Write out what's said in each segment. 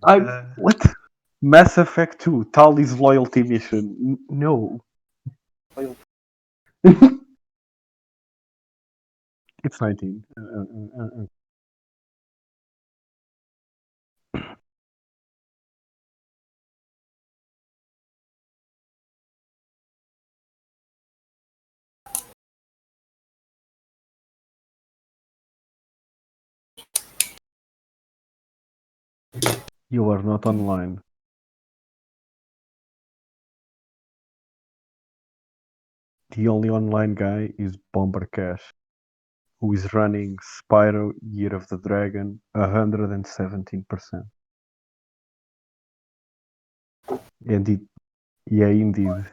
What? Mass Effect 2, Tali's loyalty mission. No. It's 19. You are not online. The only online guy is Bomber Cash, who is running Spyro Year of the Dragon 117%. And yeah, indeed.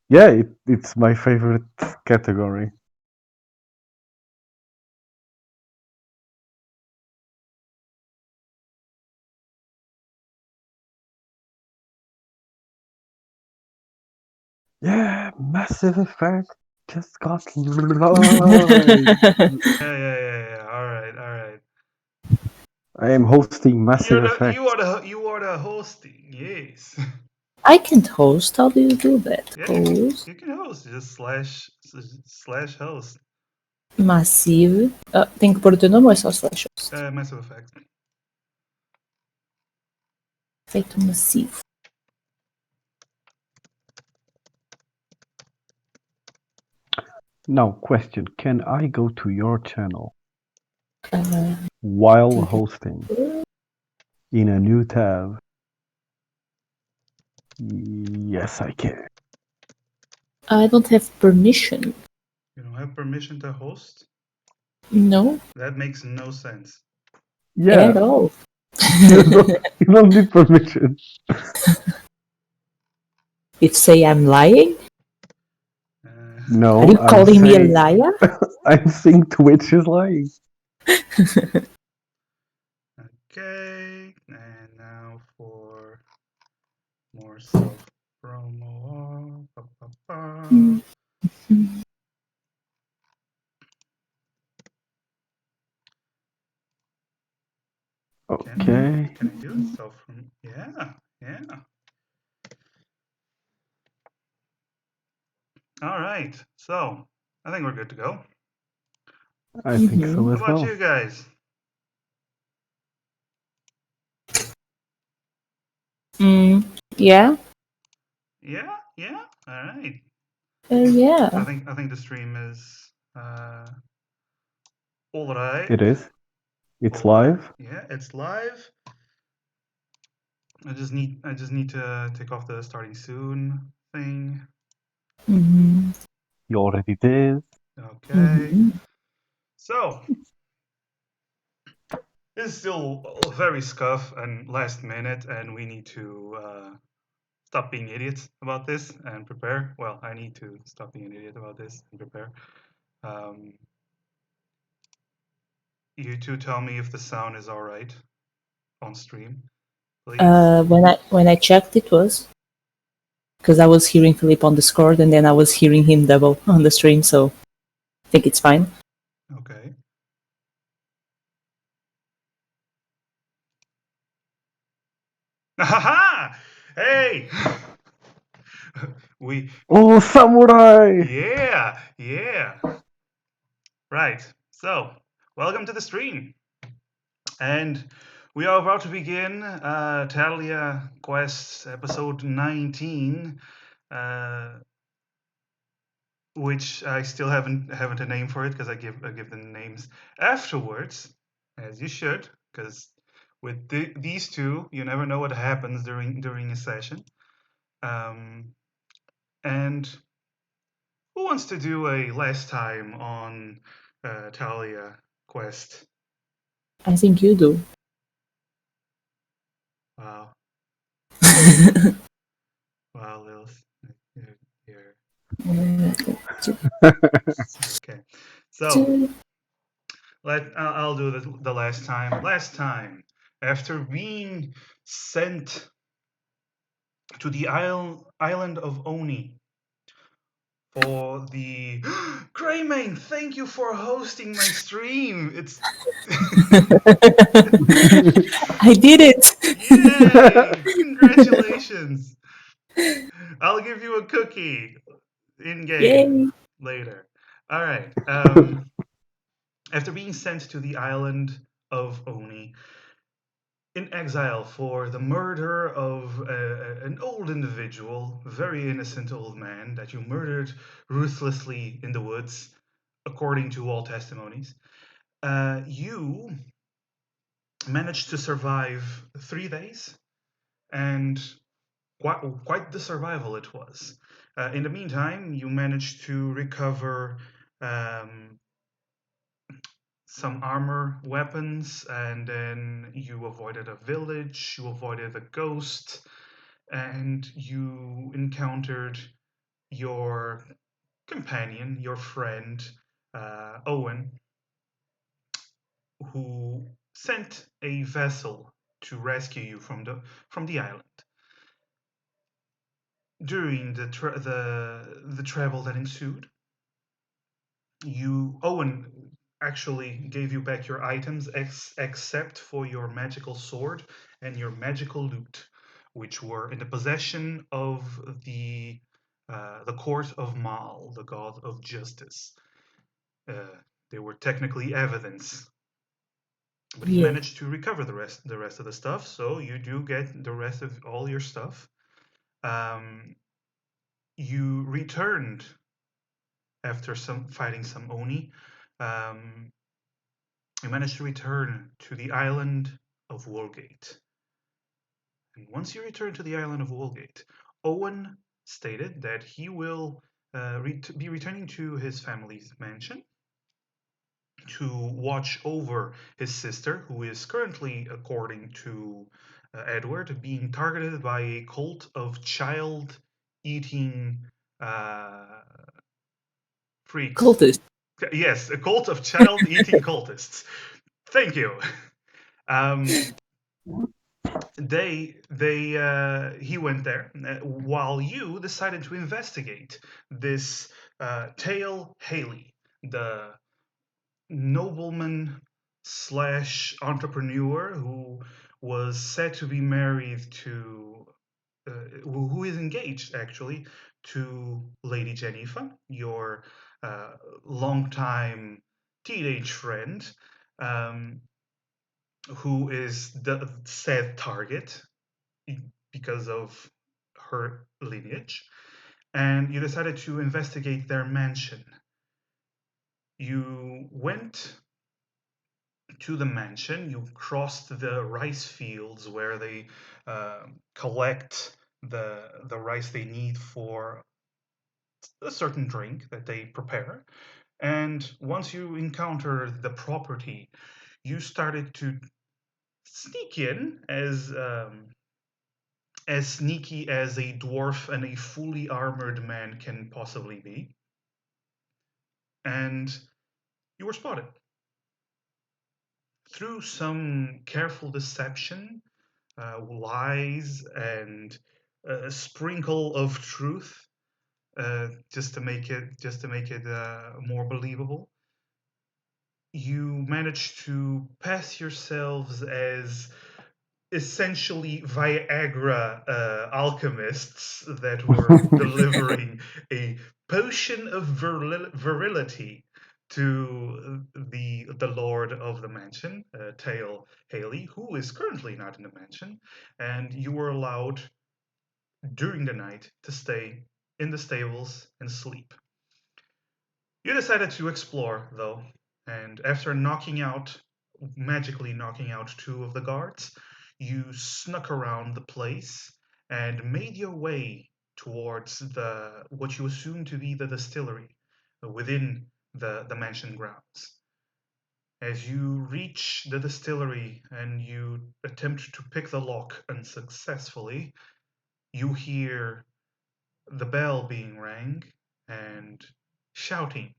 Yeah, it's my favorite category. Yeah, Massive Effect just got live. Yeah. All right. I am hosting Massive Effect. You are the hosting. Yes. I can't host. How do you do that? Yeah, Host. you can host. Just slash host. Massive. Tem que pôr o teu nome ou é só slash host? Massive Effect. Feito massivo. Now, question: can I go to your channel while hosting in a new tab? Yes, I can. I don't have permission. You don't have permission to host? No. That makes no sense. Yeah. At all. You don't need permission. If say I'm lying? No. Are you calling me a liar? I'm saying Twitch is lying. Okay, and now for more self promo. Okay. Can I do self promo? Yeah. All right, so I think we're good to go. I think so as How about well. you guys? Yeah. Yeah. All right. Yeah. I think the stream is all right. It is. It's live. Yeah, it's live. I just need to take off the starting soon thing. You already did. Okay. So this is still very scuff and last minute, and we need to stop being idiots about this and prepare. Well, I need to stop being an idiot about this and prepare. You two tell me if the sound is all right on stream, please. When I checked, it was, because I was hearing Philip on Discord and then I was hearing him double on the stream, so I think it's fine. Okay. Haha! Hey! Oh, samurai! Yeah. Right. So, welcome to the stream. And we are about to begin Telia Quest episode 19, which I still haven't a name for it because I give the names afterwards, as you should, because with these two, you never know what happens during a session. And who wants to do a last time on Talia Quest? I think you do. Wow. Wow, Lils. Here. Okay. So I'll do the last time. Last time, after being sent to the island of Oni for the Greymane. Thank you for hosting my stream. It's I did it! yay! Congratulations. I'll give you a cookie in game Yay! later. All right. After being sent to the island of Oni, in exile for the murder of an old individual, very innocent old man that you murdered ruthlessly in the woods, according to all testimonies, you managed to survive 3 days, and quite the survival it was. In the meantime, you managed to recover um, some armor, weapons, and then you avoided a village, you avoided a ghost, and you encountered your companion, your friend, Owen, who sent a vessel to rescue you from the island. During the travel that ensued, Owen actually gave you back your items except for your magical sword and your magical loot, which were in the possession of the court of Mal, the god of justice. They were technically evidence, but he Yeah. managed to recover the rest of the stuff, so you do get the rest of all your stuff. You returned after fighting some Oni. Um, you managed to return to the island of Woolgate. And once you return to the island of Woolgate, Owen stated that he will be returning to his family's mansion to watch over his sister, who is currently, according to Edward, being targeted by a cult of child-eating freaks. Cultist. Yes, a cult of child-eating cultists. Thank you. He went there while you decided to investigate this Tail Haley, the nobleman slash entrepreneur who was said to be married to who is engaged actually to Lady Jennifer, your longtime teenage friend, um, who is the said target because of her lineage. And you decided to investigate their mansion. You went to the mansion, you crossed the rice fields where they collect the rice they need for a certain drink that they prepare. And once you encountered the property, you started to sneak in as sneaky as a dwarf and a fully armored man can possibly be. And you were spotted. Through some careful deception, lies, and a sprinkle of truth, just to make it more believable, you managed to pass yourselves as essentially Viagra alchemists that were delivering a potion of virility to the lord of the mansion, Tail Haley, who is currently not in the mansion, and you were allowed during the night to stay in the stables and sleep. You decided to explore, though, and after magically knocking out 2 of the guards, you snuck around the place and made your way towards what you assume to be the distillery within the mansion grounds. As you reach the distillery and you attempt to pick the lock unsuccessfully, you hear the bell being rang and shouting.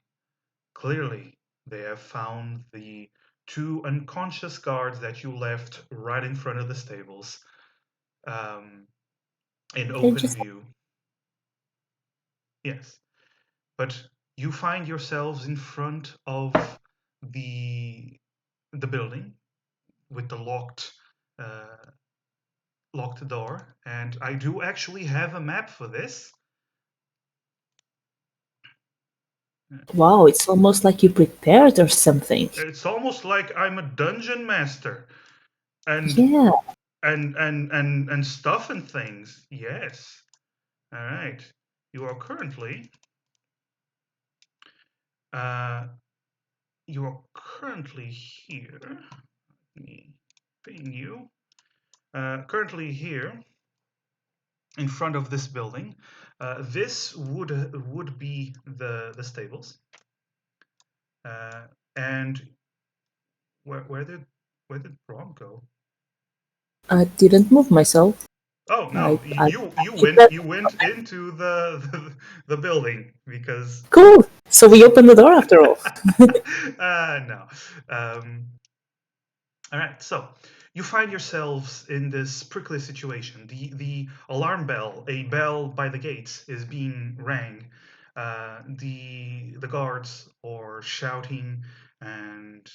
Clearly, they have found the 2 unconscious guards that you left right in front of the stables, in They open just view. Yes. But you find yourselves in front of the building with the locked door, and I do actually have a map for this. Wow, it's almost like you prepared or something. It's almost like I'm a dungeon master, and Yeah. and stuff and things. Yes. All right. You are currently uh, here. Let me ping you. Currently here in front of this building. This would be the stables. And where did Brom go? I didn't move myself. Oh I, no, I, you went into the building because Cool. So we opened the door after all. no. All right, so you find yourselves in this prickly situation. The alarm bell, a bell by the gates, is being rang. The guards are shouting and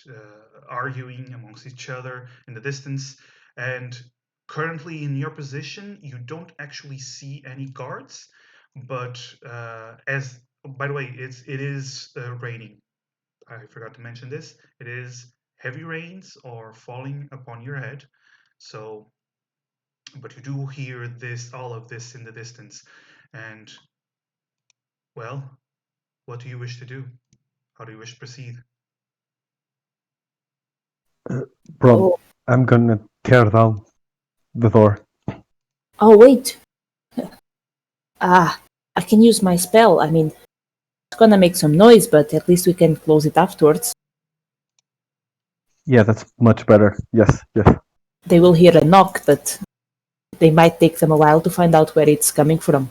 arguing amongst each other in the distance. And currently, in your position, you don't actually see any guards. But as by the way, it is raining. I forgot to mention this. It is heavy rains are falling upon your head. So, but you do hear all of this in the distance. And, well, what do you wish to do? How do you wish to proceed? Brom, Oh, I'm gonna tear down the door. oh wait. I can use my spell. I mean, it's gonna make some noise, but at least we can close it afterwards. Yeah, that's much better. Yes. They will hear a knock, but they might take them a while to find out where it's coming from.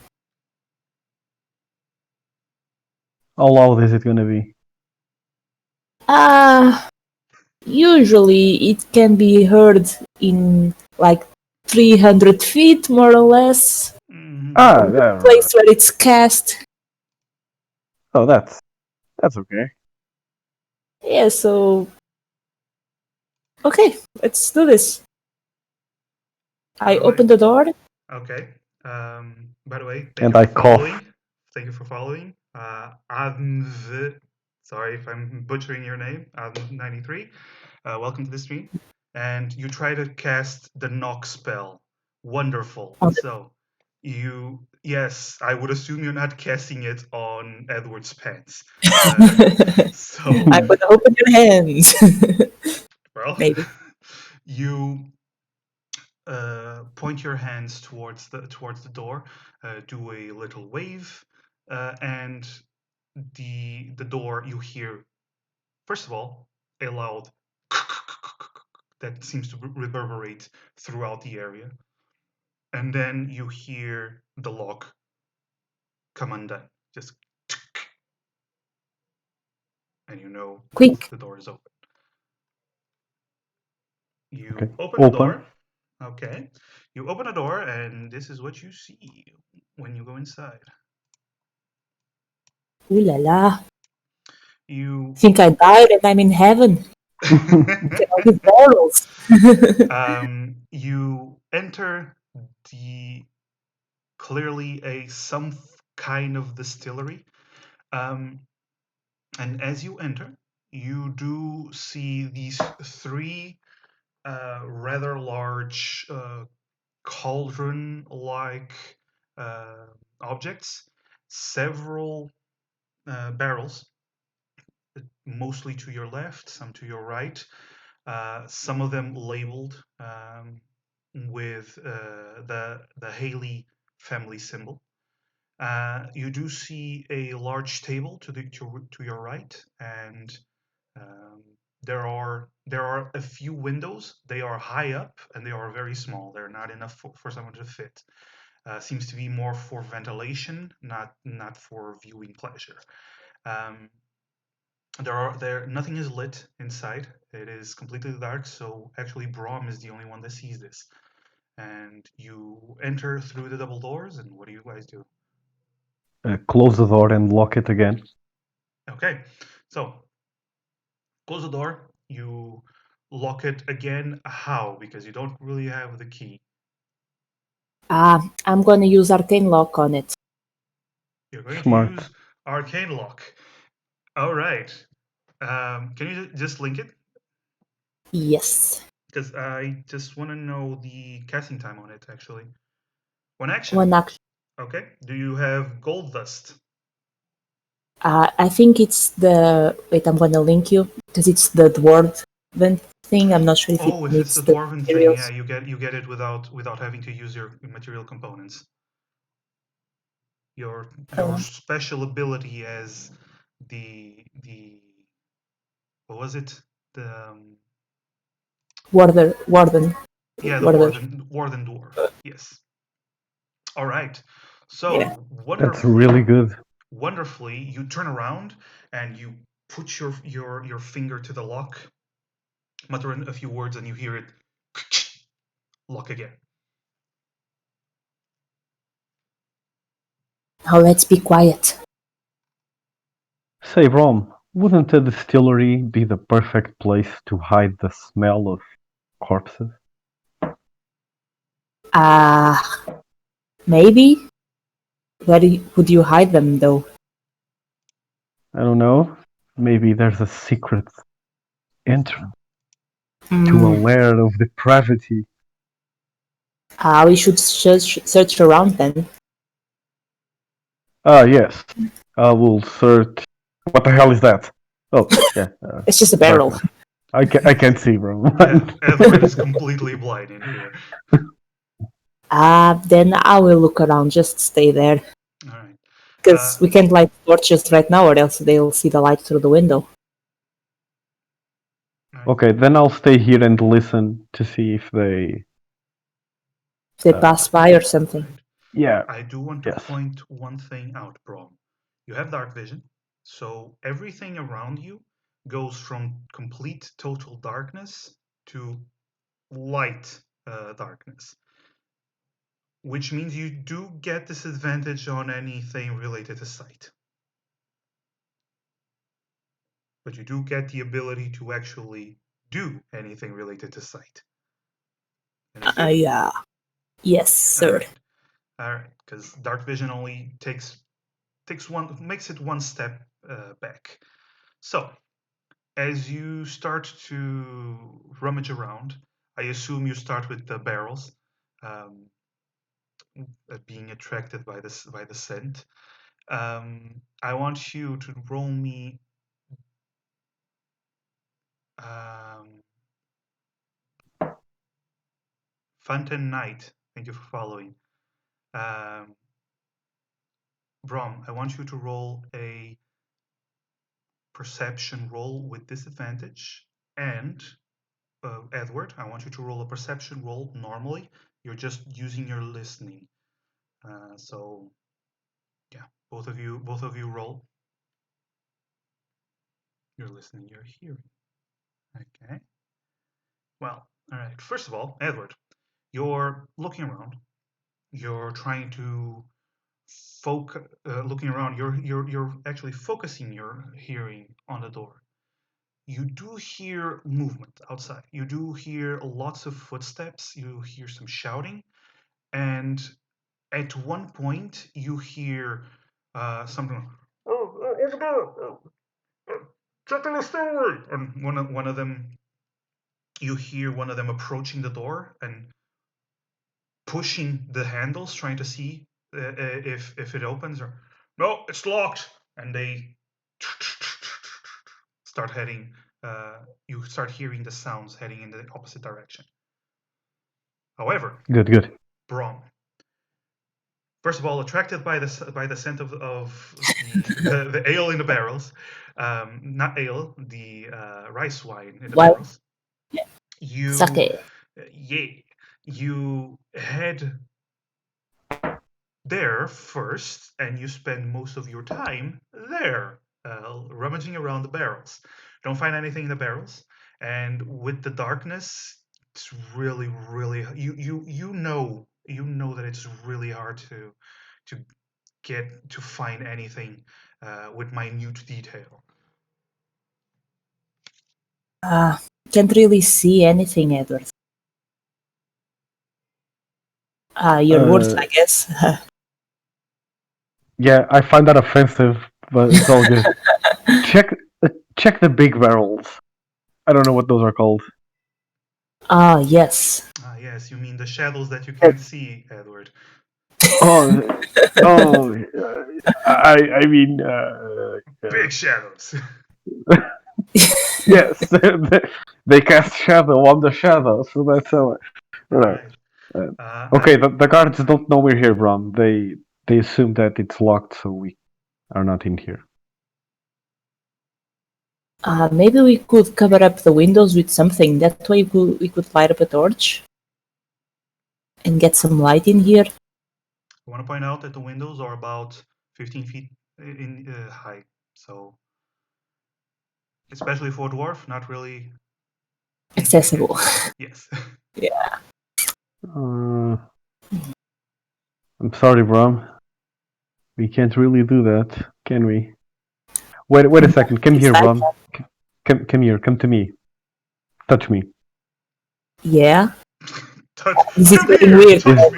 How loud is it gonna be? Usually it can be heard in like 300 feet, more or less, from the Yeah. place where it's cast. Oh, that's okay. Yeah, so. Okay, let's do this. I open the door. Okay. By the way, thank And you I for following. cough. Thank you for following. Sorry if I'm butchering your name. 93. Welcome to the stream. And you try to cast the knock spell. Wonderful. So yes, I would assume you're not casting it on Edward's pants. So I'm gonna open your hands. well, Maybe. you point your hands towards the door, do a little wave, and the door you hear first of all a loud that seems to reverberate throughout the area, and then you hear the lock come undone, just, and you know Quick. the door is open. You Okay. open the Open. door. Okay. You open the door, and this is what you see when you go inside. Ooh la la. You Think I died and I'm in heaven. Get all these barrels. you enter the clearly some kind of distillery, um, and as you enter, you do see these three rather large cauldron-like objects, several barrels, mostly to your left, some to your right. Some of them labeled with the Haley family symbol. You do see a large table to your right, and there are a few windows. They are high up and they are very small. They're not enough for someone to fit. Seems to be more for ventilation, not for viewing pleasure. Um, nothing is lit inside. It is completely dark. So actually, Brom is the only one that sees this. And you enter through the double doors. And what do you guys do? Close the door and lock it again. Okay, so close the door. You lock it again. How? Because you don't really have the key. I'm gonna use arcane lock on it. You're going to Smart. use arcane lock. All right. Can you just link it? Yes. Because I just want to know the casting time on it, actually. One action. One action. Okay. Do you have gold dust? I think it's the. Wait, I'm gonna link you because it's the dwarven thing. I'm not sure if it Oh, if it's needs the the dwarven thing, materials. yeah, you get it without having to use your material components. Your special ability as the what was it? The Warden. yeah, the Warden. warden dwarf. Yes. All right. Yeah. So That's really good. wonderfully, you turn around and you put your finger to the lock, mutter a few words, and you hear it lock again. Now let's be quiet. Say, Brom, wouldn't a distillery be the perfect place to hide the smell of corpses? Maybe. Where would you hide them, though? I don't know. Maybe there's a secret entrance to a lair of depravity. We should search around then. Ah, yes. I will search. What the hell is that? Oh, yeah. It's just a barrel. Darkness. I can't see, bro. Edward is completely blind in here. Then I will look around. Just stay there. All right. Because we can't light torches right now, or else they'll see the light through the window. Okay, then I'll stay here and listen to see if they pass by or something. Yeah. I do want to point one thing out, Brom. You have dark vision, so everything around you goes from complete total darkness to light darkness, which means you do get disadvantage on anything related to sight. But you do get the ability to actually do anything related to sight. Yeah. Yes, sir. All right, because dark vision only makes it one step back. So, as you start to rummage around, I assume you start with the barrels, being attracted by the scent. I want you to roll me. Fountain Knight, thank you for following. Brom, I want you to roll a perception roll with disadvantage, and Edward, I want you to roll a perception roll normally. You're just using your listening. So, yeah, both of you roll. You're listening, you're hearing. Okay. Well, all right. First of all, Edward, you're looking around. You're trying to looking around. You're actually focusing your hearing on the door. You do hear movement outside. You do hear lots of footsteps. You hear some shouting, and at one point you hear something. Oh, over there! Check in the story! And one of them, you hear one of them approaching the door and pushing the handles, trying to see if it opens, or no, it's locked. And they start heading. You start hearing the sounds heading in the opposite direction. However, Good. Brom, first of all, attracted by the scent of the ale in the barrels, not ale, the rice wine in the barrels. You Sake. you head there first, and you spend most of your time there, rummaging around the barrels. Don't find anything in the barrels, and with the darkness, it's really you know that it's really hard to get to find anything with minute detail. Can't really see anything, Edward. Your words, I guess. Yeah, I find that offensive, but it's all good. check the big barrels. I don't know what those are called. Yes. Yes, you mean the shadows that you can't see, Edward. Oh, I mean, Big shadows. yes, they cast shadow on the shadow, so that's how. Right. Right. Okay, the guards don't know we're here, Brom. They assume that it's locked, so we are not in here. Maybe we could cover up the windows with something. That way we could light up a torch and get some light in here. I want to point out that the windows are about 15 feet in high, so especially for a dwarf, not really Accessible. Yes. Yeah. I'm sorry, Brom. We can't really do that, can we? Wait a second. Come here, Brom. Come here. Come to me. Touch me. Yeah. Touch. This is Come getting here. weird. Touch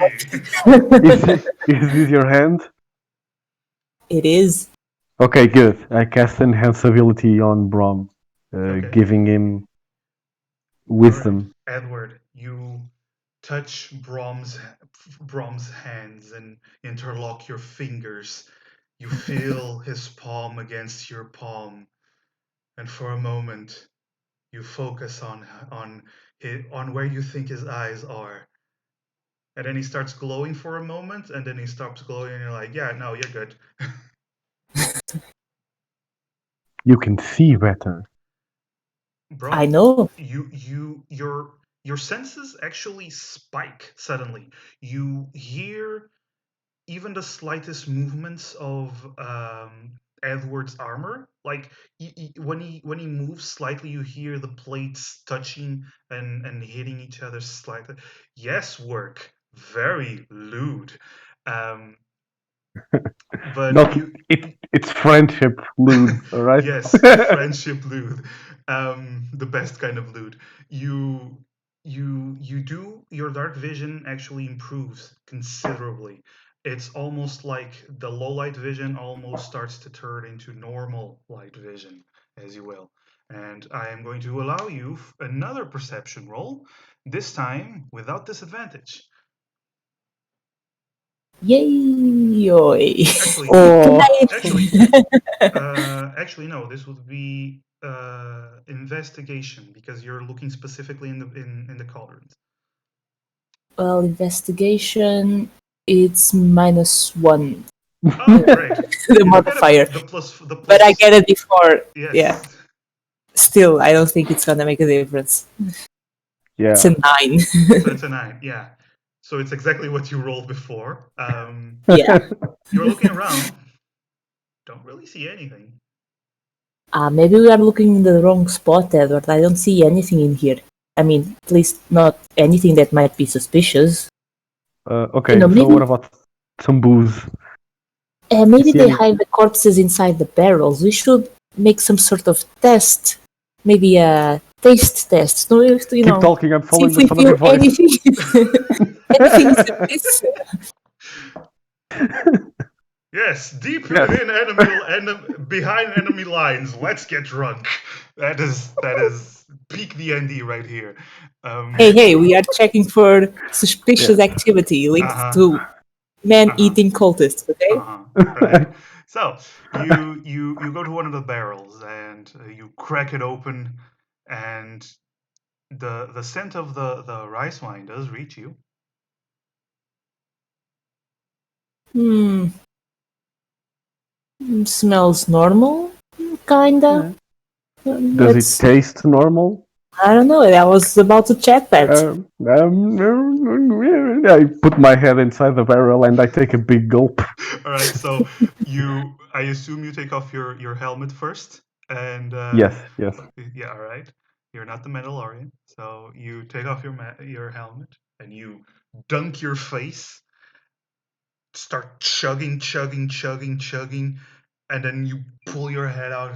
me. Is this your hand? It is. Okay, good. I cast enhance ability on Brom, Okay. giving him wisdom. Right. Edward, you touch Brom's hands and interlock your fingers. You feel his palm against your palm, and for a moment, you focus on where you think his eyes are. And then he starts glowing for a moment, and then he stops glowing, and you're like, "Yeah, no, you're good." You can see better. Bro, I know. Your senses actually spike suddenly. You hear even the slightest movements of Edward's armor. Like when he moves slightly, you hear the plates touching and hitting each other slightly. Yes, work very lewd. Um, but Not it's friendship lewd, all right? yes, friendship lewd, the best kind of lewd. Your dark vision actually improves considerably. It's almost like the low light vision almost starts to turn into normal light vision, as you will. And I am going to allow you another perception roll, this time without disadvantage. Yay! Oi. Actually, Oh, actually, no. This would be investigation because you're looking specifically in the cauldrons. Well, investigation, it's -1. Oh, great! The You don't get modifier. the plus. But I get it before. Yes. Yeah. Still, I don't think it's gonna make a difference. yeah. It's a 9. So it's a 9. Yeah. So it's exactly what you rolled before. Yeah. You're looking around. Don't really see anything. Maybe we are looking in the wrong spot, Edward. I don't see anything in here. I mean, at least not anything that might be suspicious. Okay, You know, so what about some booze? Maybe See they any- hide the corpses inside the barrels. We should make some sort of test. Maybe a taste test. No, you Keep know, talking, I'm see following if the we sound of your feel voice. anything is Yes, deep Yes. in behind enemy lines. Let's get drunk. That is peak D&D right here. Hey, we are checking for suspicious activity linked to man-eating cultists, okay? Right. So you go to one of the barrels and you crack it open, and the scent of the rice wine does reach you. Smells normal, kinda. Does it taste normal? I don't know. I was about to check that. I put my head inside the barrel and I take a big gulp. All right. So I assume you take off your helmet first, and Yes. yeah. All right. You're not the Mandalorian, so you take off your helmet and you dunk your face start chugging, and then you pull your head out.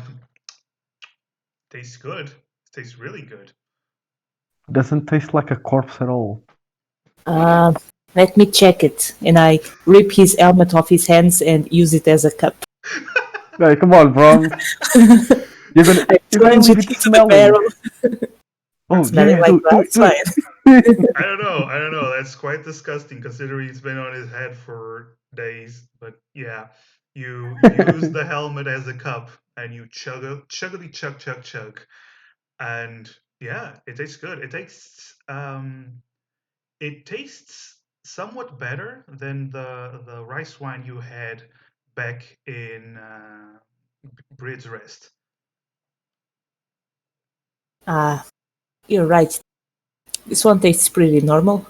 Tastes good. Tastes really good. Doesn't taste like a corpse at all. Let me check it. And I rip his helmet off his hands and use it as a cup. Hey, come on, Brom. You're gonna Plunge leave it it into the smelling. barrel. Oh, Smelling yeah, like do it. fine. I don't know. That's quite disgusting considering it's been on his head for days. But yeah, you use the helmet as a cup and you chuggity chug, and yeah, it tastes good. It tastes somewhat better than the rice wine you had back in Bridge Rest. You're right. This one tastes pretty normal.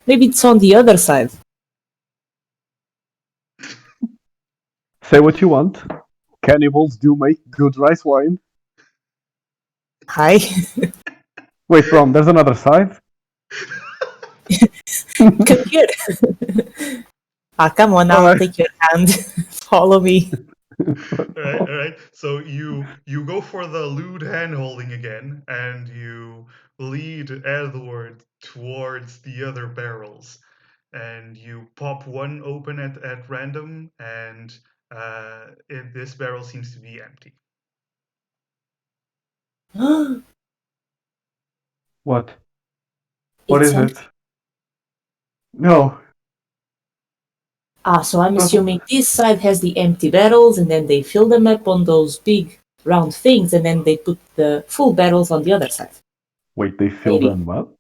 Maybe it's on the other side. Say what you want. Cannibals do make good rice wine. Hi. Wait, Brom, there's another side? Come here. Come on now, Alright. take your hand. Follow me. All right. So you go for the lewd hand holding again, and you lead Edward towards the other barrels, and you pop one open at random, and this barrel seems to be empty. What? What It's is empty. it? No. So I'm assuming this side has the empty barrels, and then they fill them up on those big round things, and then they put the full barrels on the other side. Wait, they fill Maybe. them up?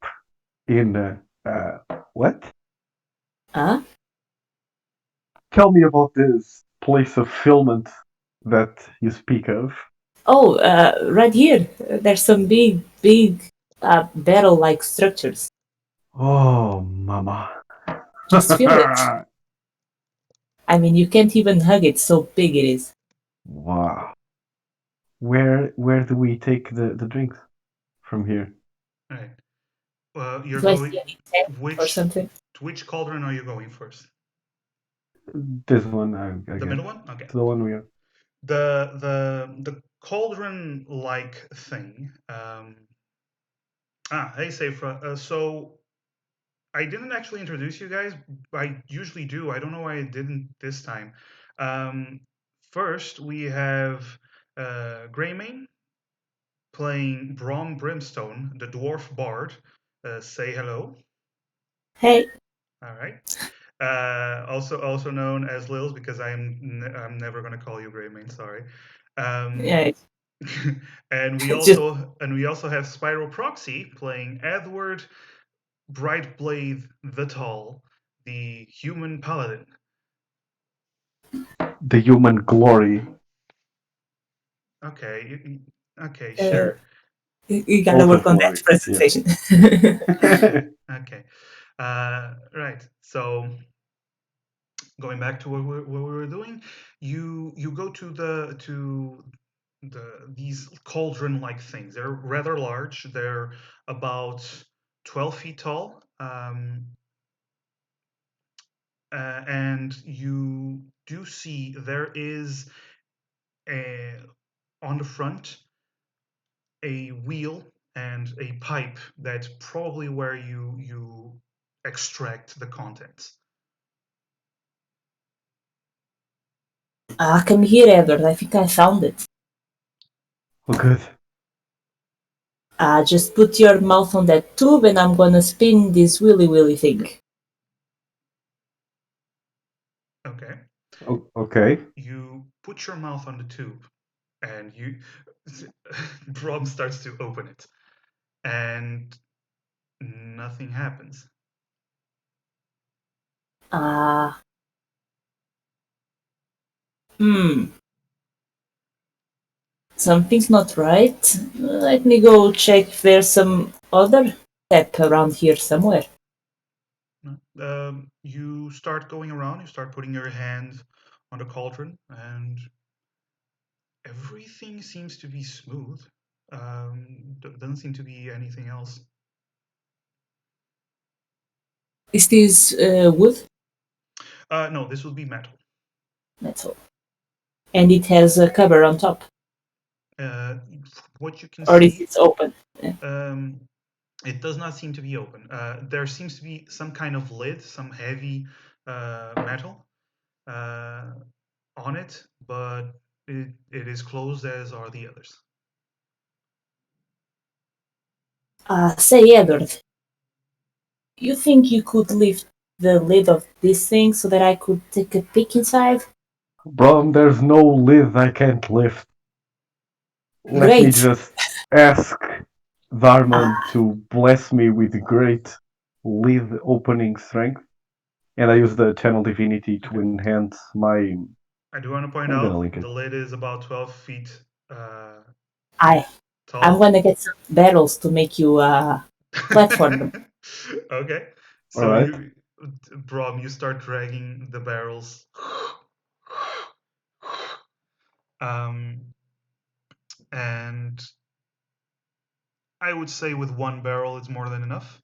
In, what? Huh? Tell me about this place of fulfillment that you speak of. Oh, right here. There's some big barrel-like structures. Oh, mama. Just feel it. I mean, you can't even hug it, so big it is. Wow. Where do we take the drinks from here? All right. You're Do I see going. any tent or something? To which cauldron are you going first? This one, I The guess. middle one. Okay. The one we are. The cauldron like thing. Hey, Safra. So I didn't actually introduce you guys. I usually do. I don't know why I didn't this time. Um, First, we have Greymane playing Brom Brimstone, the Dwarf Bard. Say hello. Hey. All right. Also known as Lils, because I'm never gonna call you Greymane. Sorry. Yeah. And we Just also have Spiral Proxy playing Edward Brightblade the Tall, the Human Paladin. The human glory. Okay, okay, sure. you gotta Also work on that glory, presentation. Okay, right. So going back to what we were doing, you go to these cauldron-like things. They're rather large. They're about 12 feet tall. And you do see there is a, on the front a wheel and a pipe. That's probably where you extract the contents. Come here, Edward. I think I found it. Oh, good. Just put your mouth on that tube, and I'm gonna spin this willy thing. Okay. Okay. You put your mouth on the tube, and Brom starts to open it, and nothing happens. Hmm. Something's not right. Let me go check if there's some other tap around here somewhere. You start going around. You start putting your hand on the cauldron, and everything seems to be smooth. Doesn't seem to be anything else. Is this wood? No, this will be metal. Metal. And it has a cover on top. What you can Or see, is it open? it does not seem to be open. There seems to be some kind of lid, some heavy metal on it, but it is closed, as are the others. Say, Edward, you think you could lift the lid of this thing so that I could take a peek inside? Brom, there's no lid I can't lift. Let me Great. just ask Dharman to bless me with great lid opening strength. And I use the channel divinity to enhance my. I do want to point I'm gonna out link it. the lid is about 12 feet I'm tall. gonna get some barrels to make you platform them. Okay. So Alright. Brom, you start dragging the barrels. And I would say with one barrel it's more than enough.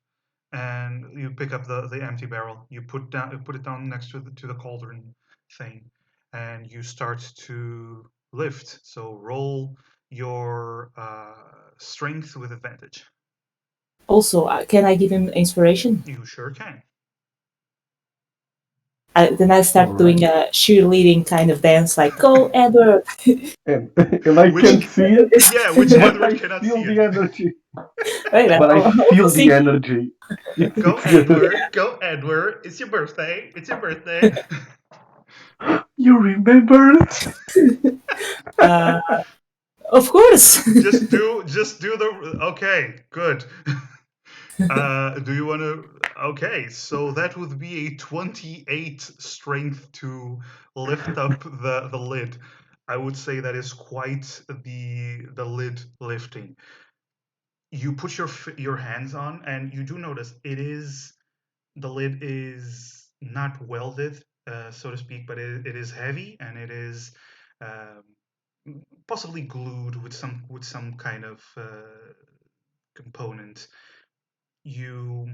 And you pick up the empty barrel. You put it down next to the cauldron thing, and you start to lift. So roll your strength with advantage. Also, can I give him inspiration? You sure can. Then I start doing a cheerleading kind of dance, like "Go, Edward!" And I can see it. Yeah, which But Edward I cannot feel see the it. energy. Right, But I feel see- the energy. Go, Edward! Go, Edward! It's your birthday! It's your birthday! You remember it? Of course. just do the. Okay, good. Do you want to? Okay, so that would be a 28 strength to lift up the lid. I would say that is quite the lid lifting. You put your hands on, and you do notice the lid is not welded, so to speak, but it is heavy, and it is possibly glued with some kind of component. You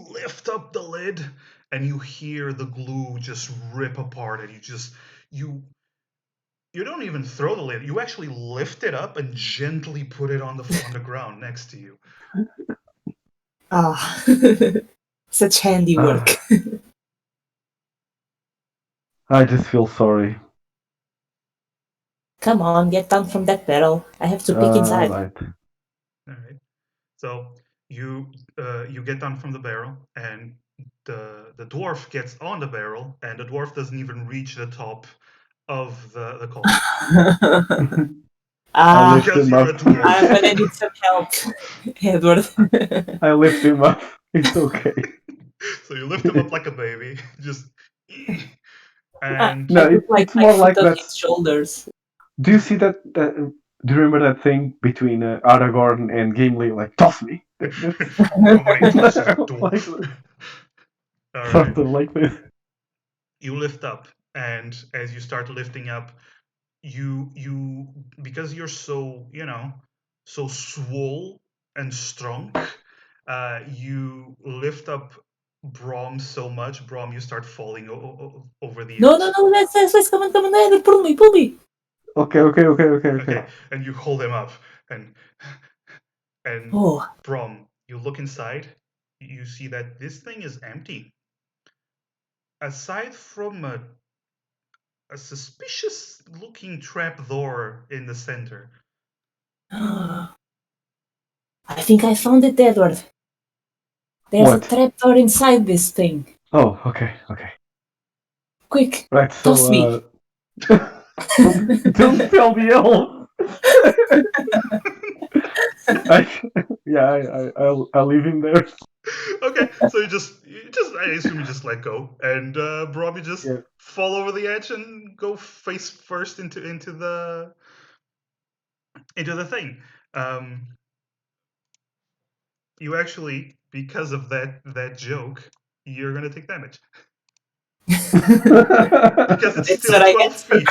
lift up the lid, and you hear the glue just rip apart, and you don't even throw the lid. You actually lift it up and gently put it on the ground next to you. Such handiwork. I just feel sorry. Come on, get down from that barrel. I have to peek inside. Alright. All right. So you get down from the barrel, and the dwarf gets on the barrel, and the dwarf doesn't even reach the top of the cauldron. I lift Because him you're up. a dwarf. I'm gonna need some help, Edward. I lift him up. It's okay. So you lift him up like a baby, just. And No, I put it's more like on that. his shoulders. Do you see that? Do you remember that thing between Aragorn and Gimli? Like, toss me. nobody tosses a dwarf. All right. Sort of like this. You lift up, and as you start lifting up, you because you're so so swole and strong, you lift up Brom so much. Brom, you start falling over the edge. No, let's come on, Edward, pull me. Okay. And you hold him up, and Oh, Brom, you look inside. You see that this thing is empty. Aside from a suspicious looking trapdoor in the center. I think I found it, Edward. There's What? a trapdoor inside this thing. Oh, okay. Quick, Right, so toss me. don't tell the elf. I'll leave him there. Okay, so you just I assume you just let go, and Brom, you just fall over the edge and go face first into the thing. You actually, because of that joke, you're gonna take damage. Because it's still 12 feet.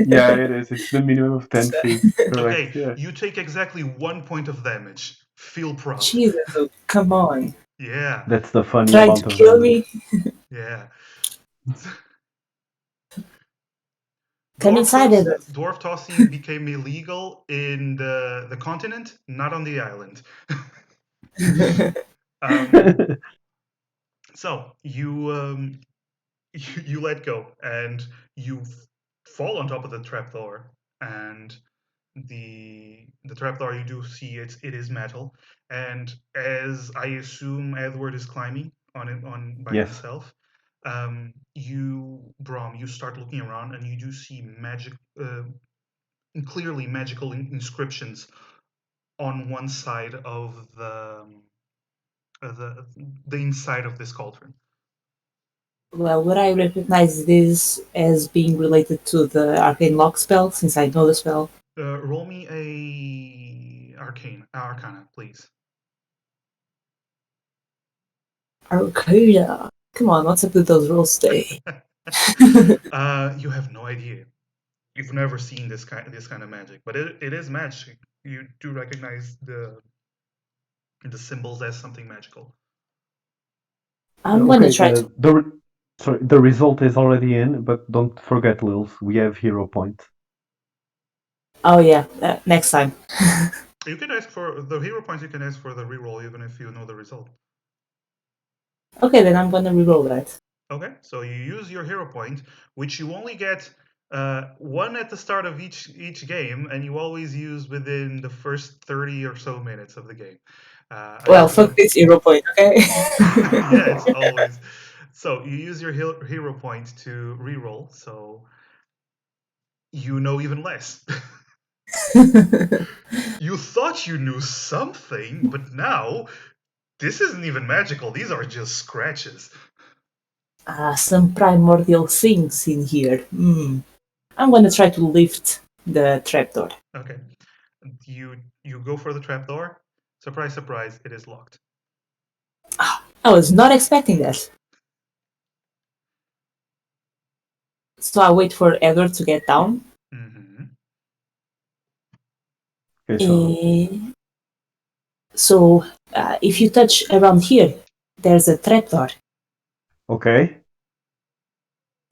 Yeah, it is. It's the minimum of 10 feet. Correct. Okay, yeah. You take exactly 1 point of damage. Feel proud. Jesus, come on. Yeah. That's the funny Trying amount to of kill damage. me. Yeah. Come inside, Edward. Dwarf tossing became illegal in the continent, not on the island. So you let go and you fall on top of the trapdoor, and the trapdoor, you do see it is metal, and as I assume Edward is climbing on it on by Yes. himself, Brom, you start looking around and you do see clearly magical inscriptions on one side of the inside of this cauldron. Well, would I recognize this as being related to the arcane lock spell, since I know the spell? Roll me a arcana, please. Arcana. Come on, what's up with those rolls today? You have no idea. You've never seen this kind of magic, but it is magic. You do recognize the symbols as something magical. I'm gonna try to. The result is already in, but don't forget, Lils, we have hero points. Oh yeah, next time. You can ask for the hero points. You can ask for the reroll, even if you know the result. Okay, then I'm gonna reroll that. Okay, so you use your hero point, which you only get one at the start of each game, and you always use within the first 30 or so minutes of the game. Well, fuck this hero point, okay? Yeah, it's always. So you use your hero point to reroll, so you know even less. You thought you knew something, but now this isn't even magical. These are just scratches. Some primordial things in here. I'm gonna try to lift the trapdoor. Okay. You go for the trapdoor. Surprise, surprise, it is locked. I was not expecting that. So I wait for Edward to get down. Mm-hmm. Okay, So if you touch around here, there's a trapdoor. okay.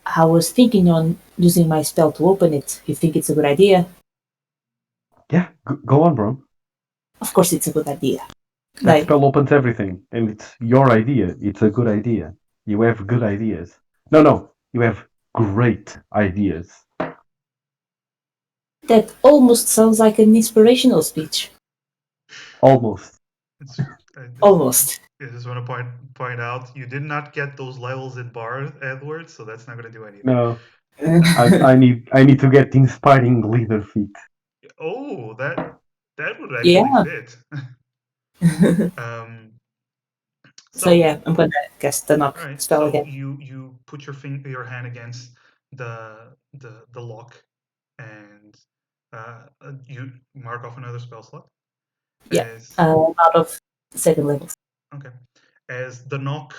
I was thinking on using my spell to open it. You think it's a good idea? Yeah, go on, bro. Of course it's a good idea. That spell opens everything, and it's your idea. It's a good idea. You have good ideas. No, you have great ideas. That almost sounds like an inspirational speech. Almost. Almost. I just want to point out you did not get those levels in Bard, Edward, so that's not going to do anything. No, I need to get inspiring leader feat. Oh, that would actually fit. So yeah, I'm gonna cast the knock right, spell so again. you put your hand against the lock, and you mark off another spell slot. Yeah, out of second levels. Okay. As the knock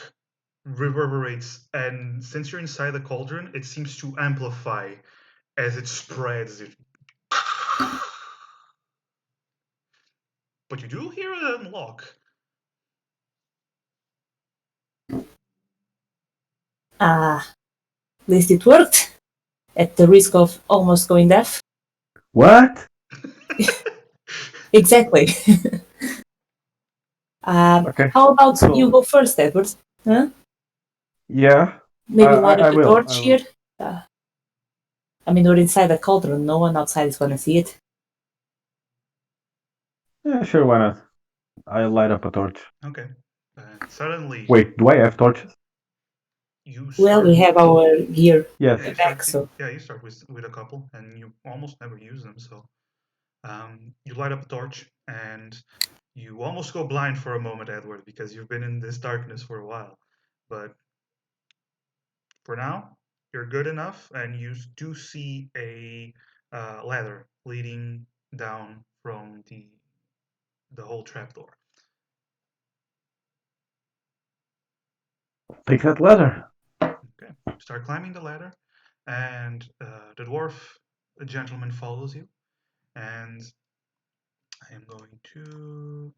reverberates, and since you're inside the cauldron, it seems to amplify as it spreads. But you do hear it unlock. At least it worked. At the risk of almost going deaf. What? Exactly. Okay. How about you go first, Edward? Huh? Yeah. Maybe light up I the will. torch here? I mean, we're inside the cauldron. No one outside is gonna see it. Yeah, sure, why not? I'll light up a torch. Okay. And suddenly. Wait, do I have torches? Well, we have our gear back, so. Yeah, you start with a couple, and you almost never use them, so. You light up a torch, and you almost go blind for a moment, Edward, because you've been in this darkness for a while. But for now, you're good enough, and you do see a ladder leading down from the whole trapdoor. Take that ladder. Okay, start climbing the ladder, and the dwarf gentleman follows you, and I am going to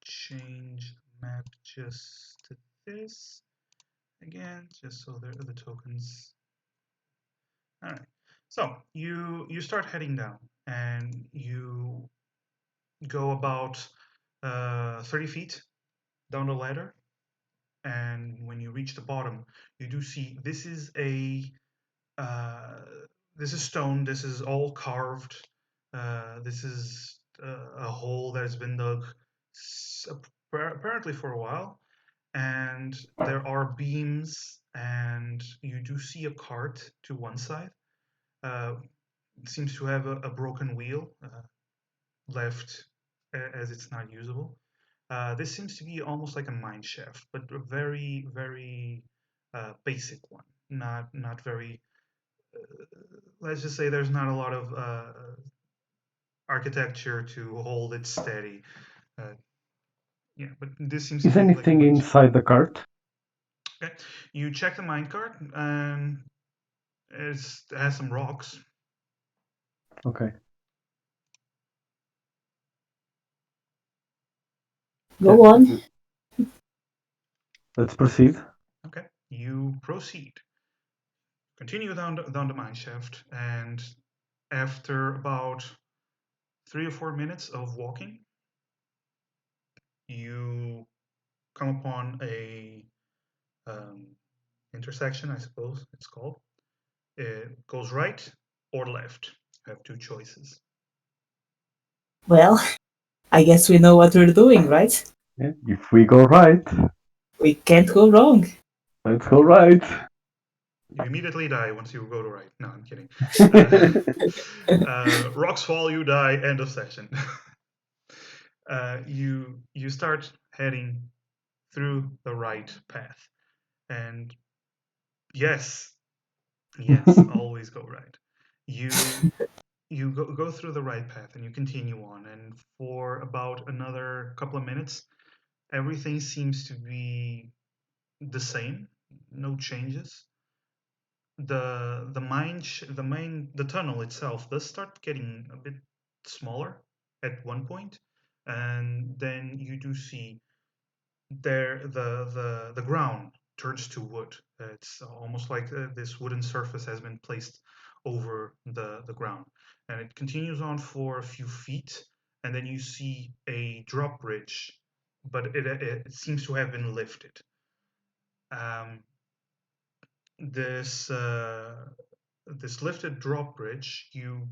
change map just to this again. again, just so there are the tokens. All right. So you start heading down, and you go about 30 feet down the ladder, and when you reach the bottom, you do see uh, this is stone. This is all carved. This is a hole that has been dug apparently for a while, and there are beams, and you do see a cart to one side. It seems to have a broken wheel left as it's not usable. This seems to be almost like a mine shaft, but a very, very basic one. Not very. Let's just say there's not a lot of architecture to hold it steady. Yeah, but this seems to Is be like a anything mine shaft. inside the cart? Okay, you check the minecart, and it has some rocks. Okay. Go on. Let's proceed. Okay, you proceed. Continue down the mine shaft, and after about 3 or 4 minutes of walking, you come upon a intersection, I suppose it's called. It goes right or left. You have two choices. Well, I guess we know what we're doing, right? Yeah. If we go right, We can't go wrong. let's go right. You immediately die once you go to right. No, I'm kidding. Rocks fall, you die. End of session. You start heading through the right path, and yes, always go right. You go through the right path, and you continue on, and for about another couple of minutes, everything seems to be the same, no changes. The tunnel itself does start getting a bit smaller at one point, and then you do see the ground turns to wood. It's almost like this wooden surface has been placed over the ground, and it continues on for a few feet, and then you see a drop bridge, but it seems to have been lifted. Um, this this lifted drop bridge, you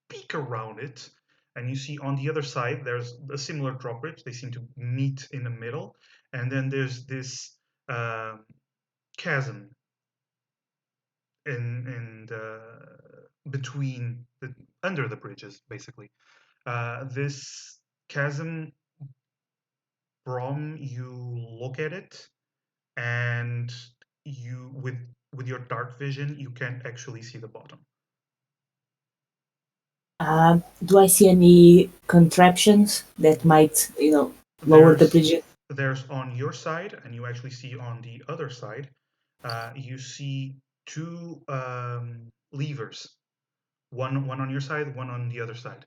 peek around it, and you see on the other side there's a similar drop bridge. They seem to meet in the middle, and then there's this chasm in the between the under the bridges, basically. This chasm, Brom, you look at it, and you with your dark vision, you can't actually see the bottom. Do I see any contraptions that might, lower the bridge? There's on your side, and you actually see on the other side, you see two levers, one on your side, one on the other side,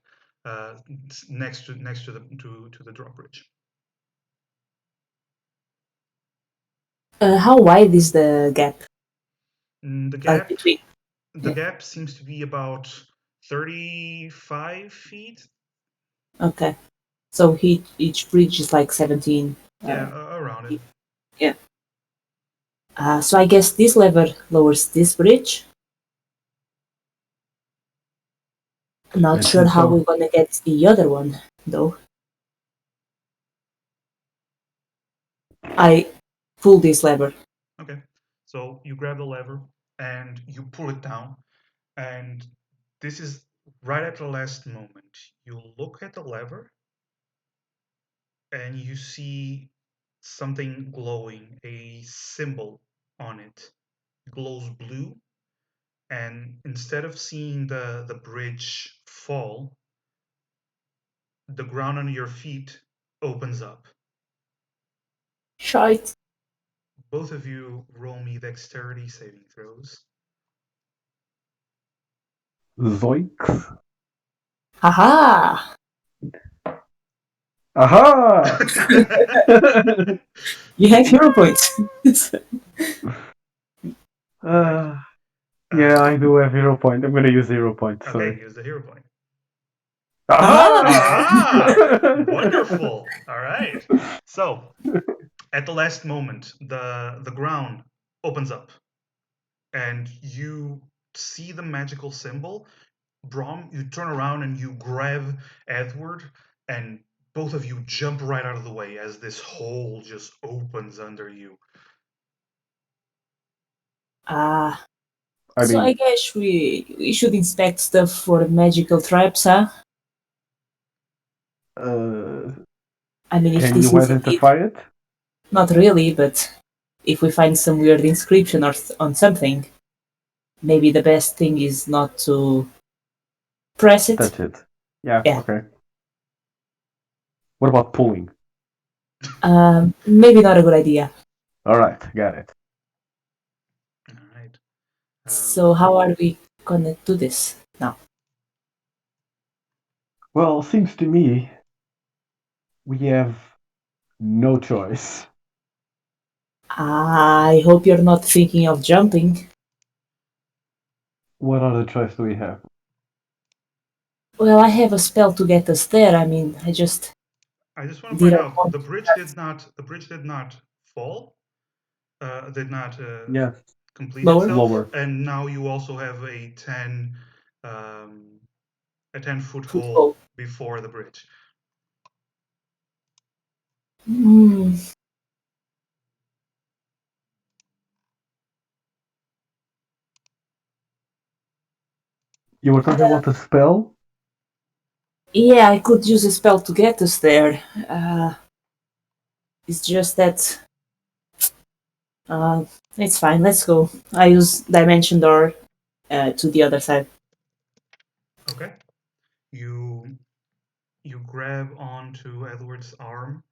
next to the drawbridge. How wide is the gap? The Like gap between? the gap seems to be about 35 feet. Okay. So each bridge is like 17. Yeah, around it. Yeah. So I guess this lever lowers this bridge. Not I sure think how so. we're gonna get the other one, though. I pull this lever. Okay, so you grab the lever and you pull it down, and this is right at the last moment. You look at the lever and you see something glowing, a symbol on it. It glows blue, and instead of seeing the bridge fall, the ground under your feet opens up. Shite. Both of you roll me dexterity saving throws. Zoinks. Haha! Aha! You have hero points. Yeah, I do have 0 point. I'm gonna use 0 point. Okay, Sorry. use the hero point. Ah! Wonderful. All right. So, at the last moment, the ground opens up, and you see the magical symbol. Brom, you turn around and you grab Edward, and both of you jump right out of the way as this hole just opens under you. Ah, I so I mean, guess we should inspect stuff for magical traps, huh? I mean, if can this you is indeed identify it? not really, but if we find some weird inscription or on something, maybe the best thing is not to press it. Touch it. Yeah, Yeah. okay. What about pulling? Maybe not a good idea. Alright, got it. All right. So how are we gonna do this now? Well, seems to me we have no choice. I hope you're not thinking of jumping. What other choice do we have? Well, I have a spell to get us there. I mean, I just I just want to point didn't out want the bridge did not fall, did not Yeah, complete lower. itself, lower. and now you also have um, a 10-foot hole Football. before the bridge. Hmm. You were talking about a spell? Yeah, I could use a spell to get us there. It's just that. It's fine. Let's go. I use Dimension Door to the other side. Okay. You grab onto Edward's arm.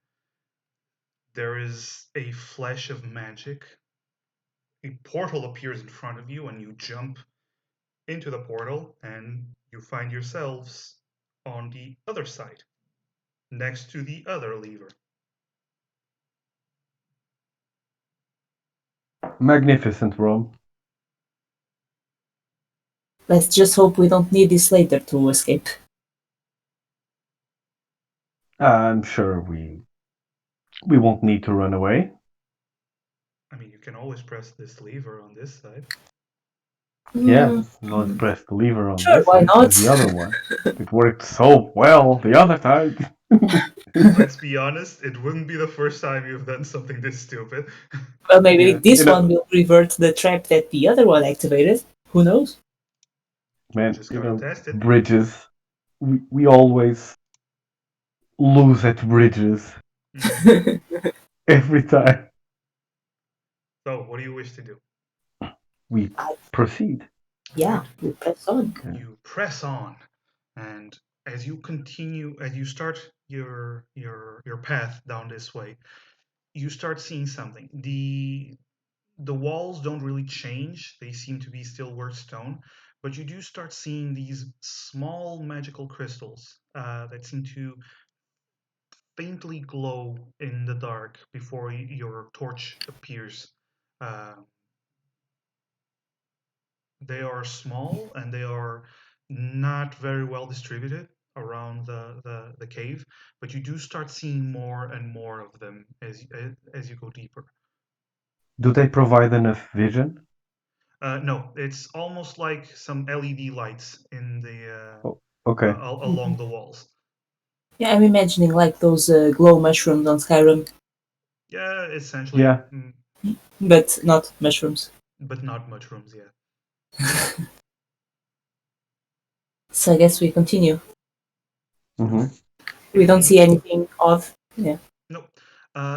There is a flash of magic. A portal appears in front of you, and you jump into the portal, and you find yourselves on the other side, next to the other lever. Magnificent, Brom. Let's just hope we don't need this later to escape. I'm sure we won't need to run away. I mean, you can always press this lever on this side. Yeah, not press the lever on Sure, this why side not? as the other one. It worked so well the other time. Let's be honest, it wouldn't be the first time you've done something this stupid. Well, maybe Yeah, this one will revert the trap that the other one activated. Who knows? Man, Just gotta test it. bridges. We always lose at bridges every time. So, what do you wish to do? We proceed. Yeah, we press on. You press on, and as you continue, as you start your path down this way, you start seeing something. The walls don't really change; they seem to be still worked stone, but you do start seeing these small magical crystals that seem to faintly glow in the dark before your torch appears. Uh, they are small and they are not very well distributed around the cave, but you do start seeing more and more of them as you go deeper. Do they provide enough vision? No, it's almost like some LED lights in Oh, okay. along the walls. Yeah, I'm imagining like those glow mushrooms on Skyrim, Yeah, essentially. Yeah. but not mushrooms. But not mushrooms yet. So I guess we continue. Mm-hmm. We don't see anything odd. Yeah. Nope.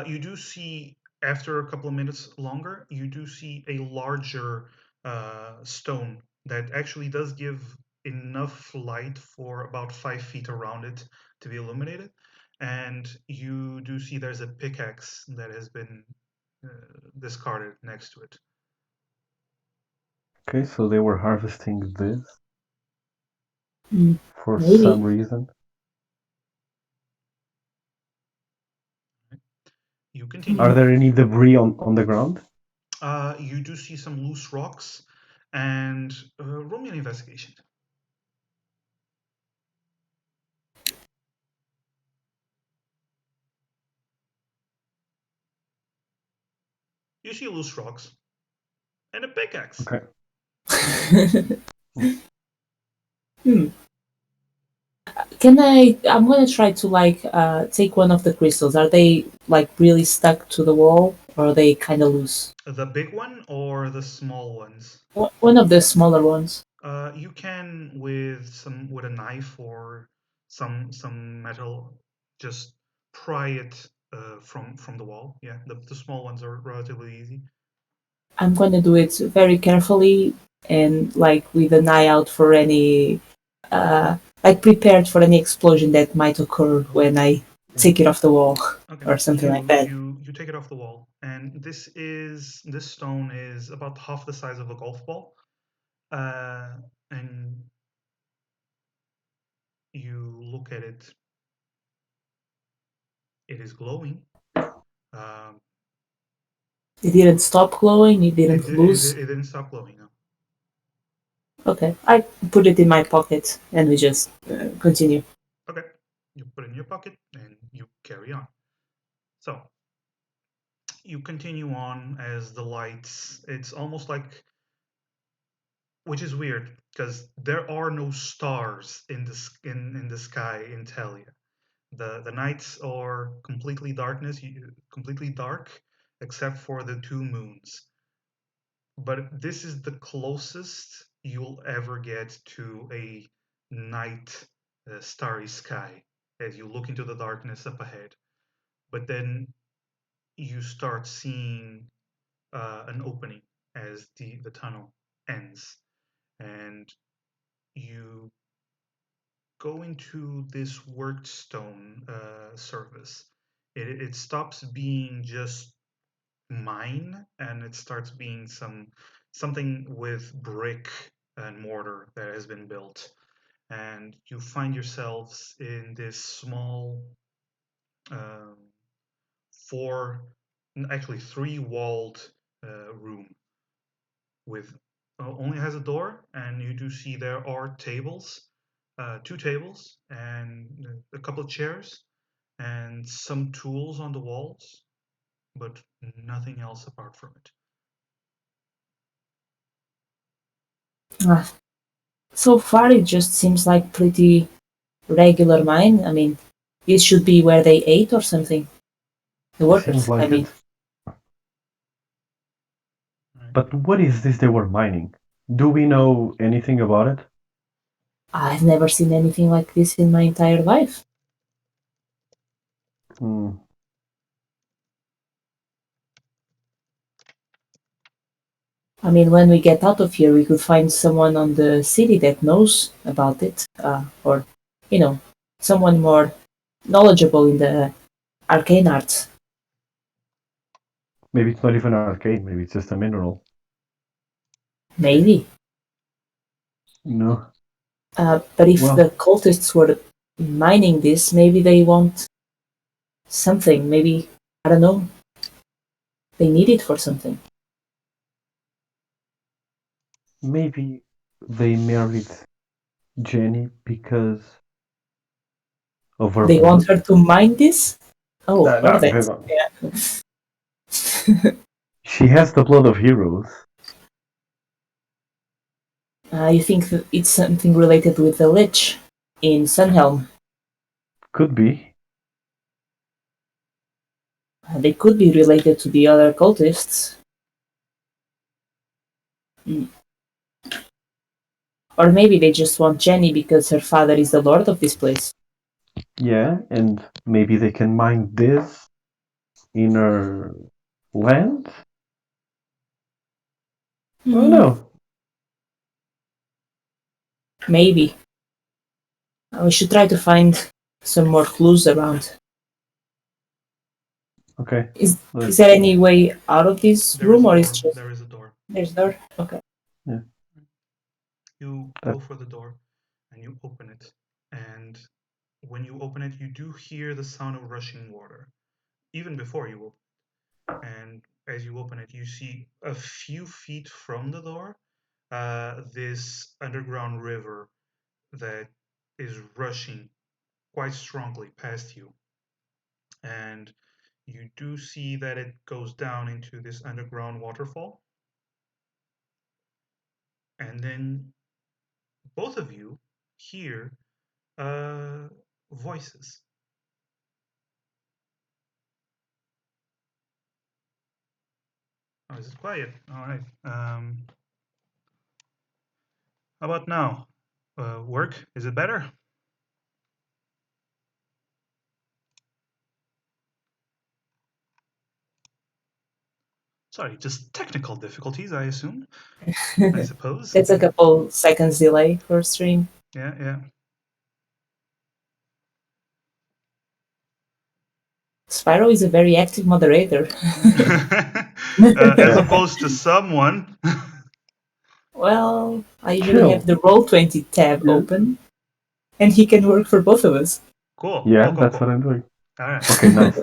You do see, after a couple of minutes longer, you do see a larger stone that actually does give enough light for about 5 feet around it to be illuminated. And you do see there's a pickaxe that has been discarded next to it. Okay, so they were harvesting this for Maybe. some reason. You continue. Are there any debris on the ground? You do see some loose rocks, and roll me an investigation. You see loose rocks and a pickaxe. Okay. Hmm. I'm gonna try to take one of the crystals. Are they like really stuck to the wall, or are they kind of loose? The big one or the small ones? One of the smaller ones. You can with a knife or some metal just pry it from the wall. Yeah, the small ones are relatively easy. I'm gonna do it very carefully and like with an eye out for any prepared for any explosion that might occur when I take it off the wall Okay. or something like that. You take it off the wall, and this stone is about half the size of a golf ball, and you look at it. It is glowing. Um, It didn't stop glowing. It didn't it, lose. it didn't stop glowing. No. Okay, I put it in my pocket and we just continue. Okay. You put it in your pocket and you carry on. So you continue on as the lights. It's almost like, which is weird because there are no stars in the sky in Telia. The nights are completely dark, except for the two moons. But this is the closest you'll ever get to a night starry sky as you look into the darkness up ahead. But then you start seeing an opening as the tunnel ends, and you go into this workstone surface. It stops being just mine, and it starts being something with brick and mortar that has been built. And you find yourselves in this small um, four, actually three walled room with only has a door, and you do see there are tables, two tables, and a couple of chairs, and some tools on the walls, but nothing else apart from it. Ah, so far, it just seems like pretty regular mine. I mean, this should be where they ate or something. The Seems workers, I like mean. it. But what is this they were mining? Do we know anything about it? I've never seen anything like this in my entire life. Hmm. I mean, when we get out of here, we could find someone on the city that knows about it, or, you know, someone more knowledgeable in the arcane arts. Maybe it's not even arcane, maybe it's just a mineral. Maybe. No. But if Well, the cultists were mining this, maybe they want something. Maybe, I don't know, they need it for something. maybe they married Jenny because of her They want blood. her to mine this? Oh, No, hordes. Yeah. she has the blood of heroes. You think that it's something related with the Lich in Sunhelm? Could be. They could be related to the other cultists. Mm. Or maybe they just want Jenny because her father is the lord of this place. Yeah, and maybe they can mine this in her land? Oh no. Maybe. We should try to find some more clues around. Okay. Is there any way out of this room, or is just there is a door. there's a door? Okay. Yeah. You go for the door and you open it, and when you open it, you do hear the sound of rushing water, even before you open it. And as you open it, you see a few feet from the door this underground river that is rushing quite strongly past you. And you do see that it goes down into this underground waterfall. And then both of you hear voices. Oh, is it quiet? All right. How about now? Work? Is it better? Sorry, just technical difficulties, I assume. I suppose. It's a couple seconds delay for stream. Yeah. Spyro is a very active moderator. As opposed to someone. Well, I usually have the Roll20 tab open, and he can work for both of us. Cool. Yeah, cool. that's what I'm doing. All right. Okay, nice.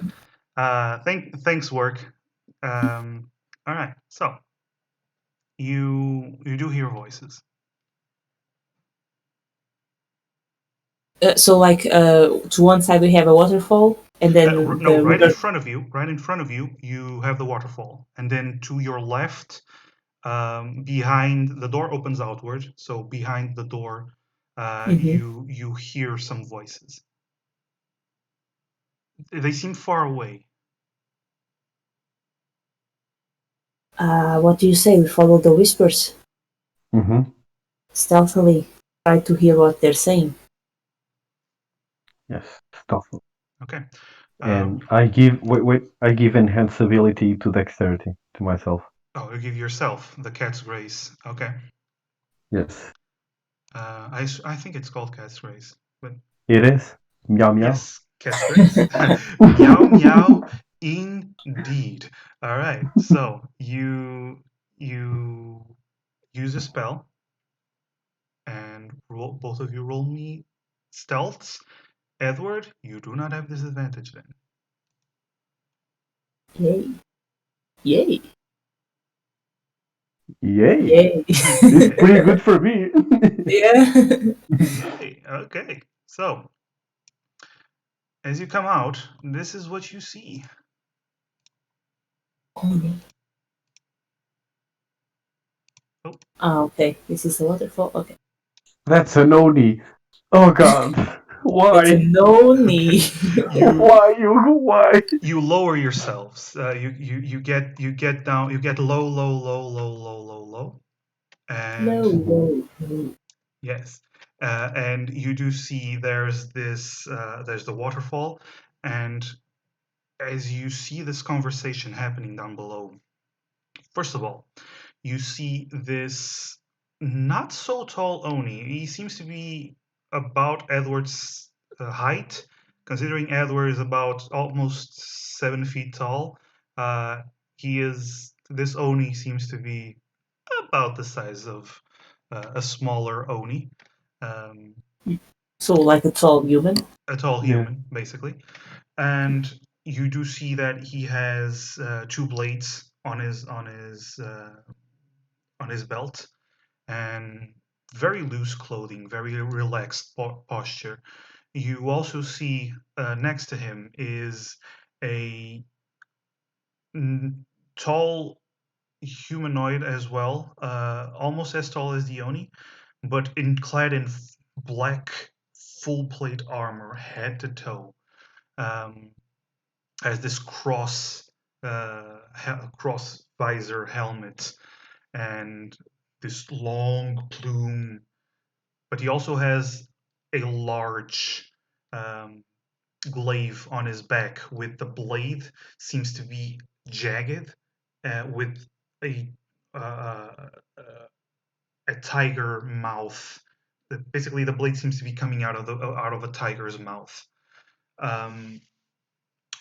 Thanks, work. All right. So you do hear voices. So, like, to one side we have a waterfall, and then No, the right river. in front of you. Right in front of you, you have the waterfall, and then to your left, behind the door opens outward. So behind the door, you hear some voices. They seem far away. What do you say? We follow the whispers. Mm-hmm. Stealthily try to hear what they're saying. Yes, stuff. Okay. And I give I give enhanced ability to dexterity to myself. Oh, you give yourself the cat's grace. Okay. Yes. I think it's called cat's grace, but It is? Meow meow. yes, cat's grace. Meow meow, indeed. All right. So you use a spell, and both of you roll me stealths. Edward, you do not have disadvantage then. Yay. Yay. Yay. Yay. It's pretty good for me. Yeah. Okay. So as you come out, this is what you see. Oh, okay. This is the waterfall. Okay. That's an Oni. Oh god. Why? It's a no knee. Why? You lower yourselves. You get down. You get low, and No. yes, and you do see there's there's the waterfall, and as you see this conversation happening down below, first of all, you see this not so tall Oni. He seems to be about Edward's height, considering Edward is about almost 7 feet tall. This Oni seems to be about the size of a smaller Oni. Um, So, like a tall human? a tall human, basically. And you do see that he has two blades on his belt, and very loose clothing, very relaxed posture. You also see next to him is a tall humanoid as well, almost as tall as Dione, but clad in black full plate armor, head to toe. Has this cross visor helmet and this long plume, but he also has a large glaive on his back with the blade seems to be jagged with a uh, uh, a tiger mouth. Basically, the blade seems to be coming out of a tiger's mouth. Um,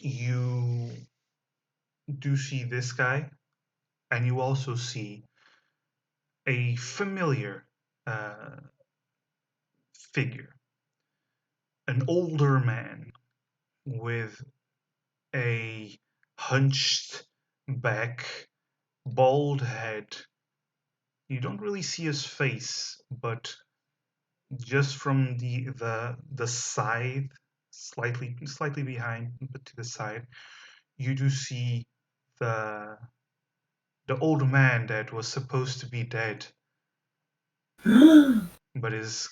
you do see this guy, and you also see a familiar uh, figure, an older man with a hunched back, bald head. You don't really see his face, but just from the side, slightly behind, but to the side, you do see the old man that was supposed to be dead, but is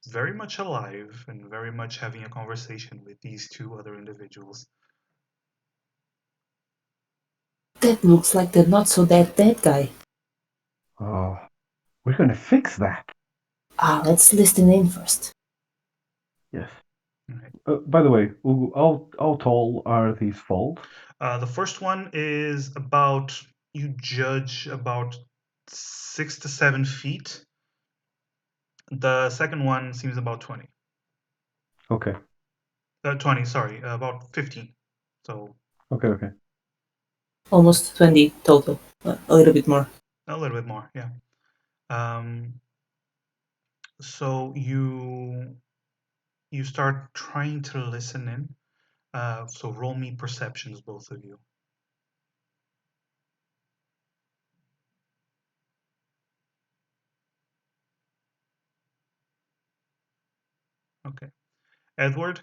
very much alive and very much having a conversation with these two other individuals. That looks like the not so dead guy. Oh, we're gonna fix that. Let's listen in first. Yes. Right. By the way, Ugu, how tall are these falls? The first one is about, you judge, about 6 to 7 feet. The second one seems about 20. Okay. 20, sorry, about 15. So Okay. Almost 20 total. A little bit more. a little bit more, yeah. So you start trying to listen in. So roll me perceptions, both of you. Okay. Edward,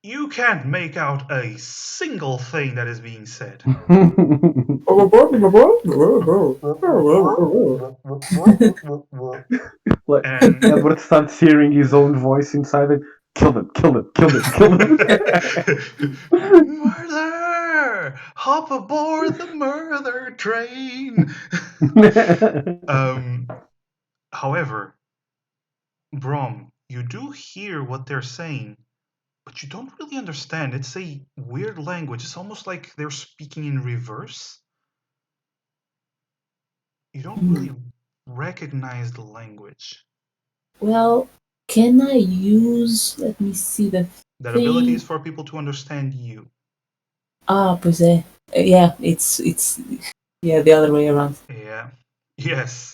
you can't make out a single thing that is being said. Like, And Edward starts hearing his own voice inside it. Kill them. murder! Hop aboard the murder train! However, Brom, you do hear what they're saying, but you don't really understand. It's a weird language. It's almost like they're speaking in reverse. You don't really recognize the language. Well, can I use... Let me see the That thing. ability is for people to understand you. Pues yeah, it's yeah, the other way around. Yeah. Yes.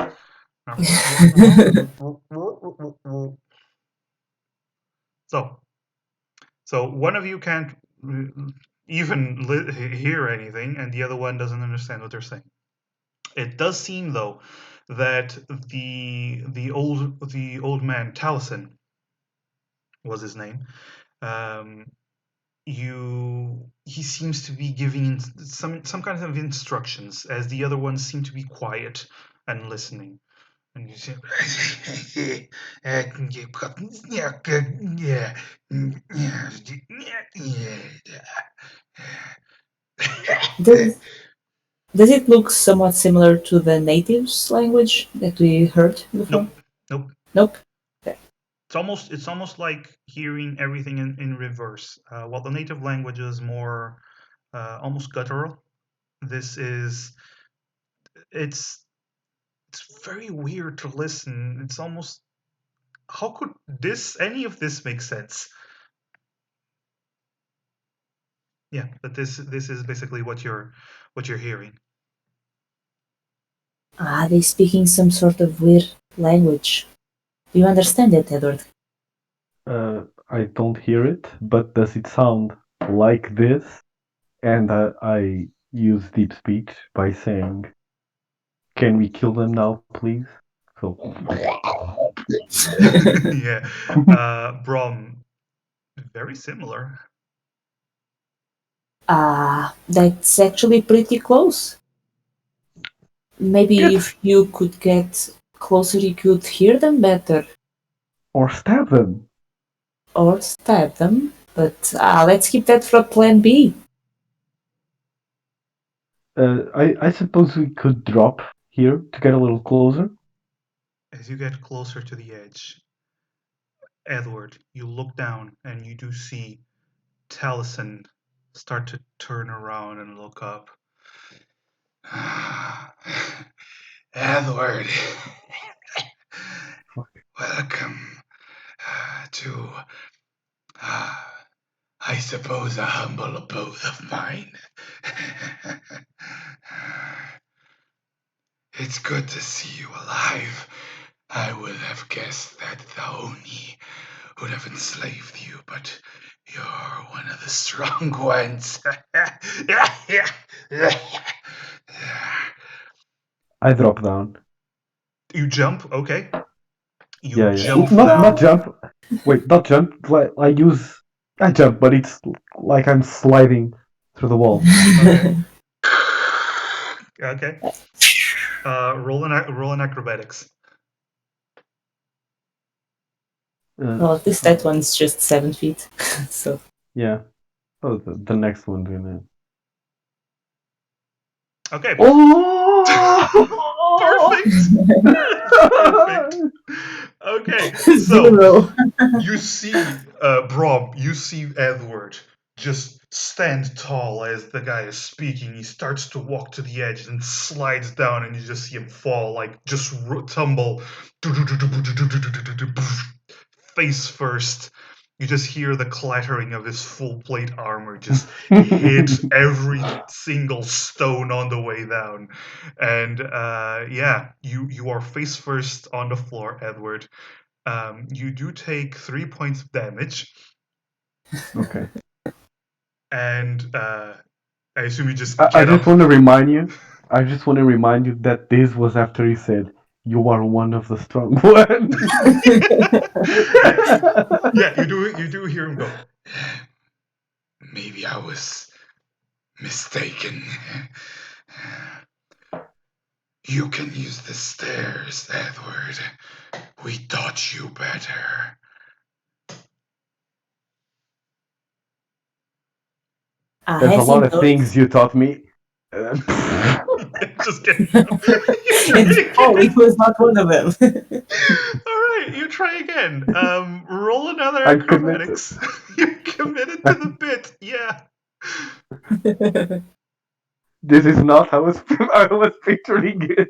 So one of you can't even hear anything, and the other one doesn't understand what they're saying. It does seem, though, that the old man, Taliesin was his name. He seems to be giving some kind of instructions, as the other ones seem to be quiet and listening. And you say, Does it look somewhat similar to the natives' language that we heard before? Nope. Okay. It's almost like hearing everything in reverse. While the native language is more almost guttural, it's very weird to listen. It's almost, how could any of this make sense? Yeah, but this is basically what you're hearing. They speaking some sort of weird language. Do you understand it, Edward? I don't hear it, but does it sound like this? And I use deep speech by saying, "Can we kill them now, please?" So. Yeah. Brom, very similar. That's actually pretty close. Maybe if you could get closer, you could hear them better. Or stab them. But let's keep that for plan B. I suppose we could drop here to get a little closer. As you get closer to the edge, Edward, you look down and you do see Taliesin start to turn around and look up. Edward, welcome to, I suppose, a humble abode of mine. It's good to see you alive. I would have guessed that the Oni would have enslaved you, but you're one of the strong ones. I drop down. You jump, okay. You Yeah. jump Not down. jump. Wait, not jump. Like I jump, but it's like I'm sliding through the wall. Okay. Okay. Roll an acrobatics. Well, at least that one's just 7 feet. So Yeah. Oh, the next one, then. Okay. Oh! Perfect. Okay, so 0. you see Brom, you see Edward just stand tall as the guy is speaking. He starts to walk to the edge and slides down, and you just see him fall, like just tumble face first. You just hear the clattering of his full plate armor just hit every single stone on the way down. And yeah, you are face first on the floor, Edward. You do take 3 points of damage, Okay. and I assume you just I get just up. want to remind you. I just want to remind you that this was after he said, "You are one of the strong ones." Yeah, you do hear him go. Maybe I was mistaken. You can use the stairs, Edward. We taught you better. There's a has he lot of things noticed? you taught me. Just kidding. You try And again. it was not one of them. All right, you try again. Roll another I'm committed. acrobatics. You're committed to the bit. Yeah. This is not how I was picturing it.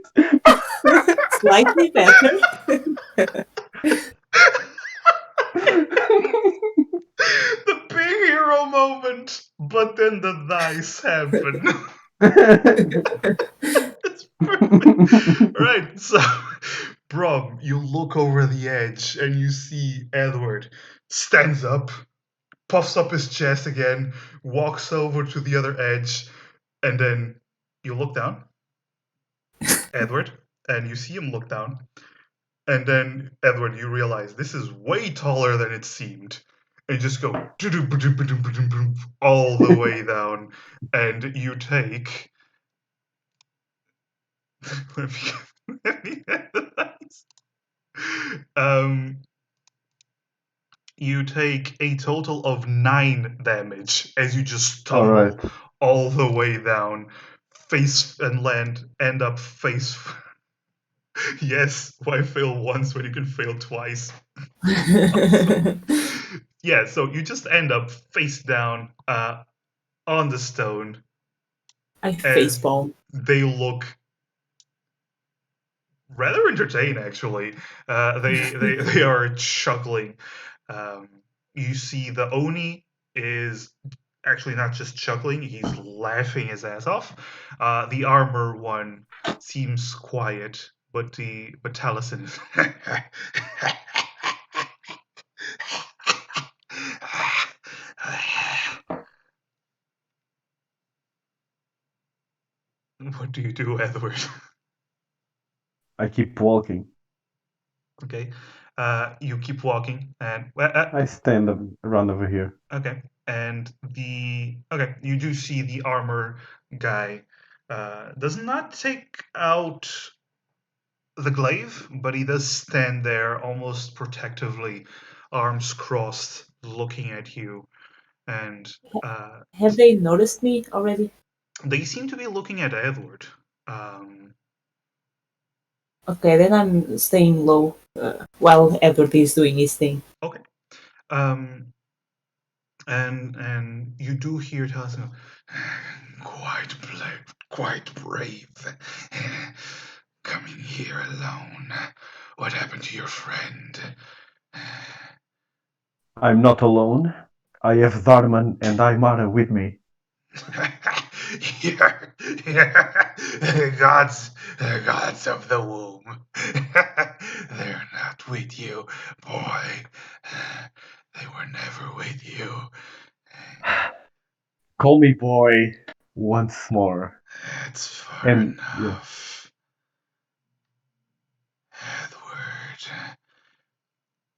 Slightly better. The big hero moment, but then the dice happen. It's perfect. Right, so Brom, you look over the edge and you see Edward stands up, puffs up his chest again, walks over to the other edge, and then you look down, Edward, and you see him look down. And then, Edward, you realize this is way taller than it seemed. And you just go all the way down. And you take. Let me analyze. You take a total of 9 damage as you just All right. tumble all the way down, face and end up face. Yes, why fail once when you can fail twice? Awesome. Yeah, so you just end up face down on the stone I as facepalm. they look rather entertained. Actually, they are chuckling. You see, the Oni is actually not just chuckling; he's laughing his ass off. The armor one seems quiet, but Taliesin is. What do you do, Edward? I keep walking. Okay. You keep walking, and I stand up, run over here. okay, and you do see the armor guy does not take out the glaive, but he does stand there almost protectively, arms crossed, looking at you, and Have they noticed me already? they seem to be looking at Edward. Okay, then I'm staying low while Edward is doing his thing. Okay. Um, and you do hear Tasso, quite brave, coming here alone. What happened to your friend? I'm not alone. I have Dharman and Aymara with me. The gods of the womb. They're not with you, boy. They were never with you. Call me boy. once more. That's far And enough. Edward,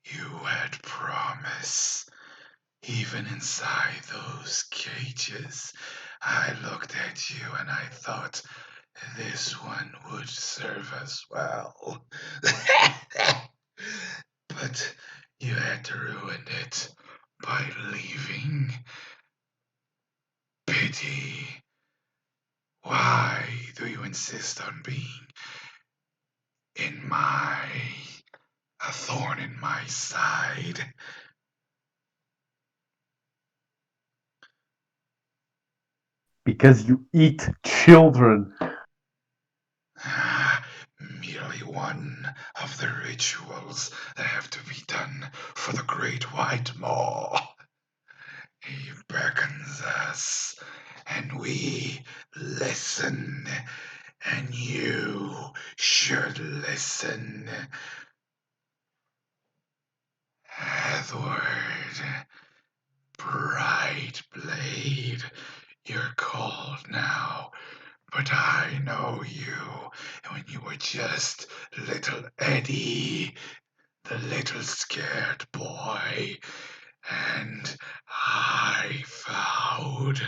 you had promise. Even inside those cages, I looked at you and I thought this one would serve us well. But you had to ruin it by leaving. Pity. Why do you insist on being a thorn in my side? because you eat children. Merely one of the rituals that have to be done for the Great White Maw. He beckons us, and we listen, and you should listen. Edward, Bright Blade, you're called now, but I know you when you were just little Eddie, the little scared boy, and I vowed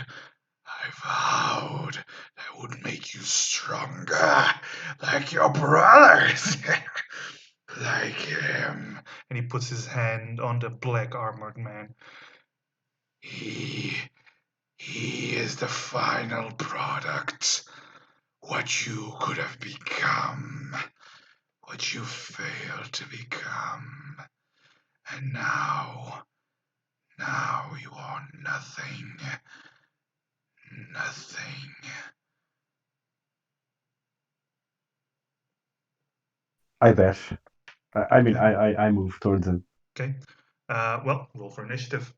I would make you stronger, like your brothers, like him. And he puts his hand on the black armored man. He is the final product. What you could have become, what you failed to become. And now you are nothing. Nothing. I dash. I move towards it. Okay. Well, roll for initiative.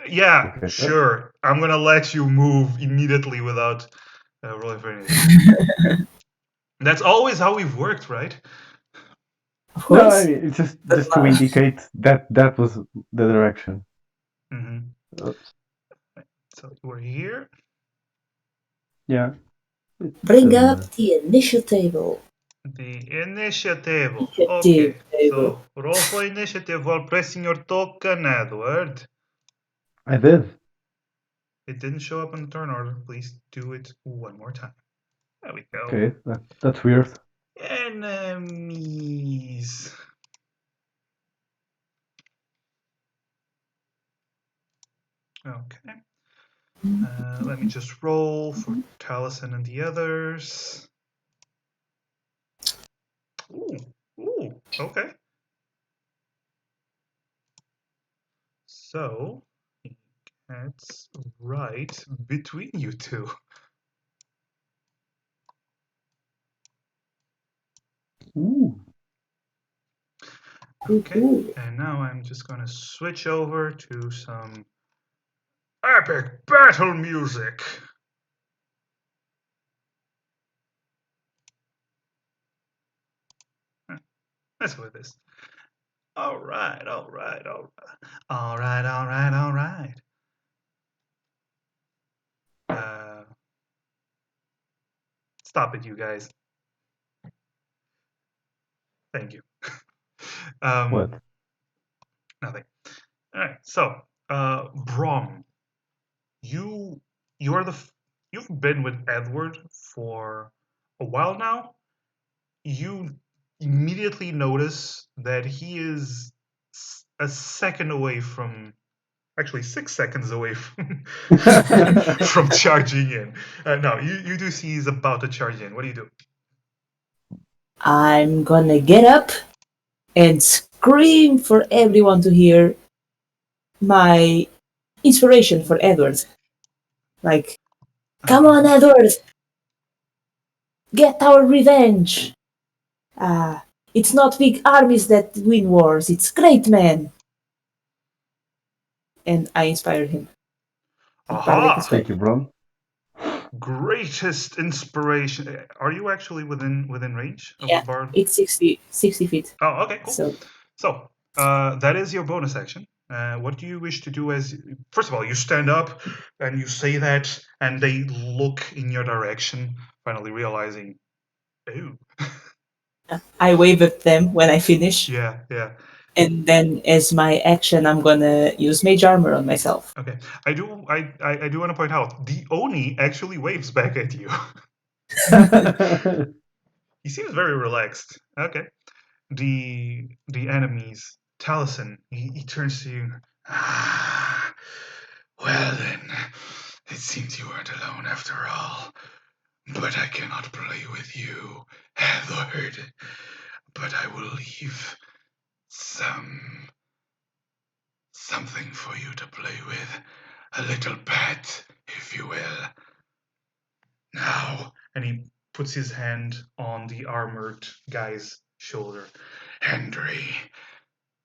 Yeah, Okay. sure. I'm gonna let you move immediately without rolling for initiative. That's always how we've worked, right? Of No, course. it's just to indicate that was the direction. Mm-hmm. Oops. So we're here. Yeah. Bring up the initiative table. The initiative. Initiative Okay. table. So roll for initiative while pressing your token, Edward. I did. It didn't show up on the turn order. Please do it one more time. There we go. Okay, that's weird. Enemies. Okay. Let me just roll for Taliesin and the others. Ooh, okay. So it's right between you two. Ooh. Okay, Ooh. and now I'm just gonna switch over to some epic battle music. Let's go with this. All right. Stop it, you guys. Thank you. What? Nothing. All right. So, Brom, you've been with Edward for a while now. You immediately notice that he is a second away from, actually 6 seconds away from from charging in. No, you do see he's about to charge in. What do you do? I'm gonna get up and scream for everyone to hear my inspiration for Edward. Like, come on, Edward! Get our revenge! It's not big armies that win wars, it's great men! And I inspire him. Aha! Thank you, Brom. Greatest inspiration. Are you actually within range of Yeah, the bard? it's 60 feet. Oh, okay, cool. So So that is your bonus action. What do you wish to do as... First of all, you stand up and you say that, and they look in your direction, finally realizing, oh. I wave at them when I finish. Yeah. And then as my action, I'm gonna use mage armor on myself. Okay. I do want to point out, the Oni actually waves back at you. He seems very relaxed. Okay. The enemies, Taliesin, he turns to you. Ah, well then, it seems you weren't alone after all. But I cannot play with you, Edward. But I will leave something for you to play with. A little pet, if you will. Now, and he puts his hand on the armored guy's shoulder. Henry,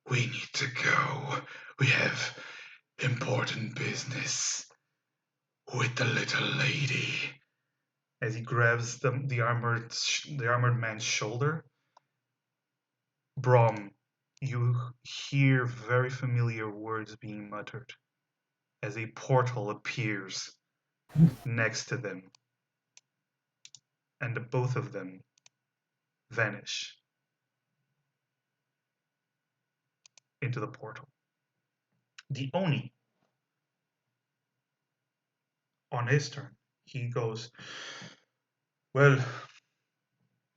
we need to go. We have important business with the little lady. As he grabs the armored man's shoulder, Brom, you hear very familiar words being muttered as a portal appears next to them, and the both of them vanish into the portal. The Oni, on his turn, he goes, well,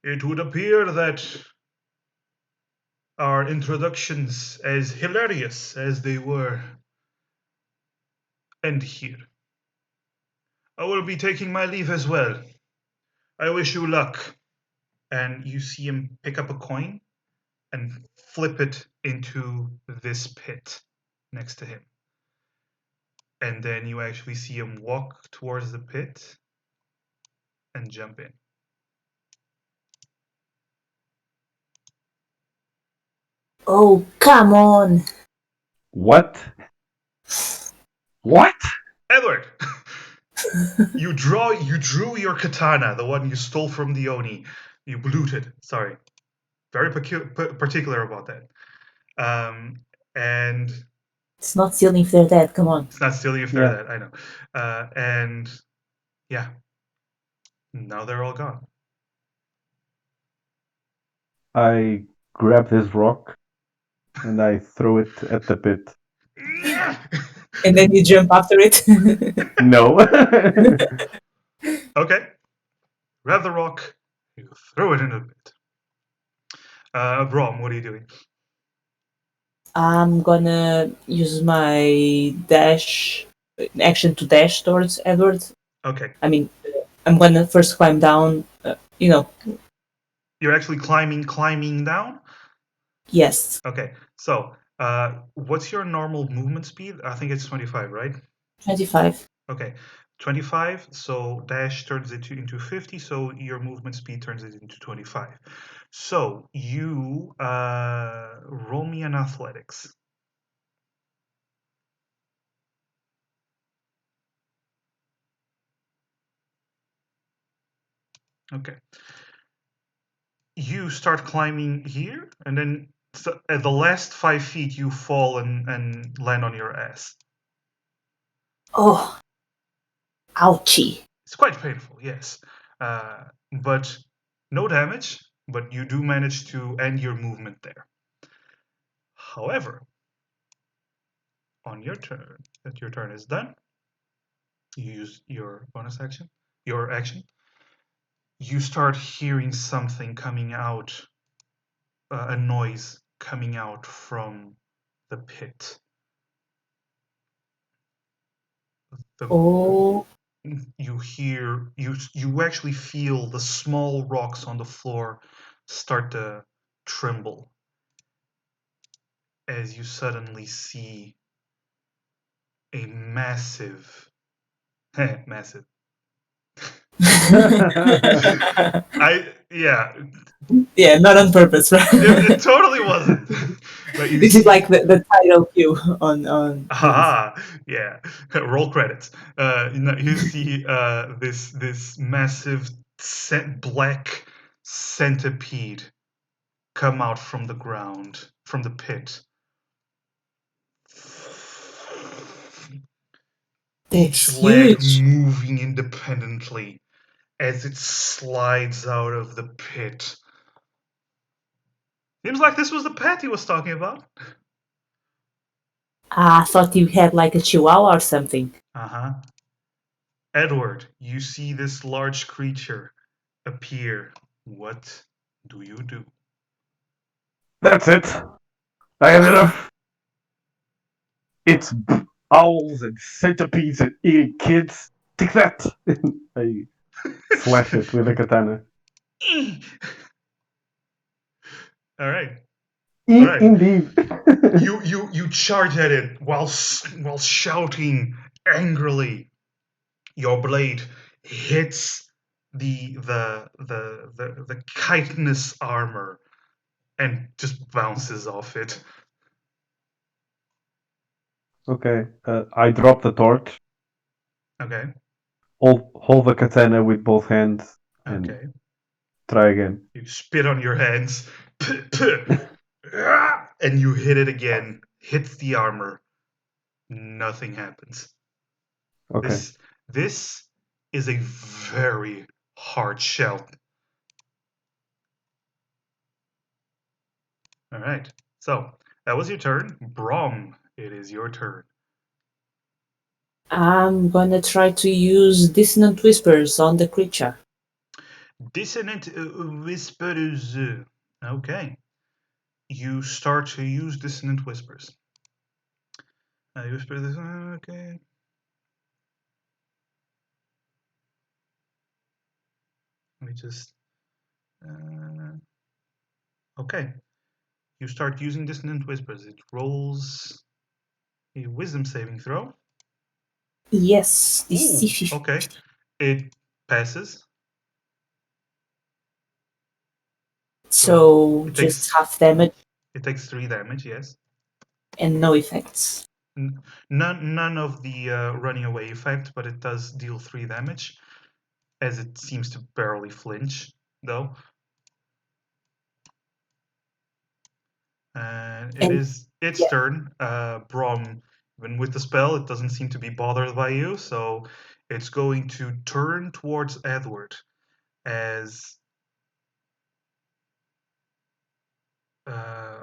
it would appear that our introductions, as hilarious as they were, end here. I will be taking my leave as well. I wish you luck. And you see him pick up a coin and flip it into this pit next to him. And then you actually see him walk towards the pit and jump in. Oh, come on! What? Edward! You drew your katana, the one you stole from the Oni. You looted, sorry. Very particular about that. And It's not stealing if they're dead, come on. it's not stealing if they're dead, I know. And yeah, now they're all gone. I grab this rock and I throw it at the pit. And then you jump after it. No. Okay. Grab the rock, you throw it in the pit. Brom, what are you doing? I'm gonna use my dash action to dash towards Edward. Okay. I mean, I'm gonna first climb down, You're actually climbing down? Yes. Okay. So, what's your normal movement speed? I think it's 25, right? 25. Okay. 25, so dash turns it into 50, so your movement speed turns it into 25. So, you roll me an athletics. Okay. You start climbing here, and then at the last 5 feet, you fall and land on your ass. Oh. Ouchie. It's quite painful, yes. But no damage, but you do manage to end your movement there. However, on your turn, that your turn is done, you use your bonus action, your action, you start hearing something coming out, a noise coming out from the pit. Oh. You actually feel the small rocks on the floor start to tremble as you suddenly see a massive massive Yeah, not on purpose, right? it totally wasn't. But this is like the title cue on yeah. Roll credits. You see this massive black centipede come out from the ground, from the pit. each That's leg huge. moving independently as it slides out of the pit. Seems like this was the pet he was talking about. I thought you had like a chihuahua or something. Uh-huh. Edward, you see this large creature appear. What do you do? That's it. I have enough. It's owls and centipedes and eating kids. Take that. I slash it with a katana. All right. All right. Indeed. You charge at it while shouting angrily. Your blade hits the chitinous armor and just bounces off it. Okay. I drop the torch. Okay. Hold the katana with both hands and Okay. try again. You spit on your hands, and you hit it again. Hits the armor. Nothing happens. Okay. This is a very hard shell. All right. So that was your turn. Brom, it is your turn. I'm gonna try to use dissonant whispers on the creature. Dissonant whispers. Okay. You start to use dissonant whispers. You whisper this. Okay. Let me just. Okay. You start using dissonant whispers. It rolls a wisdom saving throw. Yes, Ooh, this okay. It passes. So so it just takes half damage 3 damage. Yes. and no effects. None of the running away effect, but it does deal 3 damage, as it seems to barely flinch, though. And it And is its yeah, turn. Brom, even with the spell, it doesn't seem to be bothered by you, so it's going to turn towards Edward as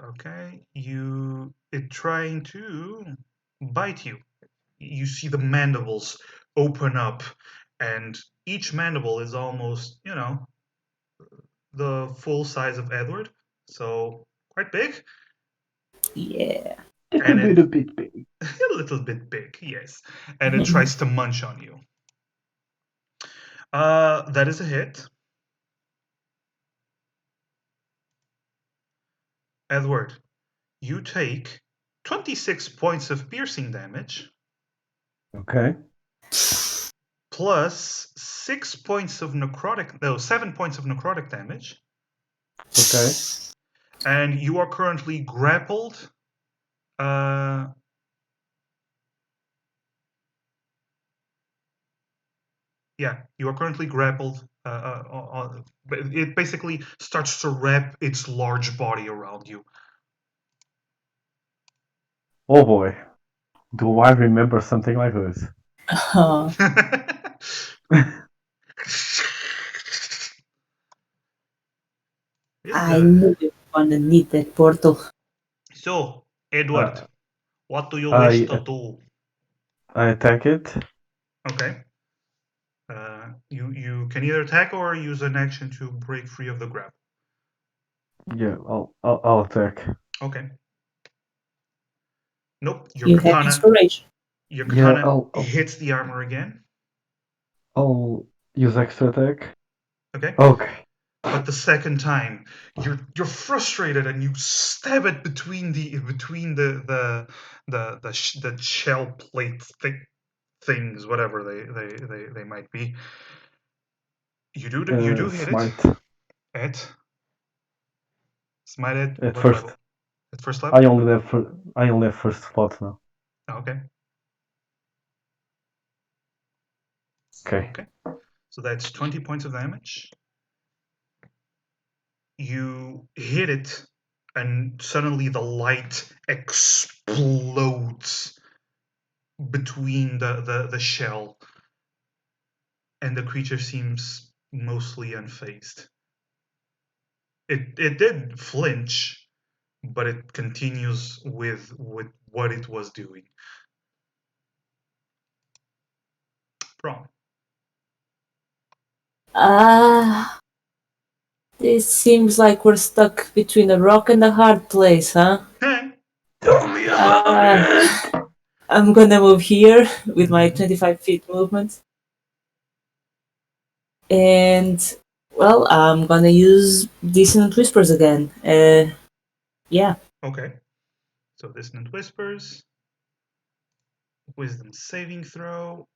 okay, it trying to bite you. You see the mandibles open up, and each mandible is almost, the full size of Edward, so quite big, yeah. Just and it a bit big. a little bit big, yes, and it tries to munch on you. That is a hit. Edward, you take 26 points of piercing damage Okay. plus 7 points of necrotic damage, Okay. and you are currently grappled. Yeah, you are currently grappled. It basically starts to wrap its large body around you. Oh boy. Do I remember something like this? Yes, I knew we were gonna need that portal. so, Edward, uh, what do you wish I to do? I attack it. Okay. You can either attack or use an action to break free of the grab. Yeah, I'll attack. Okay. Nope. Your You have katana. inspiration. Your Yeah, katana hits the armor again. I'll use extra attack. Okay. Okay. But the second time, you're frustrated and you stab it between the shell plate things, whatever they might be. You do hit it Smite. at smite at At what first, level? At first level? I only have first slot now. Okay. Okay. Okay. So that's 20 points of damage. You hit it, and suddenly the light explodes between the shell, and the creature seems mostly unfazed. It did flinch, but it continues with what it was doing. Brom. This seems like we're stuck between a rock and a hard place, huh? Tell me about it. I'm gonna move here with my 25 feet movement. And, well, I'm gonna use Dissonant Whispers again. Yeah. Okay. So Dissonant Whispers. Wisdom saving throw.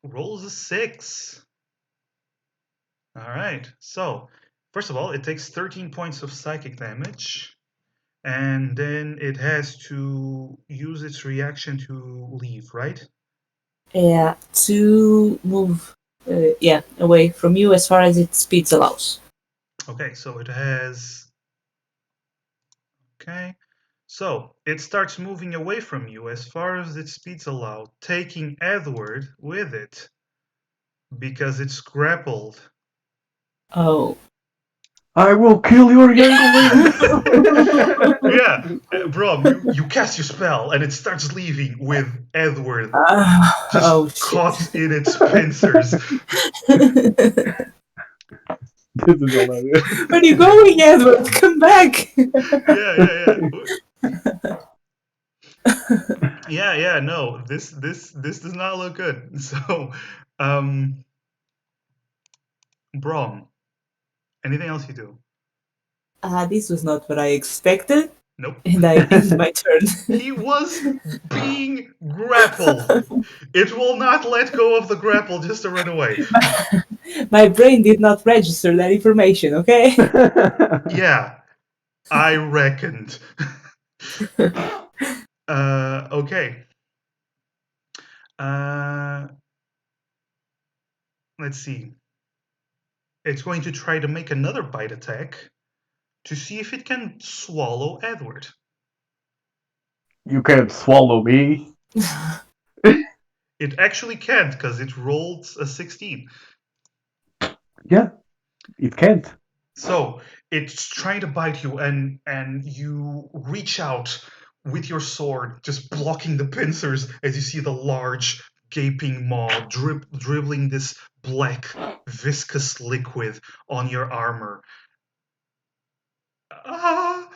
Rolls a 6. All right. So, first of all, it takes 13 points of psychic damage. And then it has to use its reaction to leave, right? Yeah, to move away from you as far as its speed allows. Okay, so it has... Okay. So it starts moving away from you as far as its speeds allow, taking Edward with it because it's grappled. Oh. I will kill your youngling. Yeah, Brom, you cast your spell and it starts leaving with Edward just caught in its pincers. This is hilarious. Where are you going, Edward? Come back! Yeah. No, this does not look good. So, Brom, anything else you do? This was not what I expected. Nope. And I end my turn. He was being grappled. It will not let go of the grapple just to run away. My brain did not register that information, okay? Yeah, I reckoned. Okay. Let's see. It's going to try to make another bite attack to see if it can swallow Edward. You can't swallow me. It actually can't because it rolled a 16. Yeah, it can't. So it's trying to bite you, and you reach out with your sword, just blocking the pincers as you see the large gaping maw dribbling this black viscous liquid on your armor. Ah!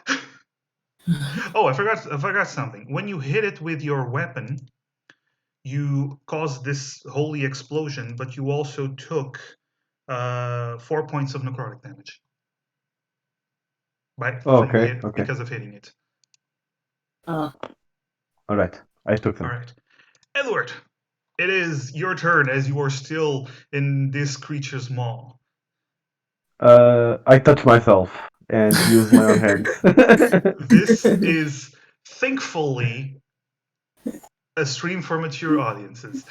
Oh, I forgot something. When you hit it with your weapon, you caused this holy explosion, but you also took 4 points of necrotic damage. Because of hitting it. All right, I took them. All right, Edward, it is your turn as you are still in this creature's maw. I touch myself and use my own hands. This is thankfully a stream for mature audiences.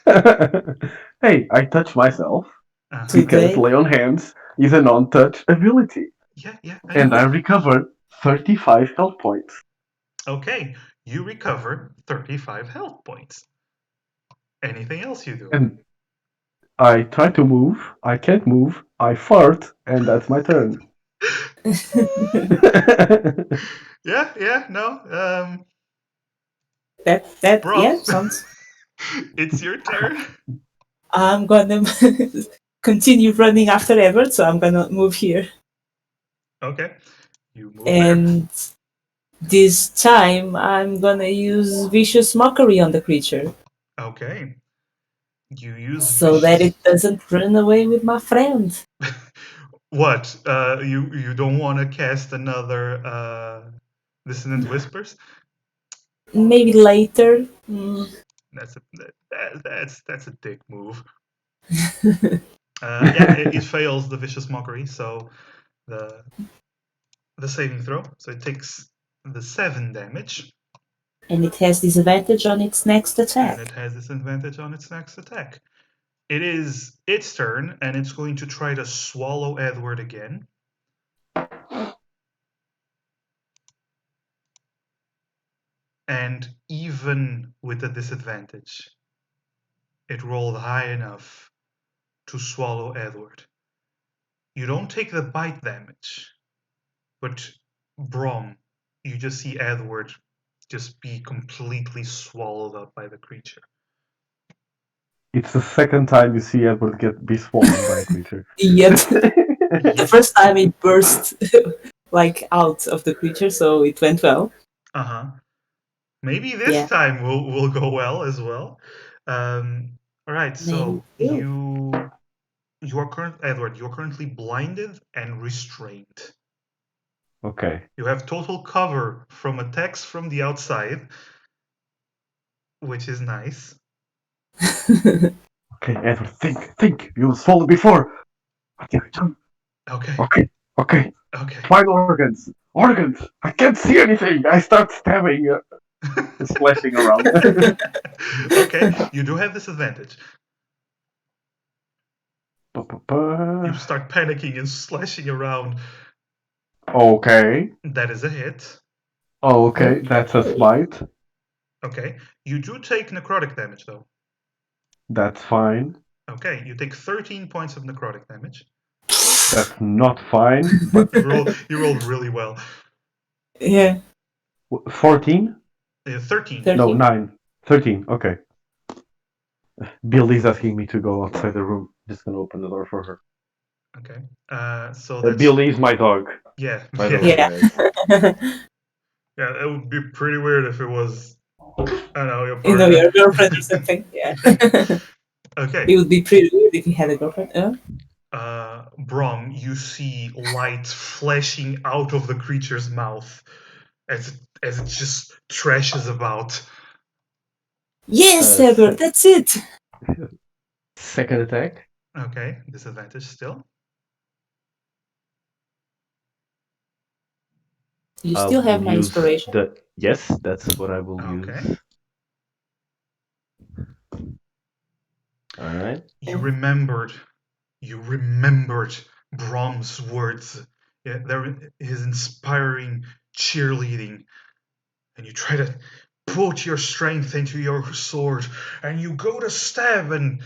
Hey, I touch myself because Today? lay on hands is a non-touch ability. Yeah. And I recover 35 health points. Okay, you recover 35 health points. Anything else you do? And I try to move. I can't move. I fart, and that's my turn. No. That Bro, yeah, sounds. It's your turn. I'm gonna continue running after Edward, so I'm gonna move here. Okay, you move and this time I'm gonna use Vicious Mockery on the creature. Okay. You use so that it doesn't run away with my friend. What? You don't want to cast another Dissonant Whispers? Maybe later. That's a dick move. It fails the Vicious Mockery, so the saving throw. So it takes the 7 damage. And it has disadvantage on its next attack. And it has disadvantage on its next attack. It is its turn, and it's going to try to swallow Edward again. And even with the disadvantage, it rolled high enough to swallow Edward. You don't take the bite damage, but Brom, you just see Edward just be completely swallowed up by the creature. It's the second time you see Edward be swallowed by a creature. Yet the first time it burst like out of the creature, so it went well. Maybe this time will go well as well. All right, so you are Edward. You're currently blinded and restrained. Okay. You have total cover from attacks from the outside, which is nice. Okay, Edward, think. You were swallowed before. Okay. Okay. Find organs. I can't see anything. I start stabbing, splashing around. Okay, you do have disadvantage. You start panicking and slashing around. Okay. That is a hit. Okay, that's a smite. Okay, you do take necrotic damage though. That's fine. Okay, you take 13 points of necrotic damage. That's not fine, but you rolled really well. Yeah. 14? 13. No, 9. 13, okay. Billy's asking me to go outside the room. Just gonna open the door for her. Okay. So that's... Billy's my dog. Yeah. By the way, guys. Yeah, it would be pretty weird if it was, I don't know, your partner. Your girlfriend or something. Yeah. Okay. It would be pretty weird if he had a girlfriend. Brom, you see light flashing out of the creature's mouth as it just trashes about. Yes, Edward, that's it. Second attack. Okay, disadvantage still. You still have my inspiration. Yes, that's what I will use. All right. You remembered Brom's words. Yeah, his inspiring cheerleading, and you try to put your strength into your sword, and you go to stab, and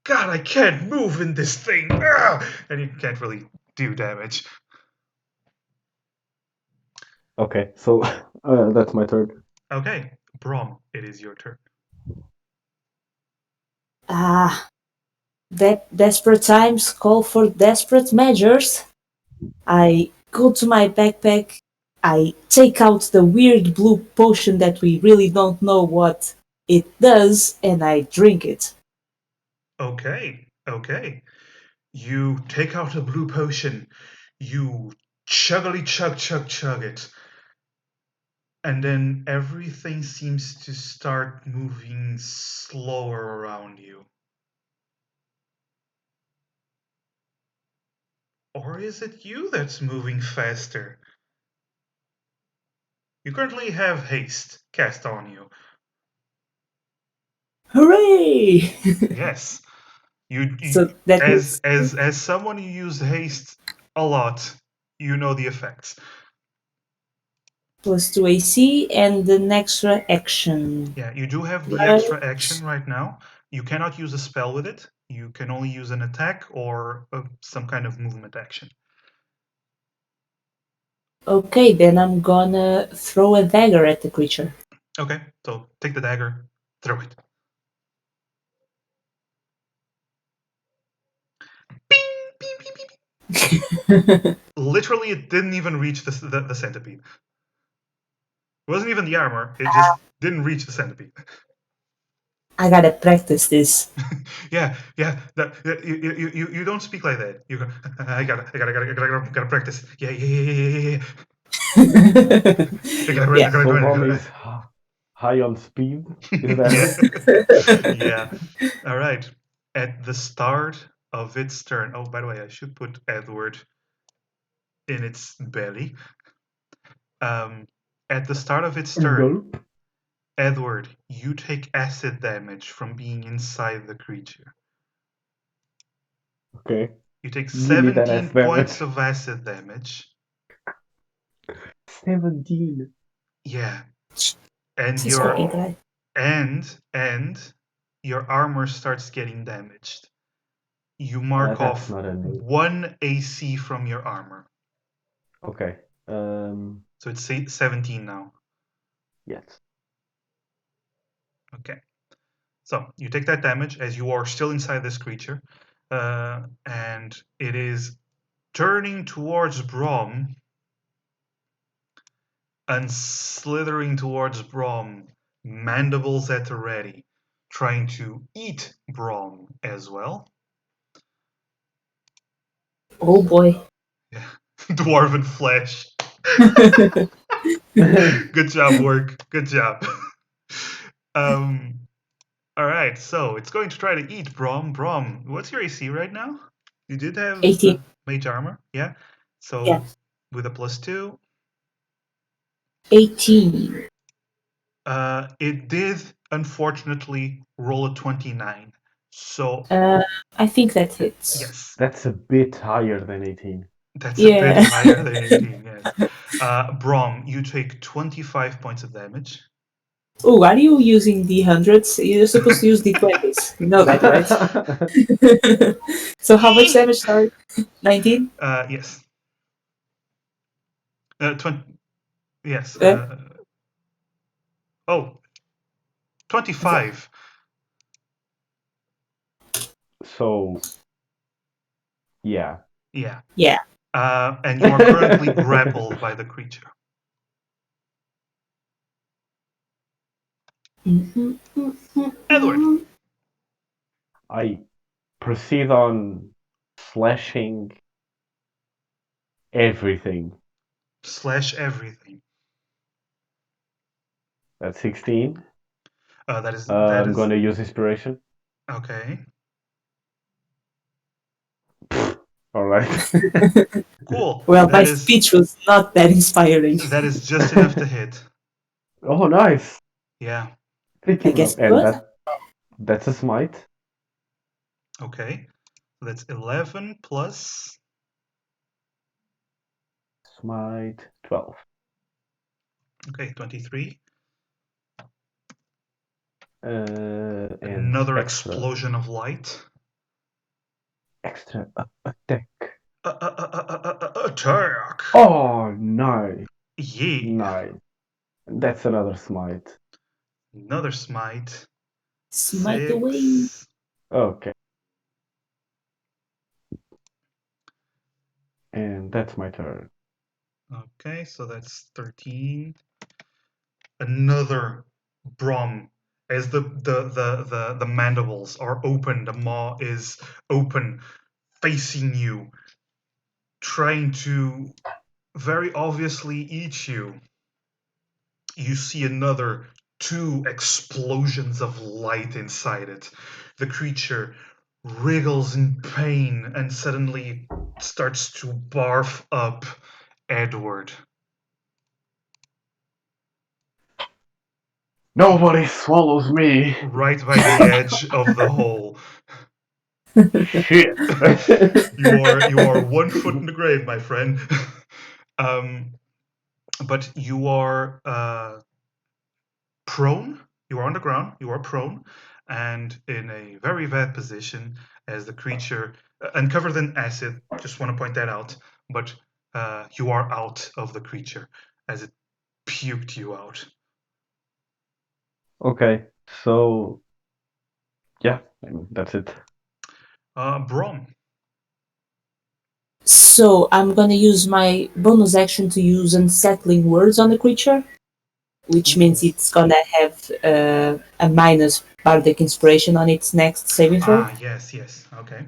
God, I can't move in this thing, and you can't really do damage. Okay, so that's my turn. Okay, Brom, it is your turn. That desperate times call for desperate measures. I go to my backpack, I take out the weird blue potion that we really don't know what it does, and I drink it. Okay. You take out a blue potion, you chuggly chug it, and then everything seems to start moving slower around you. Or is it you that's moving faster? You currently have haste cast on you. Hooray! Yes. You So that as someone who uses haste a lot, you know the effects. +2 AC and an extra action. Yeah, you do have the extra action right now. You cannot use a spell with it. You can only use an attack or some kind of movement action. Okay, then I'm gonna throw a dagger at the creature. Okay, so take the dagger, throw it. Bing, bing, bing, bing. Literally, it didn't even reach the centipede. It wasn't even the armor. It just didn't reach the centipede. I gotta practice this. Yeah. You don't speak like that. You go. I gotta practice. Yeah. So Brom is high on speed. Is that Yeah. All right. At the start of its turn. Oh, by the way, I should put Edward in its belly. At the start of its turn, Edward, you take acid damage from being inside the creature. Okay. You take 17 points of acid damage. 17? Yeah. and This is going right. and your armor starts getting damaged. You mark That's off not a new. 1 AC from your armor. Okay. So it's 17 now. Yes. Okay. So you take that damage as you are still inside this creature, and it is turning towards Brom and slithering towards Brom, mandibles at the ready, trying to eat Brom as well. Oh boy. Yeah. Dwarven flesh. Good job, work. Good job. All right, so it's going to try to eat Brom. Brom, what's your AC right now? You did have 18. mage armor, yeah? So Yeah. with a +2, 18. it did unfortunately roll a 29. So I think that hits. yes, That's a bit higher than 18. that's a bit Yeah. higher than 18. Yes. Brom, you take 25 points of damage. Oh, are you using the hundreds? You're supposed to use the 20s. You know that, right? So how much damage? Sorry, 19. Yes. 20. Yes. Oh, 25. So, yeah. Yeah. Yeah. And you are currently grappled by the creature. Edward. I proceed on slashing everything. Slash everything. That's 16. That is I'm going to use inspiration. okay. All right. Cool. Well, my speech was not that inspiring. That is just enough to hit. Oh, nice. Yeah. I guess it and was. that's a smite. Okay. So that's 11 plus Smite 12. okay, 23. And Another extra, explosion of light. extra attack. Attack. Oh, nice. Yeah. Nice. That's another smite. Another smite. Smite 6. away. Okay. And that's my turn. Okay, so that's 13. Another Brom. As the mandibles are open, the maw is open, facing you, trying to very obviously eat you. You see another 2 explosions of light inside it. The creature wriggles in pain and suddenly starts to barf up Edward. Nobody swallows me. Right by the edge of the hole. Shit. You are 1 foot in the grave, my friend. But you are prone. You are on the ground. You are prone, and in a very bad position as the creature and covered in acid. Just want to point that out. But you are out of the creature as it puked you out. Okay, so yeah, that's it. Brom. So I'm gonna use my bonus action to use unsettling words on the creature, which means it's gonna have a minus bardic inspiration on its next saving throw. Yes, yes. Okay.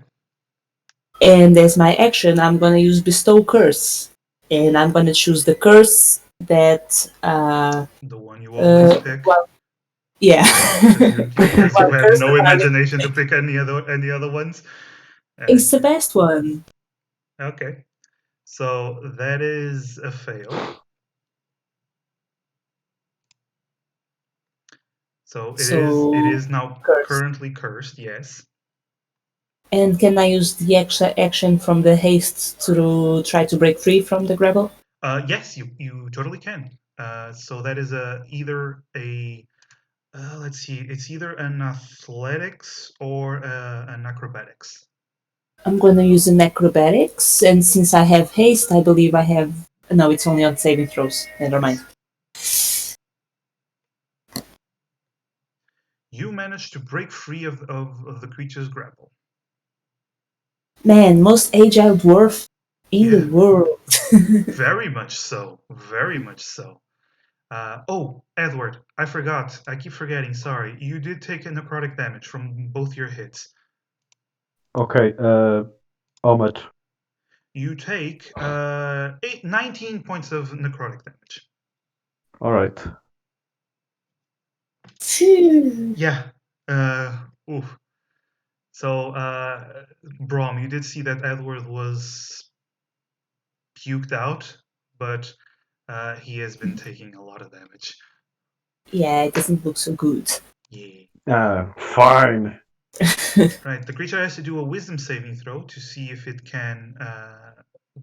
And as my action, I'm gonna use bestow curse, and I'm gonna choose the curse that the one you always pick. Well, yeah. Because you have no imagination to pick any other ones. It's the best one. Okay, so that is a fail. So it is now currently cursed. Yes. And can I use the extra action from the haste to try to break free from the grapple? Yes, you totally can. So that is either a let's see, it's either an athletics or an acrobatics. I'm going to use an acrobatics, and since I have haste, I believe I have. No, it's only on saving throws. Never mind. You manage to break free of the creature's grapple. Man, most agile dwarf in the Yeah. world. Very much so. Very much so. Oh, Edward, I forgot. I keep forgetting. Sorry. You did take a necrotic damage from both your hits. Okay, how much? You take 19 points of necrotic damage. Alright. Phew. Yeah. Oof. So, Brom, you did see that Edward was puked out, but he has been taking a lot of damage. Yeah, it doesn't look so good. Yeah. Fine. Right. The creature has to do a wisdom saving throw to see if it can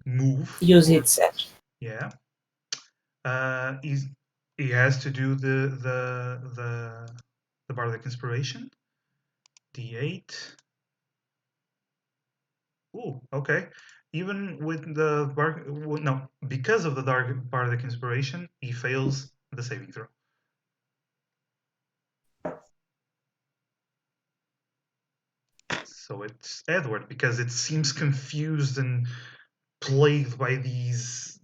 move. Use or- its action. Yeah. He has to do the bardic inspiration. D8. Ooh, okay. Even with the no, because of the dark bardic inspiration, he fails the saving throw. So it's Edward because it seems confused and plagued by this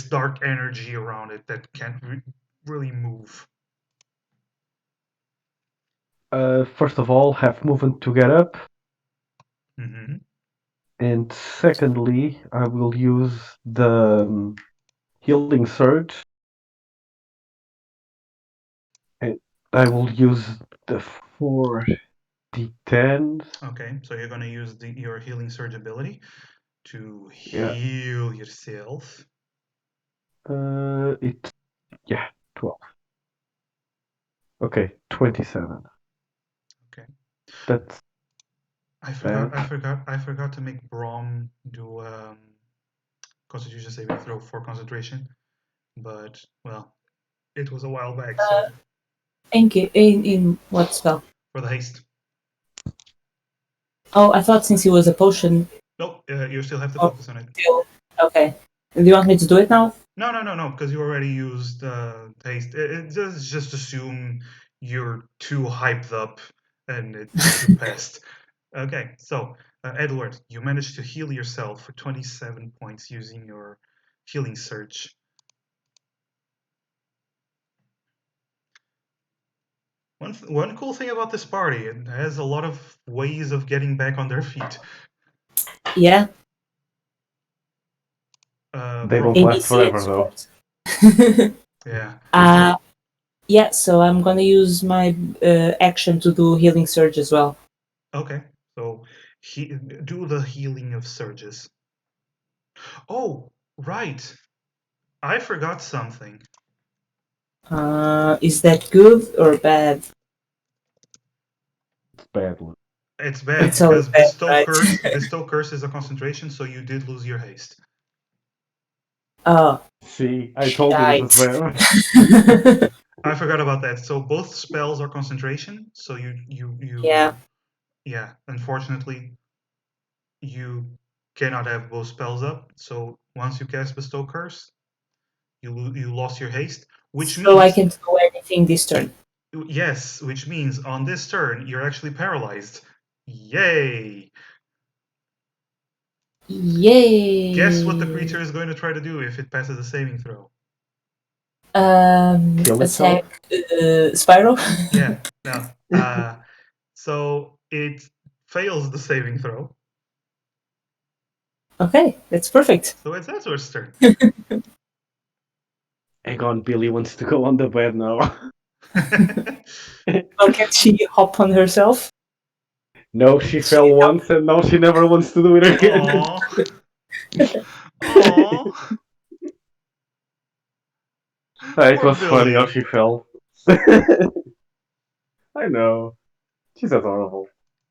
dark energy around it that can't really move. First of all, have movement to get up, Hmm. and secondly, I will use the healing surge, and I will use the 4d10s. Okay, so you're going to use your healing surge ability to Yeah. heal yourself. It's 12. Okay, 27. Okay. That's I forgot. bad. I forgot to make Brom do Constitution saving throw for concentration, but well, it was a while back. So In what spell? for the haste, Oh, I thought since it was a potion. nope, you still have to Oh, focus on it. still. Okay. Do you want me to do it now? No, because you already used haste. Just assume you're too hyped up and you passed. Okay, so Edward, you managed to heal yourself for 27 points using your healing surge. One cool thing about this party, it has a lot of ways of getting back on their feet. Yeah. They Brom, don't last ABC and forever, though. support. yeah. uh, yeah, so I'm gonna use my action to do healing surge as well. Okay, so do the healing of surges. Oh, right. I forgot something. Is that good or bad? It's badly. It's bad It's always because bad, right? bestow curse is a concentration, so you did lose your haste. Oh, See, I told you it was shite. bad. I forgot about that. So both spells are concentration. So Yeah. yeah. Unfortunately, you cannot have both spells up. So once you cast bestow curse, you lost your haste, which So I means can do anything this turn. yes, which means on this turn you're actually paralyzed. Yay! Guess what the creature Yay! is going to try to do if it passes a saving throw? Kill itself? Attack Spiral. Yeah, no. So it fails the saving throw. Okay, that's perfect. So it's Ezra's turn. Hang on, Billy wants to go on the bed now. Oh, can she hop on herself? No, she fell She once and now she never wants to do it again. Aww. Aww. It Poor was funny how Billy. she fell. I know. She's adorable.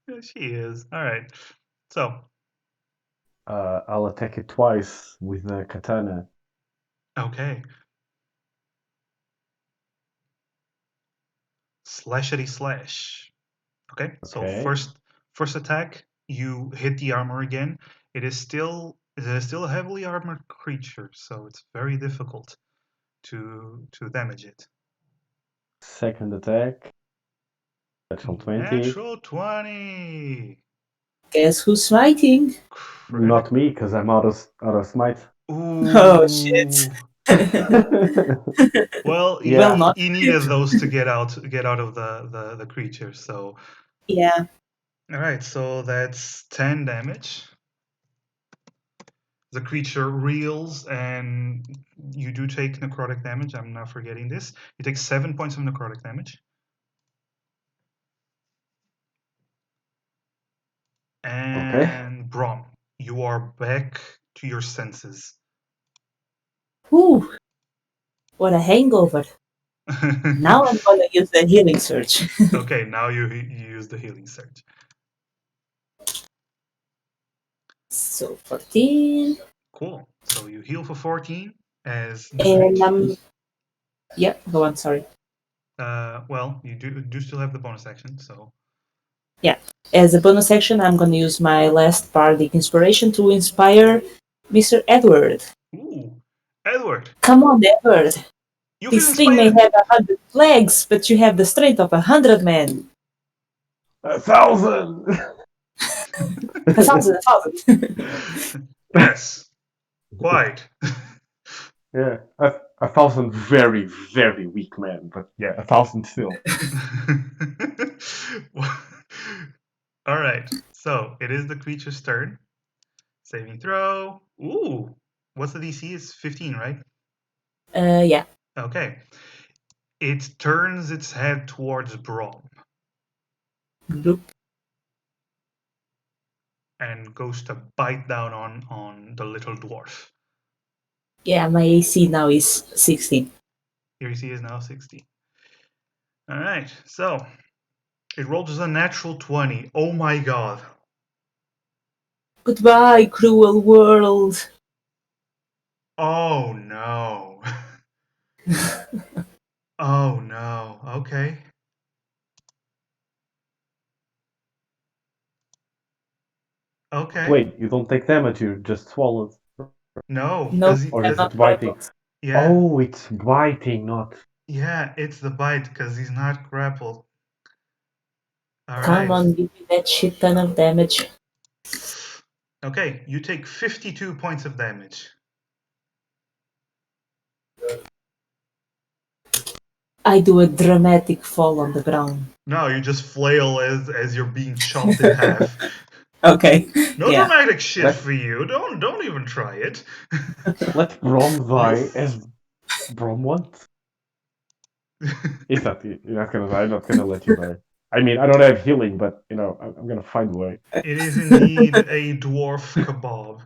Yeah, she is. Alright. So, I'll attack it twice with the katana. okay. Slashity slash. Okay, so Okay. first attack, you hit the armor again. It is still a heavily armored creature, so it's very difficult to damage it. Second attack. Natural 20. Natural 20. Guess who's smiting? Not me, because I'm out of smite. Ooh. Oh shit. Well, Yeah. Well, not you needed those to get out of the creature. So yeah. all right, so that's 10 damage. The creature reels, and you do take necrotic damage. I'm not forgetting this. You take 7 points of necrotic damage. And Brom, you are back to your senses. Whew. What a hangover. Now I'm gonna use the healing surge. Okay, now you use the healing surge. So 14. Cool. So you heal for 14 as the And yep, go on, sorry. well, you do still have the bonus action, so Yeah. As a bonus action, I'm gonna use my last bardic inspiration to inspire Mr. Edward. ooh, Edward, Come on, Edward. you can This thing may inspire. have 100 legs, but you have the strength of 100 men. 1,000. 1,000. Yes, quite. Yeah, 1,000 very, very weak men, but yeah, 1,000 still. All right, so it is the creature's turn. Saving throw. Ooh, what's the DC? It's 15, right? Yeah. Okay. It turns its head towards Brom Bloop. and goes to bite down on the little dwarf. Yeah, my AC now is 16. Your AC is now 16. All right, so it rolls a natural 20. Oh my god. Goodbye, cruel world. Oh no. Oh no. Okay. Okay. Wait, you don't take damage, you just swallowed. No, No, Or I'm is not it biting? grappled. yeah. Oh, it's biting, not. Yeah, it's the bite because he's not grappled. All Come right. on, give me that shit ton of damage. Okay, you take 52 points of damage. I do a dramatic fall on the ground. No, you just flail as you're being chopped in half. Okay. No Yeah. dramatic shit Let's- for you. Don't even try it. Let Brom die as Brom wants. Is that you're not gonna die? I'm not gonna let you die. I mean, I don't have healing, but you know, I'm gonna find a way. It is indeed a dwarf kebab.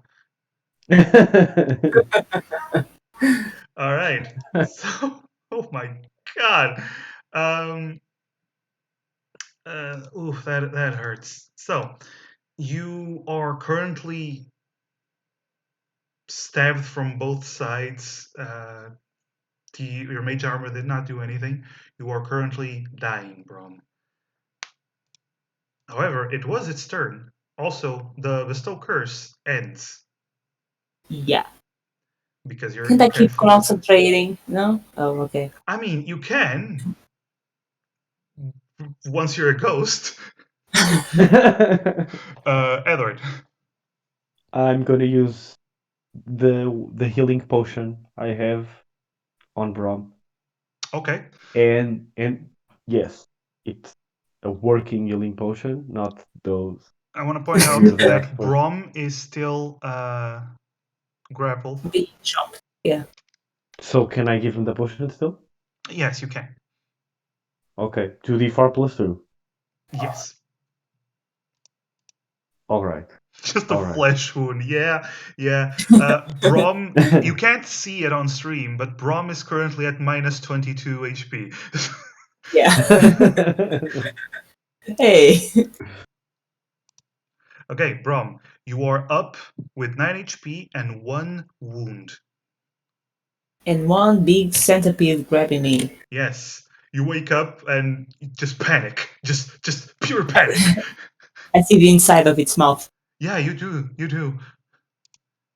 All right. So, oh my god. Oof, that hurts. So, you are currently stabbed from both sides. Your mage armor did not do anything. You are currently dying, Brom. However, it was its turn. Also, the bestow curse ends Yeah. because Can't I keep focus. concentrating? No? Oh, okay. I mean, you can once you're a ghost. Edward. I'm gonna use the healing potion I have on Brom. Okay. And yes, it's a working healing potion, not those. I want to point out Weird ass that potion. Brom is still grappled. Being chopped. Yeah. So can I give him the potion still? Yes, you can. Okay, 2d4 plus 2. Yes. All right. Just a All right. flesh wound. Yeah, yeah. Brom, you can't see it on stream, but Brom is currently at minus 22 HP. Yeah. Hey. Okay, Brom, you are up with 9 HP and 1 wound. And one big centipede grabbing me. Yes, You wake up and just panic, just pure panic. I see the inside of its mouth. Yeah, you do.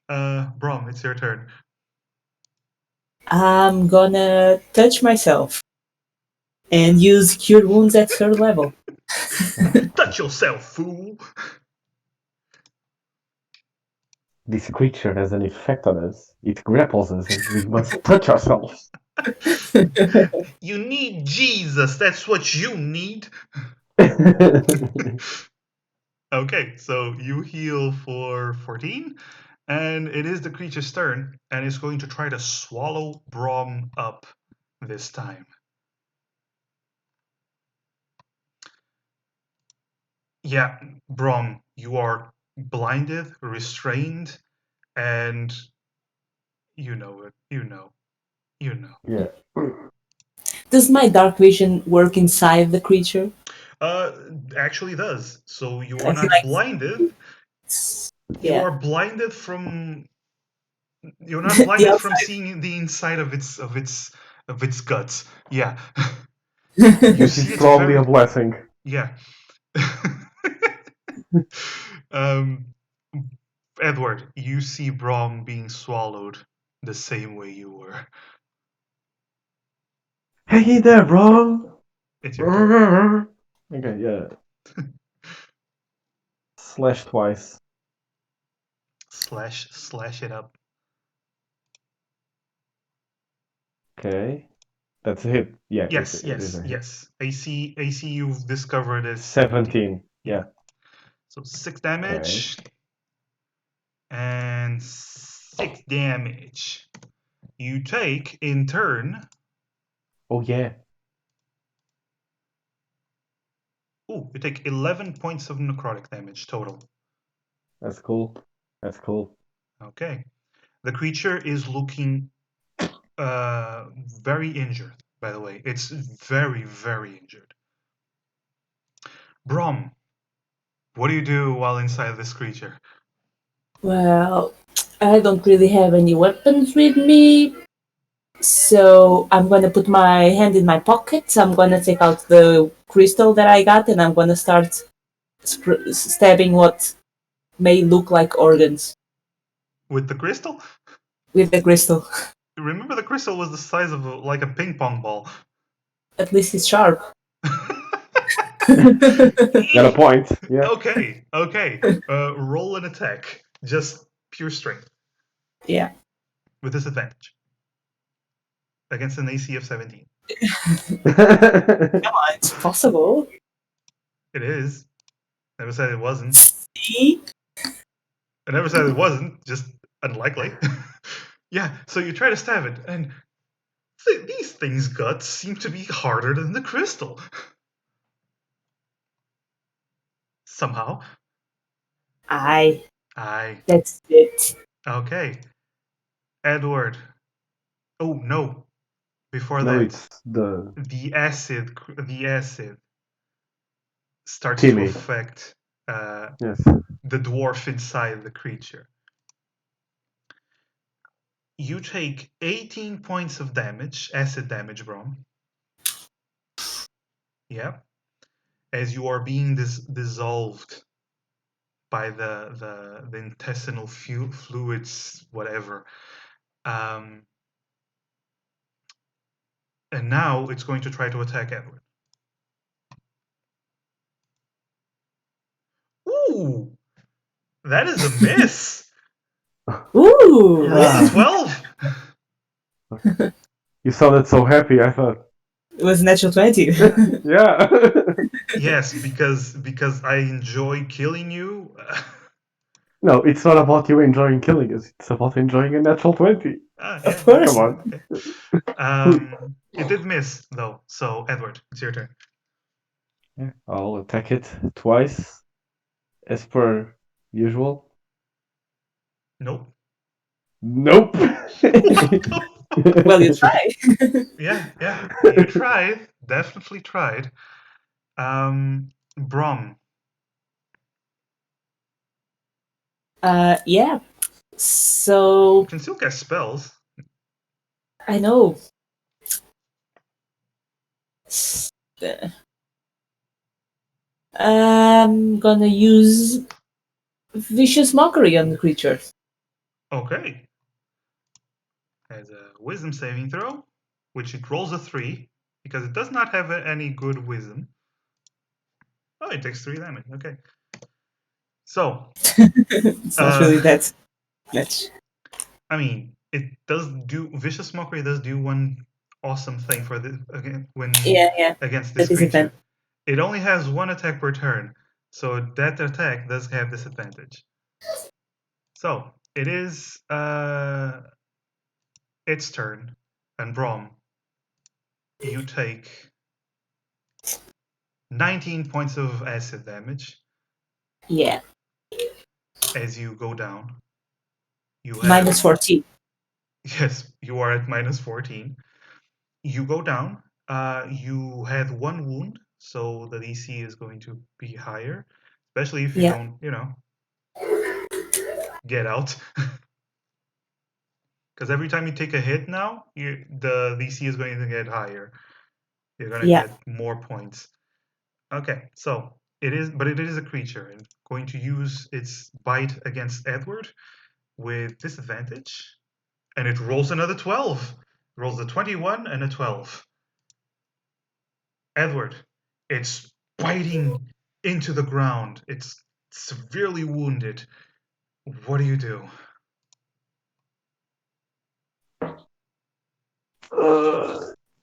Brom, it's your turn. I'm gonna touch myself and use Cure Wounds at 3rd level. Touch yourself, fool! This creature has an effect on us. It grapples us and we must touch ourselves. You need Jesus, that's what you need. Okay, so you heal for 14, and it is the creature's turn, and it's going to try to swallow Brom up this time. Yeah, Brom, you are blinded, restrained, and you know it. You know. Yeah. Does my dark vision work inside the creature? Actually does. So you I are feel not like blinded. You yeah. are blinded from. You're not The blinded from outside. seeing the inside of its guts. Yeah. You This see is it's probably very. a blessing. Yeah. um, Edward, you see Brom being swallowed the same way you were. Hey there, bro! It's your turn. Okay, yeah. Slash twice. Slash it up. Okay. That's a hit. Yeah, Yes, it is yes, a hit. yes. AC you've discovered is 17. Yeah. Yeah. So 6 Okay. damage and 6 damage. You take in turn. Oh, yeah. You take 11 points of necrotic damage total. That's cool. That's cool. Okay. The creature is looking very injured, by the way. It's very, very injured. Brom, what do you do while inside this creature? Well, I don't really have any weapons with me, so I'm gonna put my hand in my pocket. I'm gonna take out the crystal that I got, and I'm gonna start stabbing what may look like organs With the crystal? with the crystal. Remember, the crystal was the size of like a ping pong ball. At least it's sharp. Got a point. Yeah. Okay. Roll an attack. Just pure strength. Yeah. With disadvantage. Against an AC of 17. Come on, it's possible. It is. Never said it wasn't. See? I never said it wasn't, just unlikely. Yeah, so you try to stab it, and these things' guts seem to be harder than the crystal. Somehow. Aye. Aye. That's it. Okay. Edward. Oh, no. Before No, that, it's the the acid starts to Timmy. affect Yes. the dwarf inside the creature. You take 18 points of damage, acid damage, Brom. Yeah. As you are being dissolved by the intestinal fluids, whatever. And now it's going to try to attack Edward. Ooh, that is a miss. Ooh. Roll a 12. You sounded so happy, I thought. It was natural 20. Yeah. Yes, because I enjoy killing you. No, it's not about you enjoying killing us. It's about enjoying a natural 20. Of course. Come on. Okay. It did miss though. So Edward, it's your turn. Yeah, I'll attack it twice, as per usual. Nope. Nope. Well, you try. Yeah. You tried. Definitely tried. Brom. Yeah. So You can still cast spells. I know. I'm gonna use vicious mockery on the creature. Okay. Has a wisdom saving throw, which it rolls a 3 because it does not have any good wisdom. Oh, it takes 3 damage. Okay. So, It's not really that much. I mean, it does do vicious mockery. Does do one awesome thing for the Yeah. against this That is creature. It only has one attack per turn, so that attack does have disadvantage. So it is its turn, and Brom, you take 19 points of acid damage. Yeah. As you go down. You have Minus 14. Yes, you are at minus 14. You go down. You had one wound, so the DC is going to be higher, especially if you Yeah. don't, get out. Because every time you take a hit now, the DC is going to get higher. You're going to Yeah. get more points. Okay, so it is a creature and going to use its bite against Edward with disadvantage, and it rolls another 12. It rolls a 21 and a 12. Edward, it's biting into the ground. It's severely wounded. What do you do?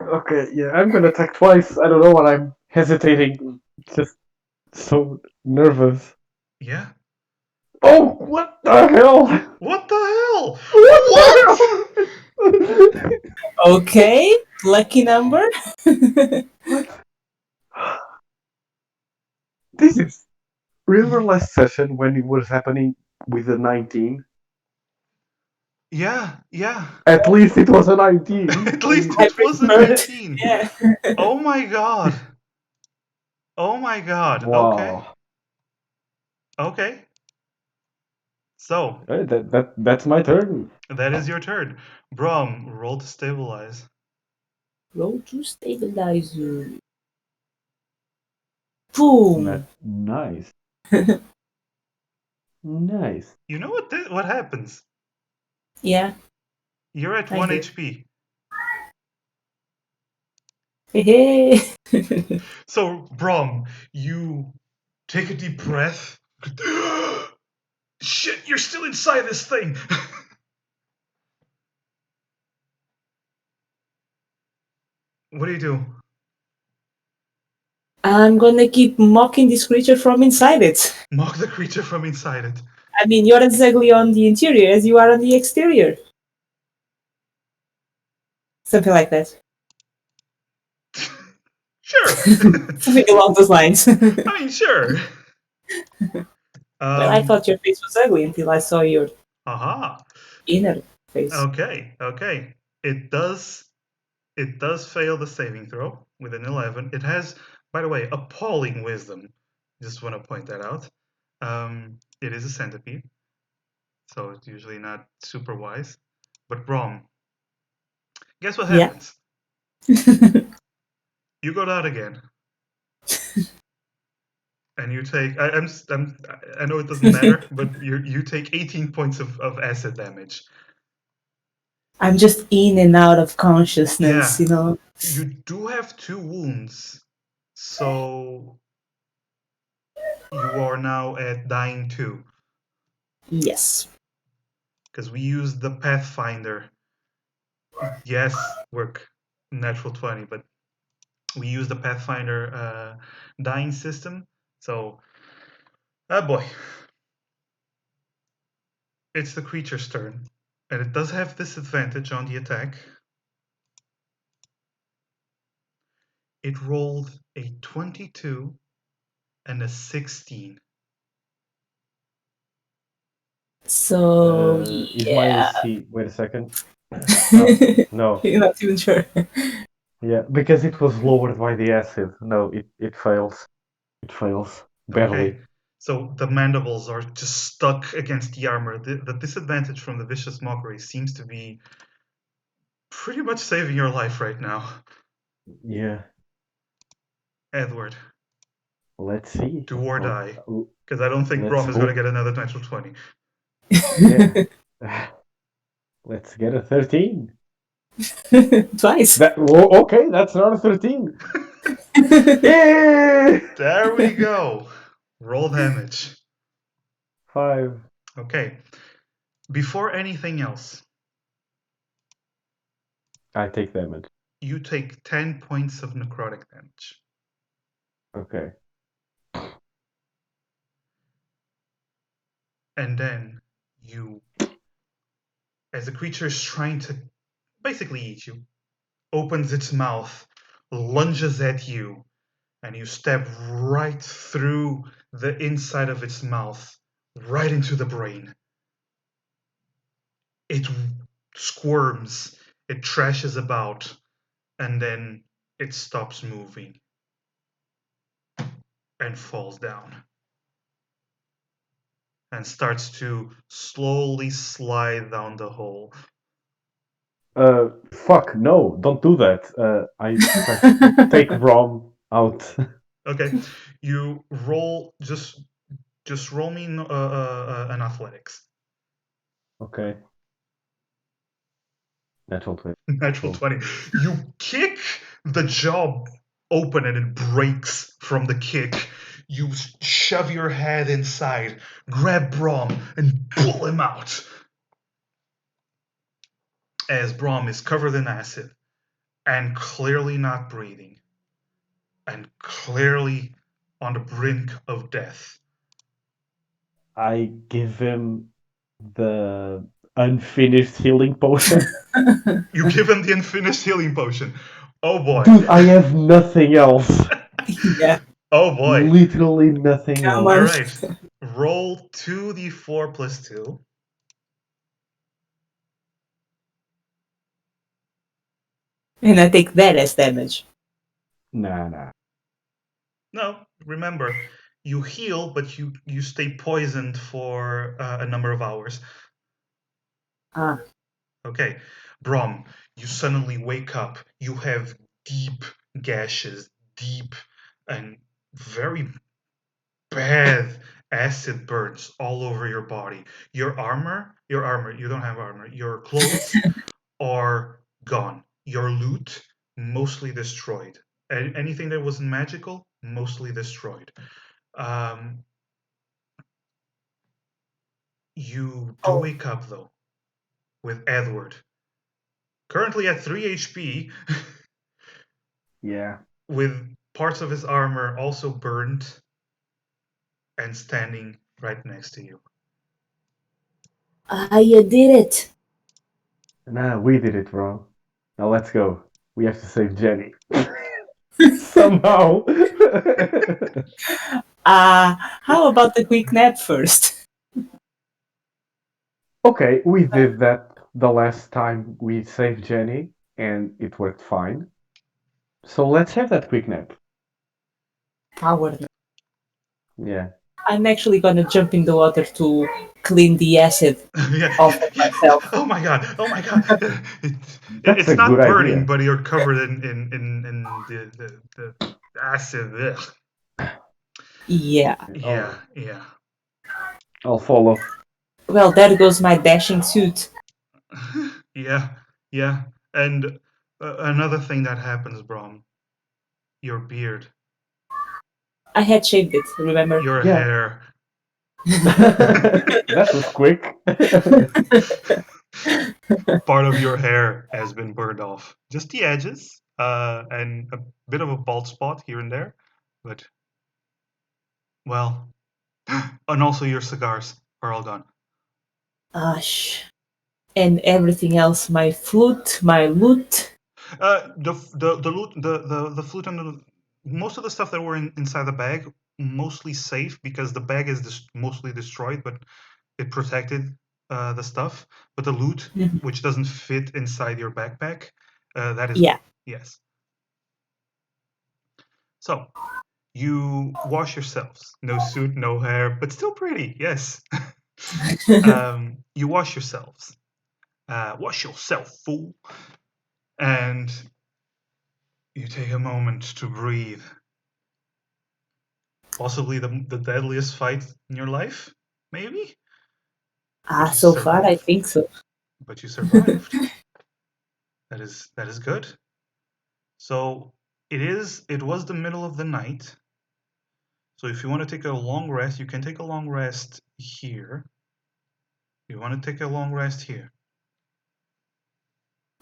Okay, yeah, I'm gonna attack twice. I don't know what I'm hesitating. Just so nervous. Yeah? Oh, what the hell? What the hell? What the hell? Okay. Lucky number. What? This is. Remember last session when it was happening with the 19? Yeah. At least it was a 19. At least I it was a preferred. 19. Yeah. Oh my god. Oh my god. Okay. Wow. Okay. So, That's my turn. that is your turn. Brom, roll to stabilize. Roll to stabilizer. Boom. Nice. Nice. You know what happens? Yeah. You're at I 1 hear. HP. Hey. So, Brom, you take a deep breath. Shit, you're still inside this thing. What do you do? I'm gonna keep mocking this creature from inside it. Mock the creature from inside it. I mean, you're as ugly on the interior as you are on the exterior. Something like that. Sure. Something along those lines. I mean, sure. Well, I thought your face was ugly until I saw your Aha. inner face. Okay. It does fail the saving throw with an 11. It has, by the way, appalling wisdom. Just want to point that out. It is a centipede, so it's usually not super wise. But Brom, guess what Yeah. happens? You go down again, and you take. I know it doesn't matter, but you take 18 points of acid damage. I'm just in and out of consciousness, Yeah. you know. You do have 2 wounds, so you are now at dying 2. Yes. Because we use the Pathfinder. Yes, work natural 20, but we use the Pathfinder dying system. So, boy, it's the creature's turn, and it does have disadvantage on the attack. It rolled a 22 and a 16. So, Is my yeah. AC. Wait a second. Oh, no. You're not even sure. Yeah, because it was lowered by the acid. No, it fails. It fails badly. Okay. So the mandibles are just stuck against the armor. The disadvantage from the vicious mockery seems to be pretty much saving your life right now. Yeah. Edward, Let's see. do or Oh, die. Because I don't think let's Brom is going to hope. get another natural 20. Yeah. Let's get a 13. Twice. Okay, that's not a 13. Yeah! There we go. Roll damage. 5. Okay. Before anything else, I take damage. you take 10 points of necrotic damage. Okay. And then you, as the creature is trying to basically eat you, opens its mouth, lunges at you, and you step right through the inside of its mouth, right into the brain. It squirms, it trashes about, and then it stops moving and falls down and starts to slowly slide down the hole. Fuck, no, don't do that. I try to take Brom out. Okay, you roll just roll me an athletics. Okay. Natural 20. Natural Cool. 20. You kick the jaw open and it breaks from the kick. You shove your head inside, grab Brom, and pull him out. As Brom is covered in acid and clearly not breathing and clearly on the brink of death. I give him the unfinished healing potion. You give him the unfinished healing potion. Oh boy. Dude, I have nothing else. Yeah. Oh boy. Literally nothing Come else. on. All right. Roll 2d4 plus 2. And I take that as damage. Nah. No, remember, you heal, but you stay poisoned for a number of hours. Ah. Okay, Brom, you suddenly wake up. You have deep gashes, deep and very bad acid burns all over your body. Your armor, you don't have armor. Your clothes are gone. Your loot, mostly destroyed. Anything that wasn't magical, mostly destroyed. Um, you do Oh. wake up though with Edward, currently at 3 HP, Yeah. with parts of his armor also burned and standing right next to you. You did it. Nah, we did it wrong. Now let's go. We have to save Jenny. Somehow. How about the quick nap first? Okay, we did that the last time we saved Jenny, and it worked fine. So let's have that quick nap. Power nap. Yeah. I'm actually gonna jump in the water to clean the acid Yeah. off of myself. Oh my god! Oh my god! That's It's a not good burning, idea. but you're covered in the acid. Ugh. Yeah. Yeah, yeah. I'll follow. Well, there goes my dashing suit. Yeah, yeah. And another thing that happens, Brom, your beard, I had shaved it, remember? your Yeah. hair. That was quick. Part of your hair has been burned off. Just the edges, and a bit of a bald spot here and there. But, well, and also your cigars are all gone. And everything else, my flute, my loot. The loot, the flute, and most of the stuff that were inside the bag, mostly safe because the bag is mostly destroyed, but it protected the stuff. But the loot, Mhm. which doesn't fit inside your backpack, that is Yeah. gone. Yes. So you wash yourselves. No suit, no hair, but still pretty. Yes. You wash yourselves. Wash yourself, fool. And you take a moment to breathe Possibly the deadliest fight in your life, maybe. But you So far, I survived. think so. But you survived. That is good. So it was the middle of the night. So if you want to take a long rest, you can take a long rest here. You want to take a long rest here.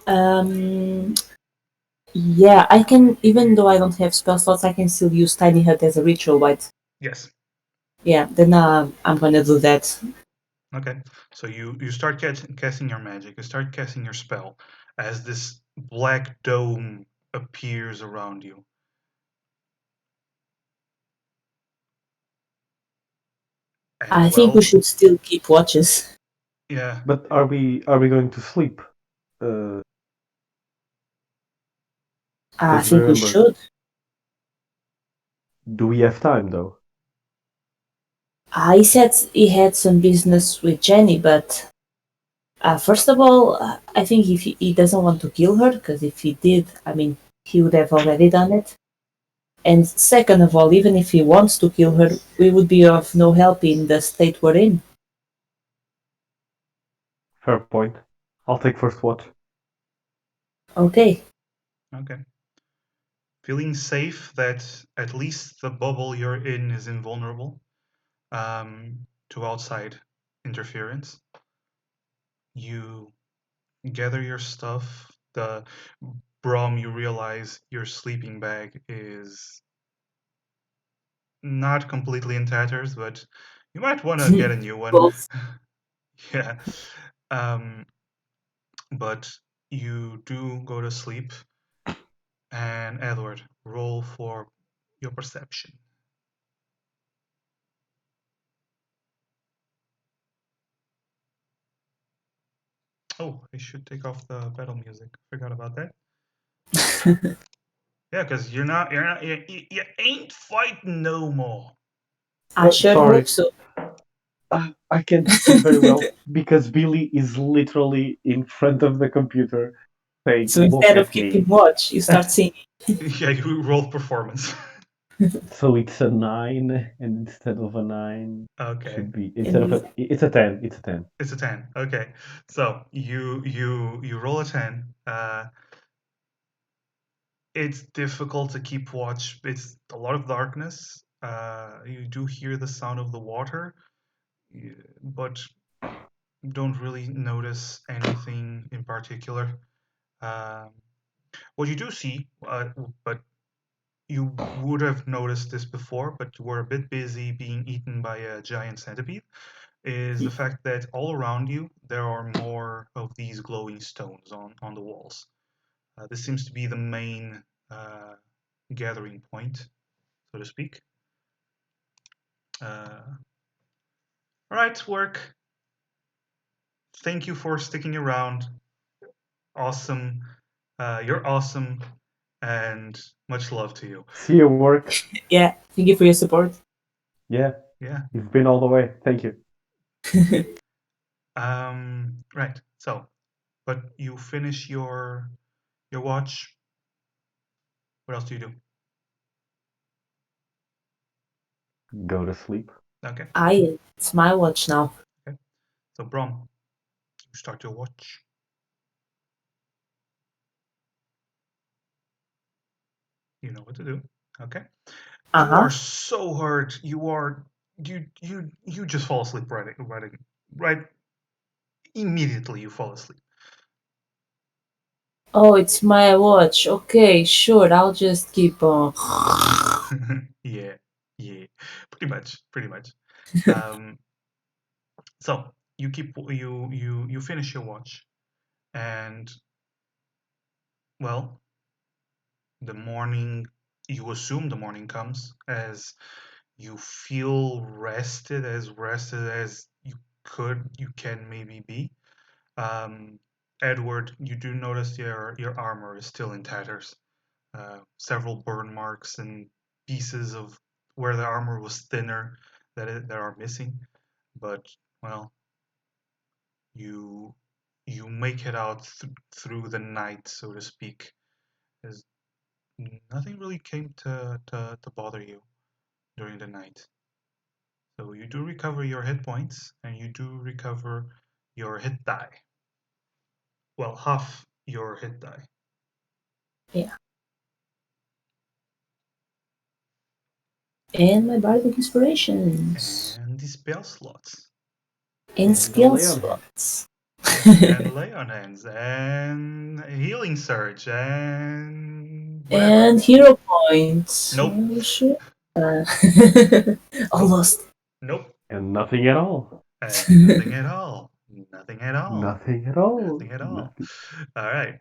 Um, yeah, I can, even though I don't have spell slots, I can still use Tiny Hut as a ritual, right? Yes. Yeah, then I'm gonna do that. Okay. So you start casting your magic. You start casting your spell as this black dome appears around you. And I think we well, should still keep watches. yeah. But are we going to sleep? I Because think we remember, should. do we have time though? He said he had some business with Jenny, but first of all, I think if he doesn't want to kill her, because if he did, I mean, he would have already done it. And second of all, even if he wants to kill her, we would be of no help in the state we're in. Fair point. I'll take first watch. Okay. Okay. Feeling safe that at least the bubble you're in is invulnerable to outside interference. You gather your stuff. The Brom, you realize your sleeping bag is not completely in tatters, but you might want to get a new one. Both. Yeah. Um, but you do go to sleep. And Edward, roll for your perception. Oh, I should take off the battle music. Forgot about that. Yeah, because you ain't fighting no more. I sure hope Sorry, so. I can't see very well because Billy is literally in front of the computer saying, So "Look instead of at keeping me." watch, you start singing. Yeah, you roll performance. So it's a 9, and instead of a 9, Okay, should be instead of And it's a 10. It's a 10. it's a 10. Okay, so you roll a 10. It's difficult to keep watch. It's a lot of darkness. You do hear the sound of the water, but don't really notice anything in particular. Um, what you do see, but you would have noticed this before, but were a bit busy being eaten by a giant centipede, is the fact that all around you there are more of these glowing stones on the walls. This seems to be the main gathering point, so to speak. All right, work. Thank you for sticking around. Awesome. You're awesome, and much love to you. See your work. yeah, thank you for your support. Yeah, Yeah. you've been all the way. Thank you. Right. So, but you finish your watch. What else do you do? Go to sleep. Okay. It's my watch now. Okay. So, Brom, you start your watch. You know what to do. Okay. Uh You are huh. so hurt. You just fall asleep right immediately. You fall asleep. Oh, it's my watch. Okay, sure. I'll just keep on. Yeah. Yeah. Pretty much. Um, so you finish your watch, and well, the morning you assume the morning comes as you feel rested as you can maybe be. Edward, you do notice your armor is still in tatters. Several burn marks and pieces of where the armor was thinner that are missing. But well, you you make it out through the night, so to speak, as nothing really came to bother you. during the night. So you do recover your hit points, and you do recover your hit die. Well, half your hit die. Yeah. And my bardic inspirations. And the spell slots. And And skill the Leon slots. And lay on hands. And healing surge. And whatever. And hero points. Nope. Oh, shit. Almost. Nope. And nothing at all. And nothing at all. Nothing at all. Nothing at all. Nothing at all. Nothing. All right.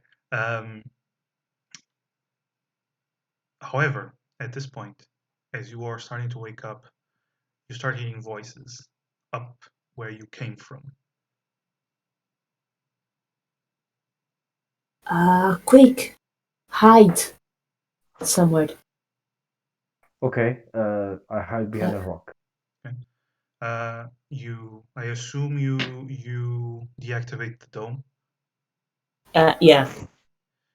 However, at this point, as you are starting to wake up, you start hearing voices up where you came from. Quick. Hide. Somewhere. Okay, I hide behind a rock. I assume you deactivate the dome. Yeah.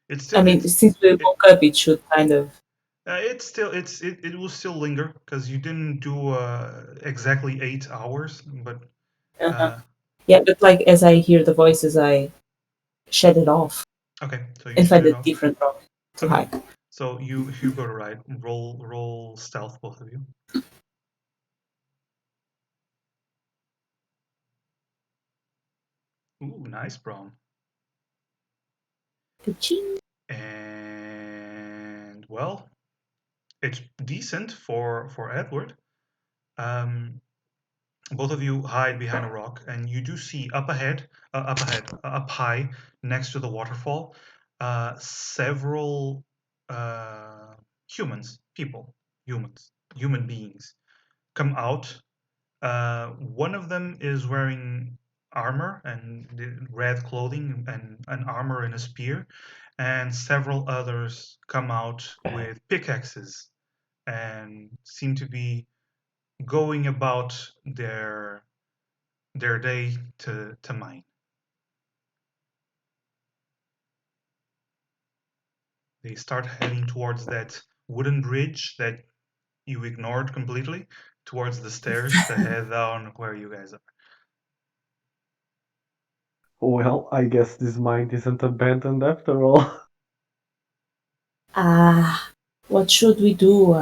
It's still. I mean, since we woke up, it should kind of. It will still linger because you didn't do exactly 8 hours, but Yeah, but like as I hear the voices, I shed it off okay. So you and shut find it a off. different rock to Okay. hide. So you go to ride. Roll stealth, both of you. Ooh, nice, Brom. Ka-ching. And well, it's decent for Edward. Both of you hide behind a rock, and you do see up high, next to the waterfall, several human beings come out. One of them is wearing armor and red clothing and an armor and a spear, and several others come out with pickaxes and seem to be going about their day to mine. They start heading towards that wooden bridge that you ignored completely, towards the stairs to head down where you guys are. Well, I guess this mine isn't abandoned after all. What should we do?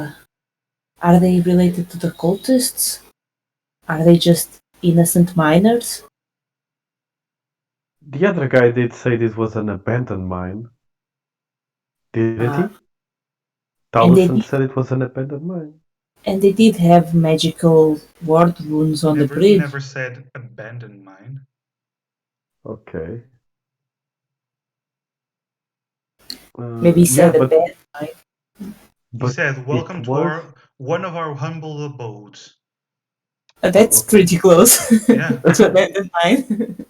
Are they related to the cultists? Are they just innocent miners? The other guy did say this was an abandoned mine. Didn't he? Taliesin said it was an abandoned mine. And they did have magical ward runes on the bridge. He never said abandoned mine. Okay. Maybe he said abandoned mine. He said, "Welcome to one of our humble abodes." That's pretty close. Yeah. To abandoned mine.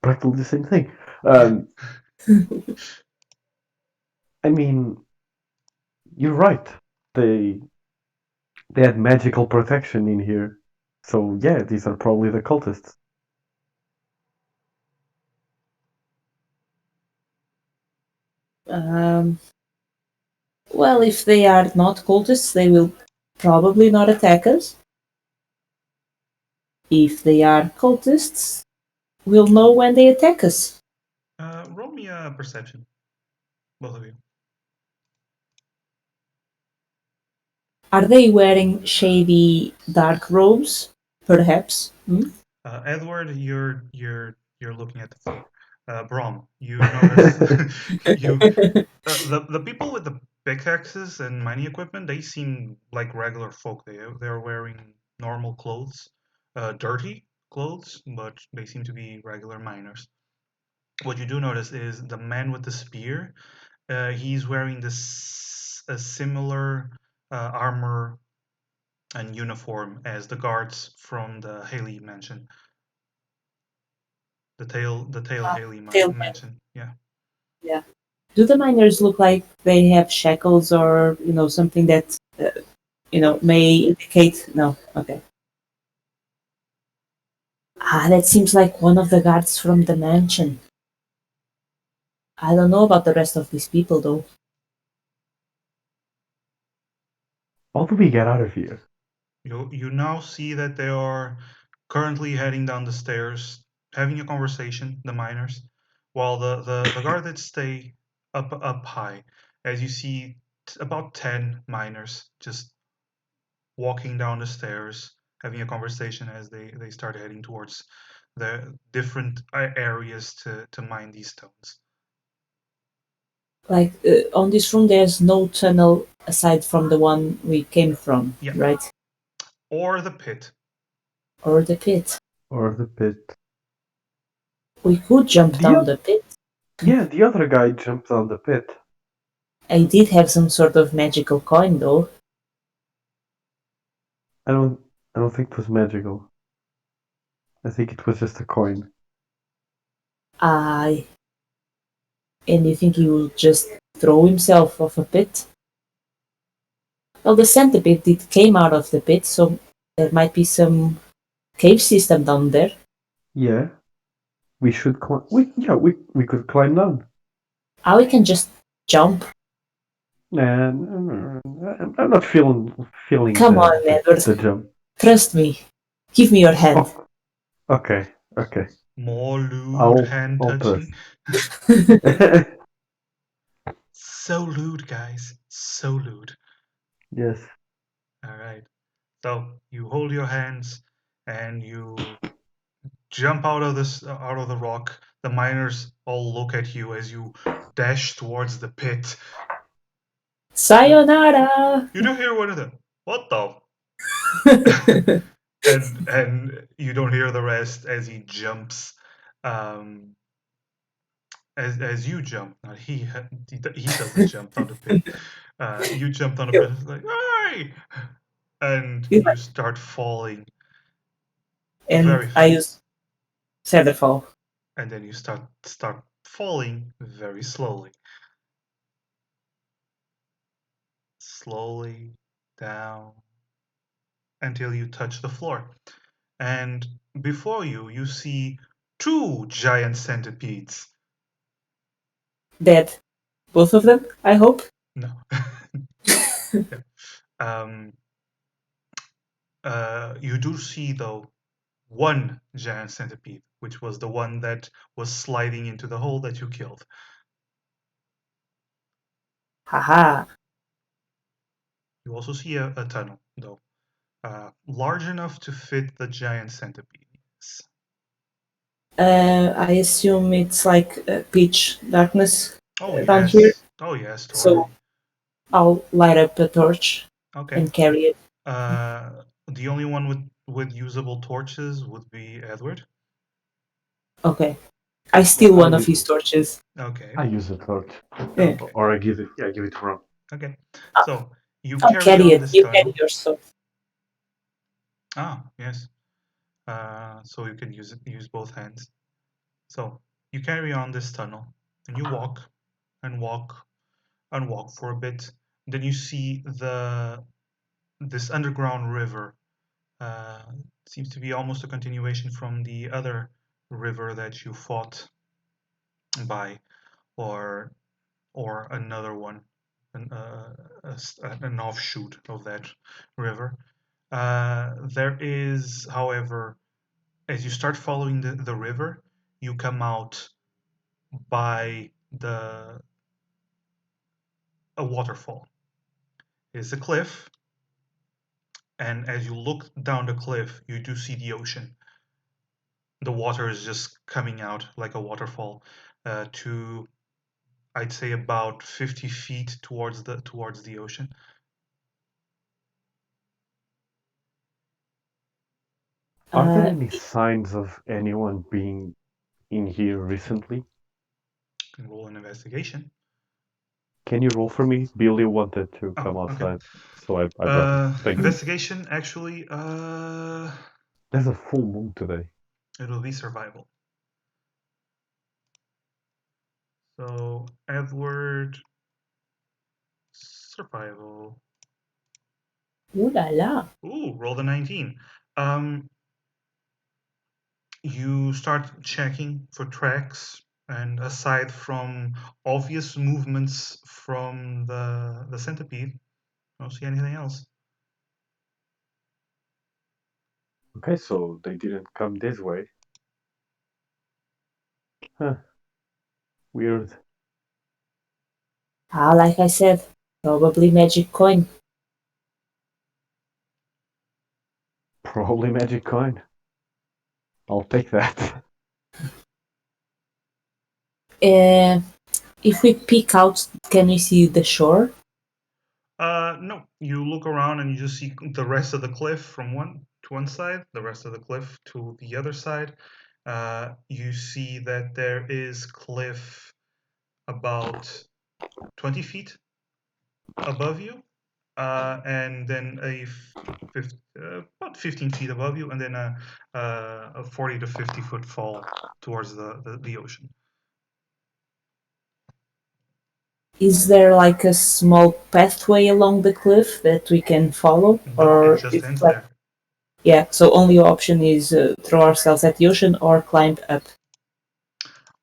Practically the same thing. I mean, you're right. They had magical protection in here. So yeah, these are probably the cultists. Well, if they are not cultists, they will probably not attack us. If they are cultists, we'll know when they attack us. Roll me a perception, both of you. Are they wearing shady dark robes? Perhaps. Edward, you're looking at the floor. Brom, you notice the people with the pickaxes and mining equipment. They seem like regular folk. They're wearing normal clothes, dirty clothes, but they seem to be regular miners. What you do notice is the man with the spear. He's wearing a similar armor and uniform as the guards from the Haley mansion. The tail Haley mansion. Yeah. Yeah. Do the miners look like they have shackles or something that may indicate? No. Okay. That seems like one of the guards from the mansion. I don't know about the rest of these people though. How do we get out of here? You now see that they are currently heading down the stairs, having a conversation, the miners, while the guards stay up high. As you see about 10 miners just walking down the stairs, having a conversation as they start heading towards the different areas to mine these stones. Like on this room, there's no tunnel aside from the one we came from, Yeah. right? Or the pit. Or the pit. Or the pit. We could jump down the pit. Yeah, the other guy jumped down the pit. I did have some sort of magical coin, though. I don't think it was magical. I think it was just a coin. And you think he will just throw himself off a pit? Well, the centipede came out of the pit, so there might be some cave system down there. Yeah. We should climb. We could climb down. We can just jump. And I'm not feeling Come on, Edward. the jump. Trust me. Give me your hand. Oh, okay. More lewd hand touching. So lewd, guys. So lewd. Yes. All right. So you hold your hands and you jump out of the rock. The miners all look at you as you dash towards the pit. Sayonara! You do hear one of them. What the? and you don't hear the rest as he jumps. As you jump, he doesn't jump down the pit. You jump down the pit, it's like, "Hey!" And you start falling. And I use Featherfall. And then you start falling very slowly. Slowly down until you touch the floor. And before you see 2 giant centipedes. Dead. Both of them, I hope? No. You do see, though, 1 giant centipede, which was the one that was sliding into the hole that you killed. Haha. You also see a tunnel, though, large enough to fit the giant centipedes. I assume it's like pitch darkness down yes. here. Oh, yes, totally. So I'll light up a torch and carry it. The only one with usable torches would be Edward. Okay. I steal one of his torches. Okay. I use a torch. Okay. Or I give it to Brom. Okay. So you I'll carry it. This You tunnel. carry your stuff. Yes. So you can use both hands. So you carry on this tunnel and you walk and walk and walk for a bit. Then you see this underground river. Seems to be almost a continuation from the other river that you fought by, or another one, an offshoot of that river. There is, however, as you start following the river, you come out by a waterfall. It's a cliff, and as you look down the cliff, you do see the ocean. The water is just coming out like a waterfall to, I'd say, about 50 feet towards the ocean. Are there any signs of anyone being in here recently? You can roll an investigation. Can you roll for me? Billy wanted to come outside, so I brought him. Investigation, actually, there's a full moon today. It'll be survival. So Edward, survival. Ooh la la. Ooh, roll the 19. You start checking for tracks, and aside from obvious movements from the centipede, I don't see anything else. Okay, so they didn't come this way. Huh. Weird. Like I said, probably magic coin. Probably magic coin. I'll take that. Uh, if we peek out, can we see the shore? No, you look around and you just see the rest of the cliff from one side, the rest of the cliff to the other side. You see that there is cliff about 20 feet above you, and then about 15 feet above you, and then a 40 to 50 foot fall towards the ocean. Is there like a small pathway along the cliff that we can follow, No, it or just it's ends like, there. yeah? So only option is throw ourselves at the ocean or climb up.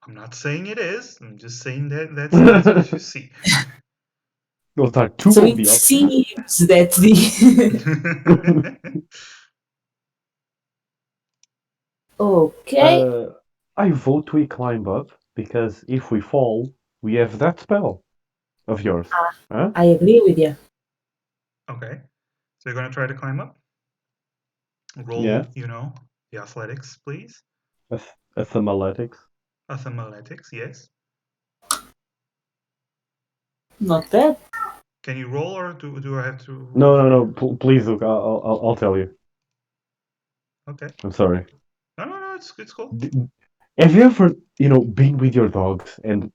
I'm not saying it is. I'm just saying that's what you see. Those are two So of it the options. seems that the okay. I vote we climb up because if we fall, we have that spell of yours. Huh? I agree with you. Okay, so you're gonna try to climb up. Yeah. Roll, the athletics, please. Athletics. Athletics, yes. Not bad. Can you roll, or do I have to roll No, for no, you? no. Please, look. I'll tell you. Okay. I'm sorry. No, it's cool. Have you ever, been with your dogs and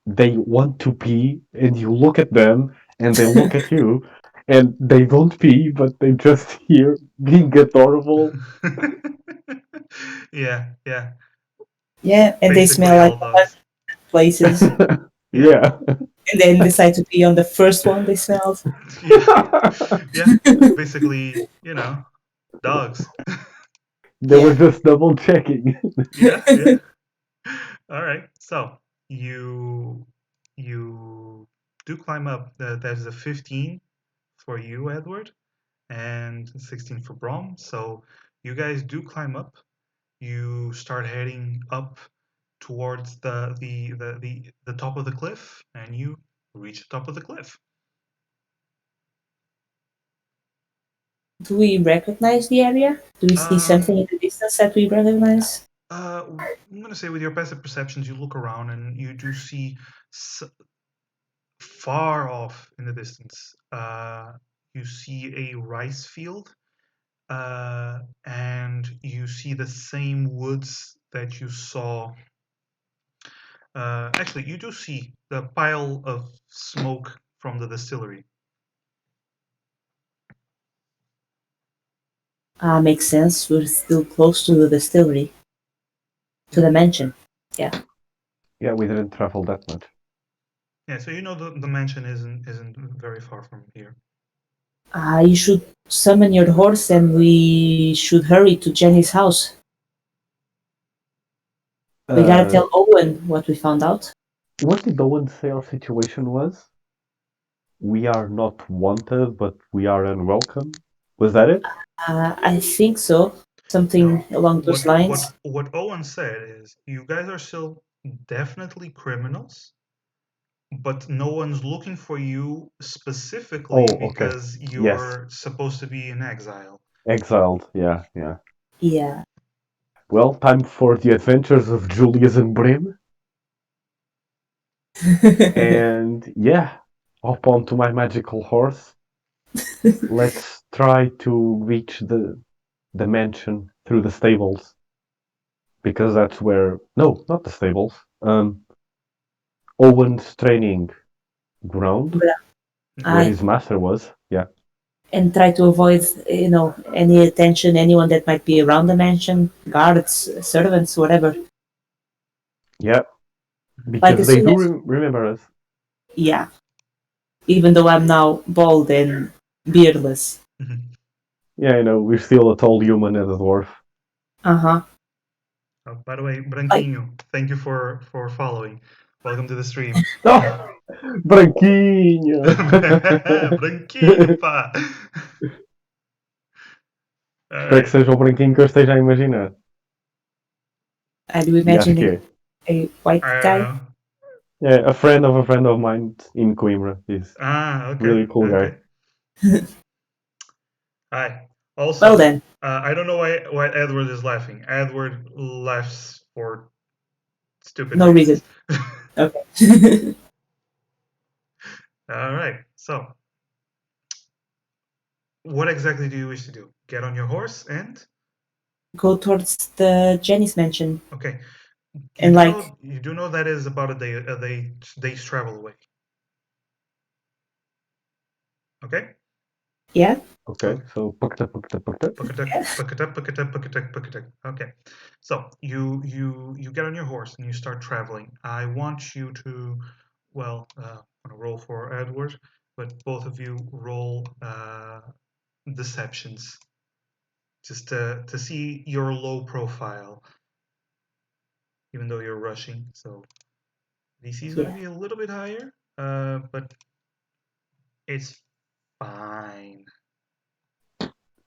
they want to pee, and you look at them and they look at you, and they don't pee, but they just hear being adorable. Yeah, yeah. Yeah, and they Basically, smell like all dogs. places, Yeah, Yeah. and then decide to be on the first one they smelled. yeah, yeah. Basically, dogs. They were Yeah. just double checking. Yeah, yeah. All right. So you do climb up. There's a 15 for you, Edward, and 16 for Brom. So you guys do climb up. You start heading up towards the top of the cliff, and you reach the top of the cliff. Do we recognize the area? Do we see something in Um, the distance that we recognize? I'm gonna say with your passive perceptions, you look around and you do see far off in the distance. You see a rice field, and you see the same woods that you saw. Actually, you do see the pile of smoke from the distillery. Makes sense. We're still close to the distillery, to Yeah. the mansion. Yeah. Yeah, we didn't travel that much. Yeah, so the mansion isn't very far from here. You should summon your horse and we should hurry to Jenny's house. We gotta Uh, tell Owen what we found out. what did Owen say our situation was? We are not wanted, but we are unwelcome. Was that it? I think so. Something No, along those what lines. what what Owen said is you guys are still definitely criminals, but no one's looking for you specifically Oh, okay. because Yes. you're supposed to be in exile. Exiled. Yeah, yeah. Yeah. Well, time for the adventures of Julius and Brim. And yeah, hop onto my magical horse. Let's try to reach the mansion through the stables. Because that's where no, not the stables. Owen's training ground, where I his master was. Yeah. and try to avoid, any attention, anyone that might be around the mansion, guards, servants, whatever. Yeah. Like Because as they soon do as, remember us. yeah. Even though I'm now bald and beardless. Yeah, we're still a tall human and a dwarf. Uh huh. Oh, by the way, Like, Branquinho, thank you for following. Welcome to the stream. Oh, Branquinho! Branquinho, pá. Espero que seja o branquinho que eu esteja a imaginar. I do E acho imagine que é. a white I don't guy. know. Yeah, a friend of mine in Coimbra. He's Okay. really cool guy. Hi. Also, Well then, I don't know why Edward is laughing. Edward laughs for stupid no reasons. reason. Okay. All right. So, what exactly do you wish to do? Get on your horse and Go towards the Jenny's mansion. okay. And You do know that is about a day's travel away. Okay. Yeah. Okay, so pakta. Okay. So you get on your horse and you start traveling. I want you to, well, I'm gonna roll for Edward, but both of you roll deceptions just to see your low profile, even though you're rushing. So DC is gonna be a little bit higher, but it's fine.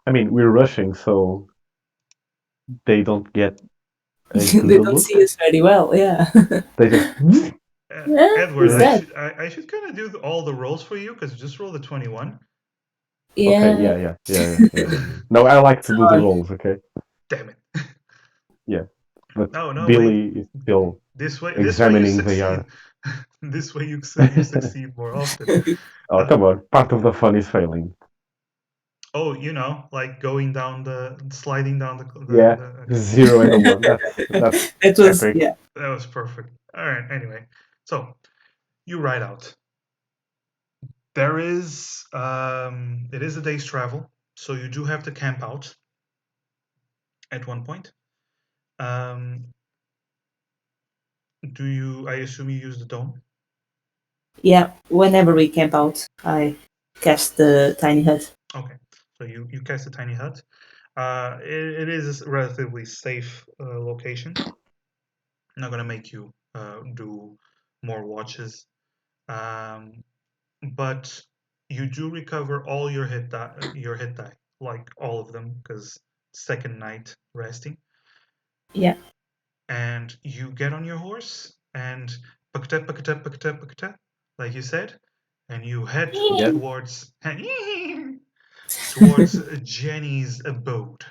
I mean, we're rushing, so they don't get a They good don't look. see us very well. Yeah. They just. Edward, who's I should kind of do all the rolls for you because you just rolled a 21. Yeah. Okay, yeah. No, I like to do the Sorry. rolls, okay? Damn it. Yeah. But No, Billy wait. is still This way you examining the succeed. yard. This way you succeed more often. Oh, come on. Part of the fun is failing. Oh, like sliding down Yeah, okay. 0 and a 1. That's That was epic. yeah. That was perfect. All right. Anyway, so you ride out. There is it is a day's travel, so you do have to camp out at one point. Um, I assume you use the dome? Yeah. Whenever we camp out, I cast the tiny hut. Okay, so you cast a tiny hut. It is a relatively safe location. I'm not gonna make you do more watches, um, but you do recover all your hit die, like all of them, because second night resting. Yeah. And you get on your horse and pakata pakata pakata pakata, like you said, and you head Yeah. towards Jenny's abode.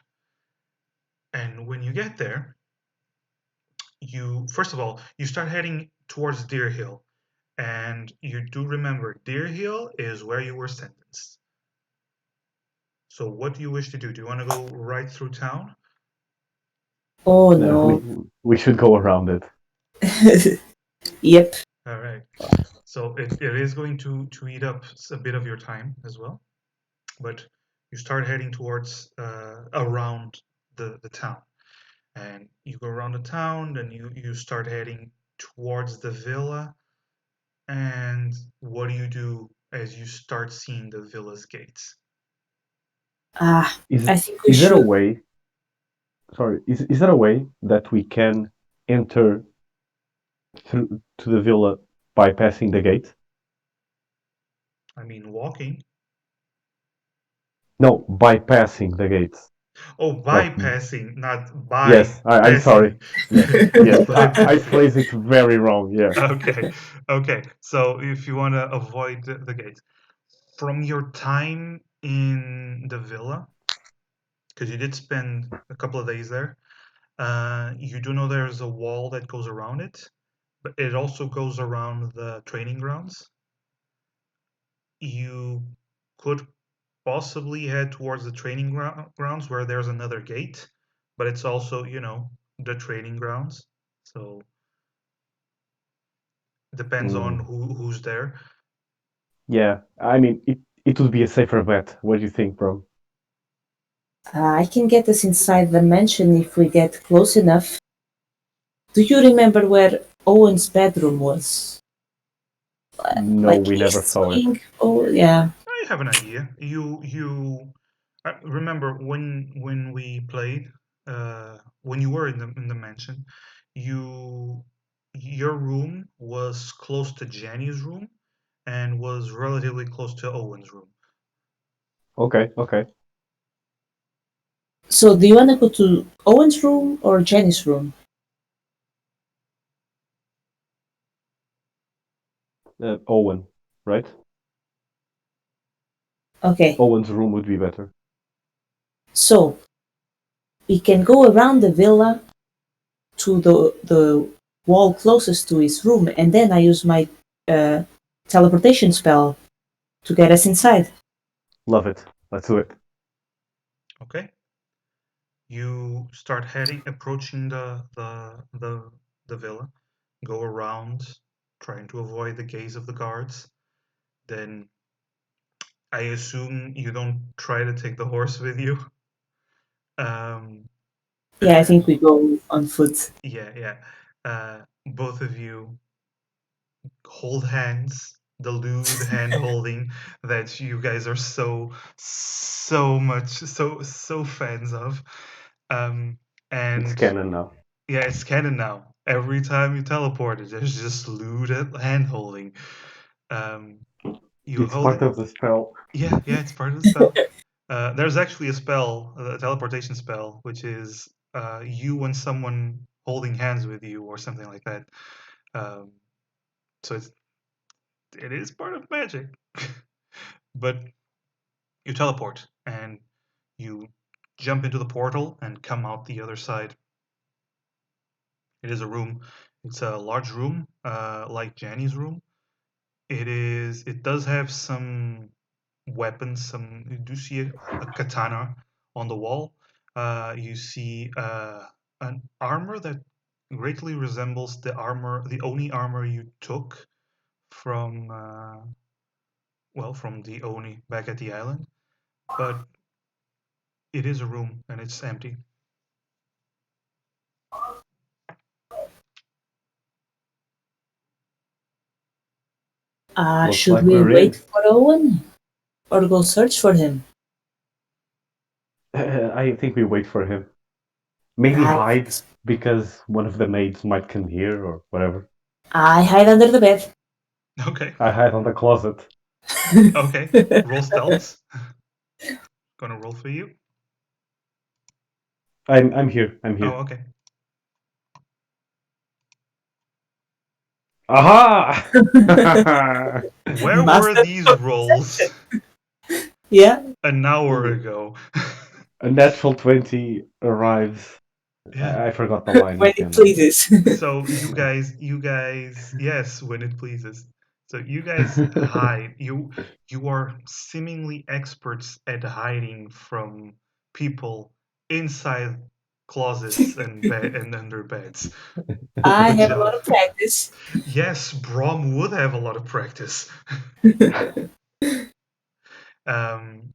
And when you get there, you first of all you start heading towards Deer Hill, and you do remember Deer Hill is where you were sentenced. So what do you wish to do? Do you want to go right through town? Oh no. We should go around it. Yep. All right. So it is going to eat up a bit of your time as well, but you start heading towards around the town, and you go around the town, then you start heading towards the villa. And what do you do as you start seeing the villa's gates? I think we Is there a should. way? Sorry, is there a way that we can enter through to the villa bypassing the gate? I mean, walking. No, bypassing the gates. Oh, Like, bypassing, not yes, I'm sorry. bypassing. Yes, I Bypassing. phrased it very wrong. Yeah. Okay. So if you want to avoid the gates, from your time in the villa, because you did spend a couple of days there, you do know there's a wall that goes around it, but it also goes around the training grounds. You could possibly head towards the training grounds where there's another gate, but it's also, the training grounds. So depends on who's there. Yeah, I mean, it would be a safer bet. What do you think, bro? I can get us inside the mansion if we get close enough. Do you remember where Owen's bedroom was? No, Like we never east saw it. wing? Oh yeah. I have an idea. I remember when we played, when you were in the mansion, you your room was close to Jenny's room and was relatively close to Owen's room. Okay. So, do you want to go to Owen's room or Jenny's room? Owen, right? Okay, Owen's room would be better. so we can go around the villa to the wall closest to his room, and then I use my teleportation spell to get us inside. Love it. Let's do it. Okay. You start approaching the villa, go around, trying to avoid the gaze of the guards. Then I assume you don't try to take the horse with you. Yeah, I think we go on foot. Yeah. Both of you hold hands, the lewd hand holding that you guys are so fans of. It's And canon now. yeah, it's canon now. Every time you teleport, there's just lewd hand holding. You It's hold part it. of the spell. Yeah, it's part of the spell. There's actually a spell, a teleportation spell, which is you and someone holding hands with you or something like that. So it is part of magic. But you teleport and you jump into the portal and come out the other side. It is a room. It's a large room, like Janny's room. It does have some weapons. You do see a katana on the wall. You see an armor that greatly resembles the Oni armor you took from from the Oni back at the island. But it is a room and it's empty. Looks Should like we we're wait in. for Owen or go search for him? I think we wait for him. Maybe I, hide because one of the maids might come here or whatever. I hide under the bed. Okay. I hide on the closet. Okay. Roll stealth. Gonna roll for you. I'm here. I'm here. Oh, okay. Aha! Where were these rolls Yeah. an hour ago? A natural 20 arrives. Yeah. I forgot the line When it again. pleases. So you guys, yes, when it pleases. So you guys hide. You are seemingly experts at hiding from people inside closets and under beds. I Good have a lot job. of practice. Yes, Brom would have a lot of practice. Um,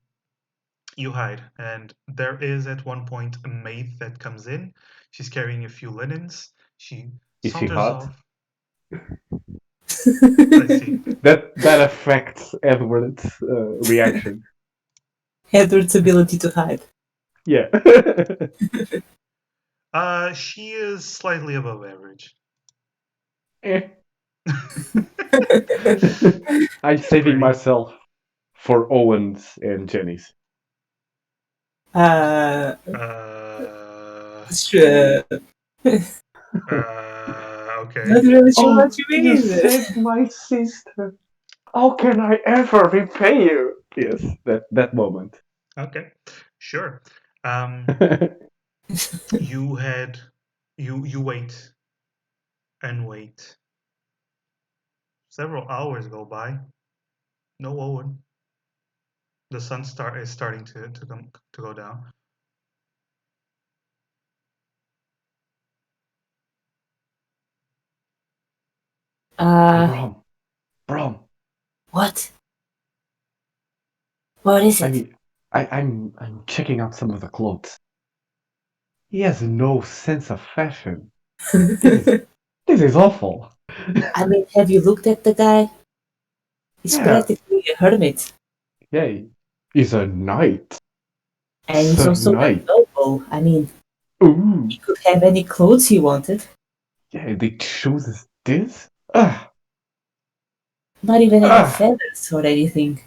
you hide, and there is at one point a maid that comes in. She's carrying a few linens. She Is she saunters hot? off. I see. That affects Edward's reaction. Edward's ability to hide. Yeah. She is slightly above average. Eh. I'm saving Great. myself for Owens and Jenny's. Uh, Sure. okay. Not really sure what you You mean. saved my sister. How can I ever repay you? Yes, that moment. Okay. Sure. You had you wait and wait. Several hours go by. No Owen. The sun is starting to go down. Brom, Brom. What? What is I it? mean, I'm checking out some of the clothes. He has no sense of fashion. This is awful. I mean, have you looked at the guy? He's Yeah, practically a hermit. yeah. He's a knight. And he's Sir also a Knight. noble. I mean, Ooh. he could have any clothes he wanted. Yeah, they choose this? Ah, Not even any ah. feathers or anything.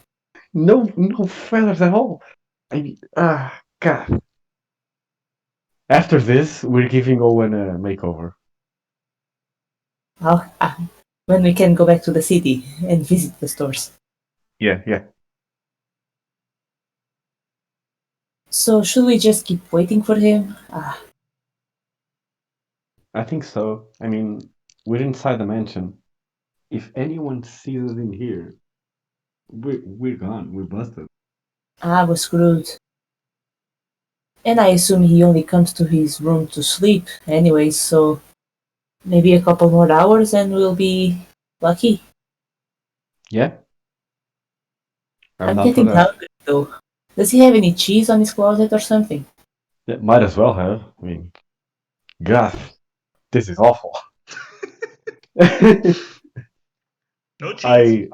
No feathers at all. I mean, God. After this, we're giving Owen a makeover. Well, when we can go back to the city and visit the stores. Yeah. So should we just keep waiting for him? I think so. I mean, we're inside the mansion. If anyone sees us in here, we're gone. We're busted. I was screwed. And I assume he only comes to his room to sleep anyway, so maybe a couple more hours and we'll be lucky. Yeah, I'm I'm down for getting that. hungry though. Does he have any cheese on his closet or something? Yeah, might as well have. I mean, God, this is awful. No cheese.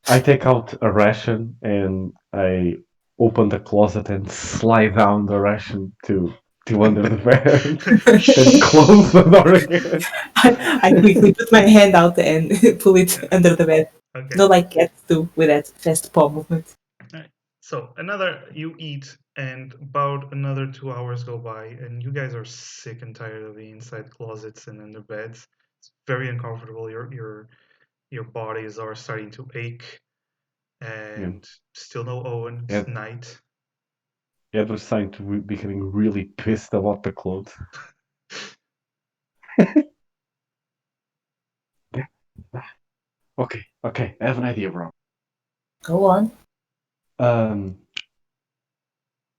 I take out a ration and I open the closet and slide down the ration to under the bed and close the door again. I quickly put my hand out and pull it Yeah. under the bed. Okay. Not like cats do with that fast paw movement. Alright. So you eat, and about another 2 hours go by, and you guys are sick and tired of being inside closets and under beds. It's very uncomfortable. Your bodies are starting to ache, Yeah. and still no Owen. It's Ed, night. Ed was starting to becoming really pissed about the clothes. Okay, I have an idea, bro. Go on.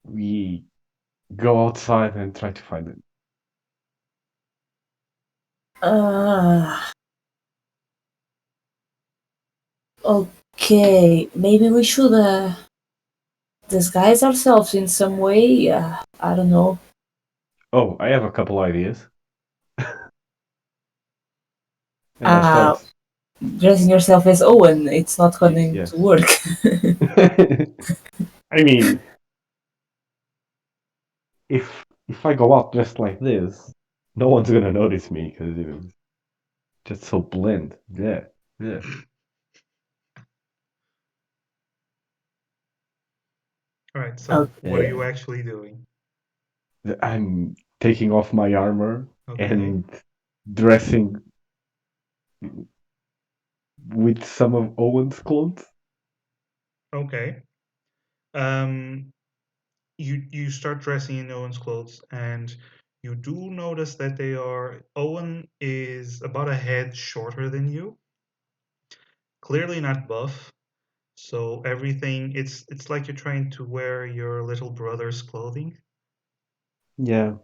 We go outside and try to find it. Okay, maybe we should disguise ourselves in some way. I don't know. Oh, I have a couple ideas. And I Uh, start. Dressing yourself as Owen, it's not going Yes. to work. I mean, if I go out dressed like this, no one's gonna notice me because it's just so bland. Yeah. All right. So what are Okay. you actually doing? I'm taking off my armor Okay. and dressing with some of Owen's clothes. Okay. You start dressing in Owen's clothes, and you do notice that Owen is about a head shorter than you. Clearly not buff. So everything it's like you're trying to wear your little brother's clothing. Yeah.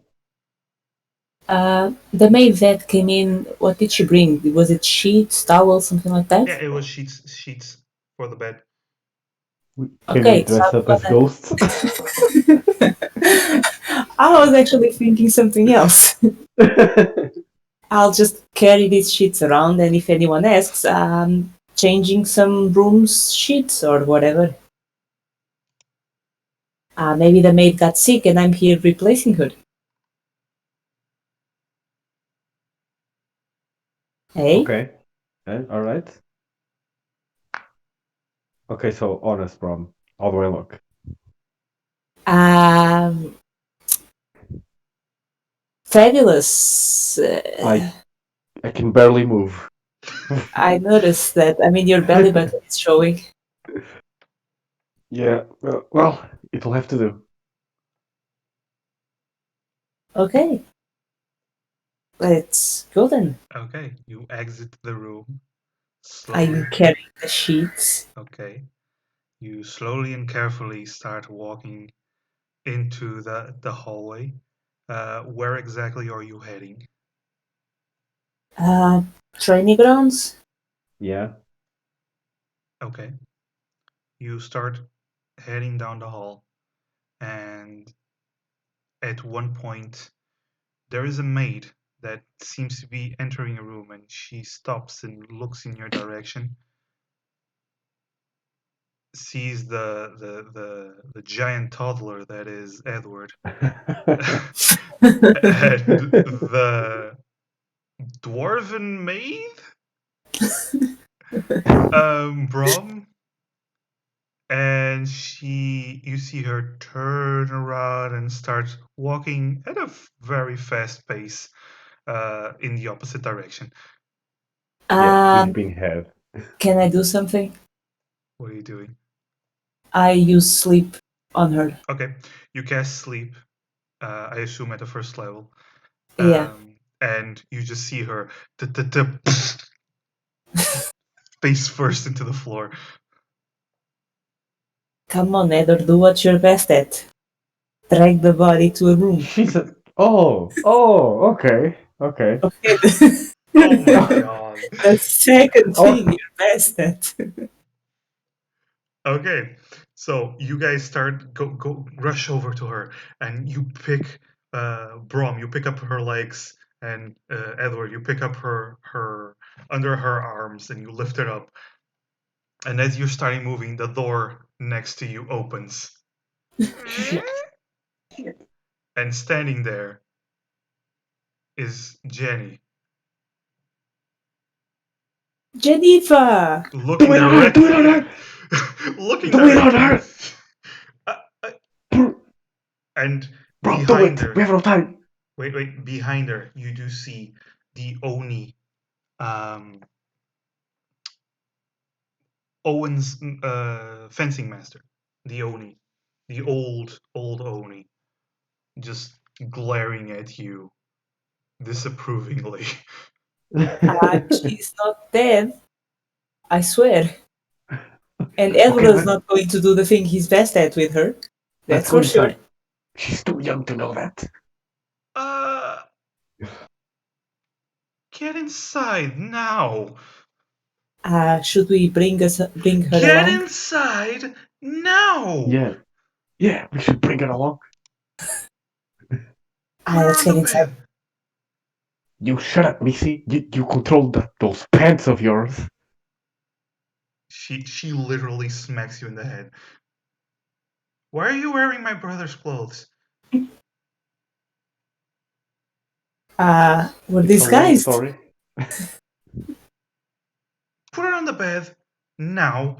The maid that came in, what did she bring? Was it sheets, towels, something like that? Yeah, it was sheets for the bed. Can we Okay, so dress up as ghosts? I was actually thinking something else. I'll just carry these sheets around, and if anyone asks, I'm changing some room's sheets or whatever. Maybe the maid got sick and I'm here replacing her. Hey? Okay. All right. Okay, so honest, Brom. How do I look? Um, Fabulous. I can barely move. I noticed that. I mean, your belly button is showing. Yeah. Well, it'll have to do. Okay, let's go then. Okay, you exit the room slowly. I'm carrying the sheets. Okay. You slowly and carefully start walking into the hallway. Where exactly are you heading? Training grounds? Yeah. Okay. You start heading down the hall, and at one point, there is a maid that seems to be entering a room, and she stops and looks in your direction, sees the giant toddler that is Edward, and the dwarven maid, Brom, and you see her turn around and start walking at a very fast pace in the opposite direction. Yeah, we've been had. Can I do something? What are you doing? I use sleep on her. Okay, you cast sleep. I assume at the first level. Yeah. And you just see her face first into the floor. Come on, Edward, do what you're best at. Drag the body to a room. She said, oh, okay. Okay. Oh my god. The second Oh. thing you're best at. Okay, so you guys start go rush over to her, and you pick Brom. You pick up her legs, and Edward, you pick up her under her arms, and you lift it up. And as you're starting moving, the door next to you opens, and standing there is Jenny, Jennifer! looking Do it on her! Do it on her! looking Do it on directly, her! and Bro, do behind it! her. We have no time! Wait. Behind her, you do see the Oni, Owen's fencing master, the Oni, the old Oni, just glaring at you disapprovingly. She's not dead. I swear. And Edward is not going to do the thing he's best at with her. That's for sure. She's too young to know that. Get inside now. Should we bring her Get along? inside now. Yeah, we should bring her along. Let's get inside. Bed. You shut up, Missy. You control those pants of yours. She literally smacks you in the head. Why are you wearing my brother's clothes? We're disguised. Sorry. Put her on the bed now.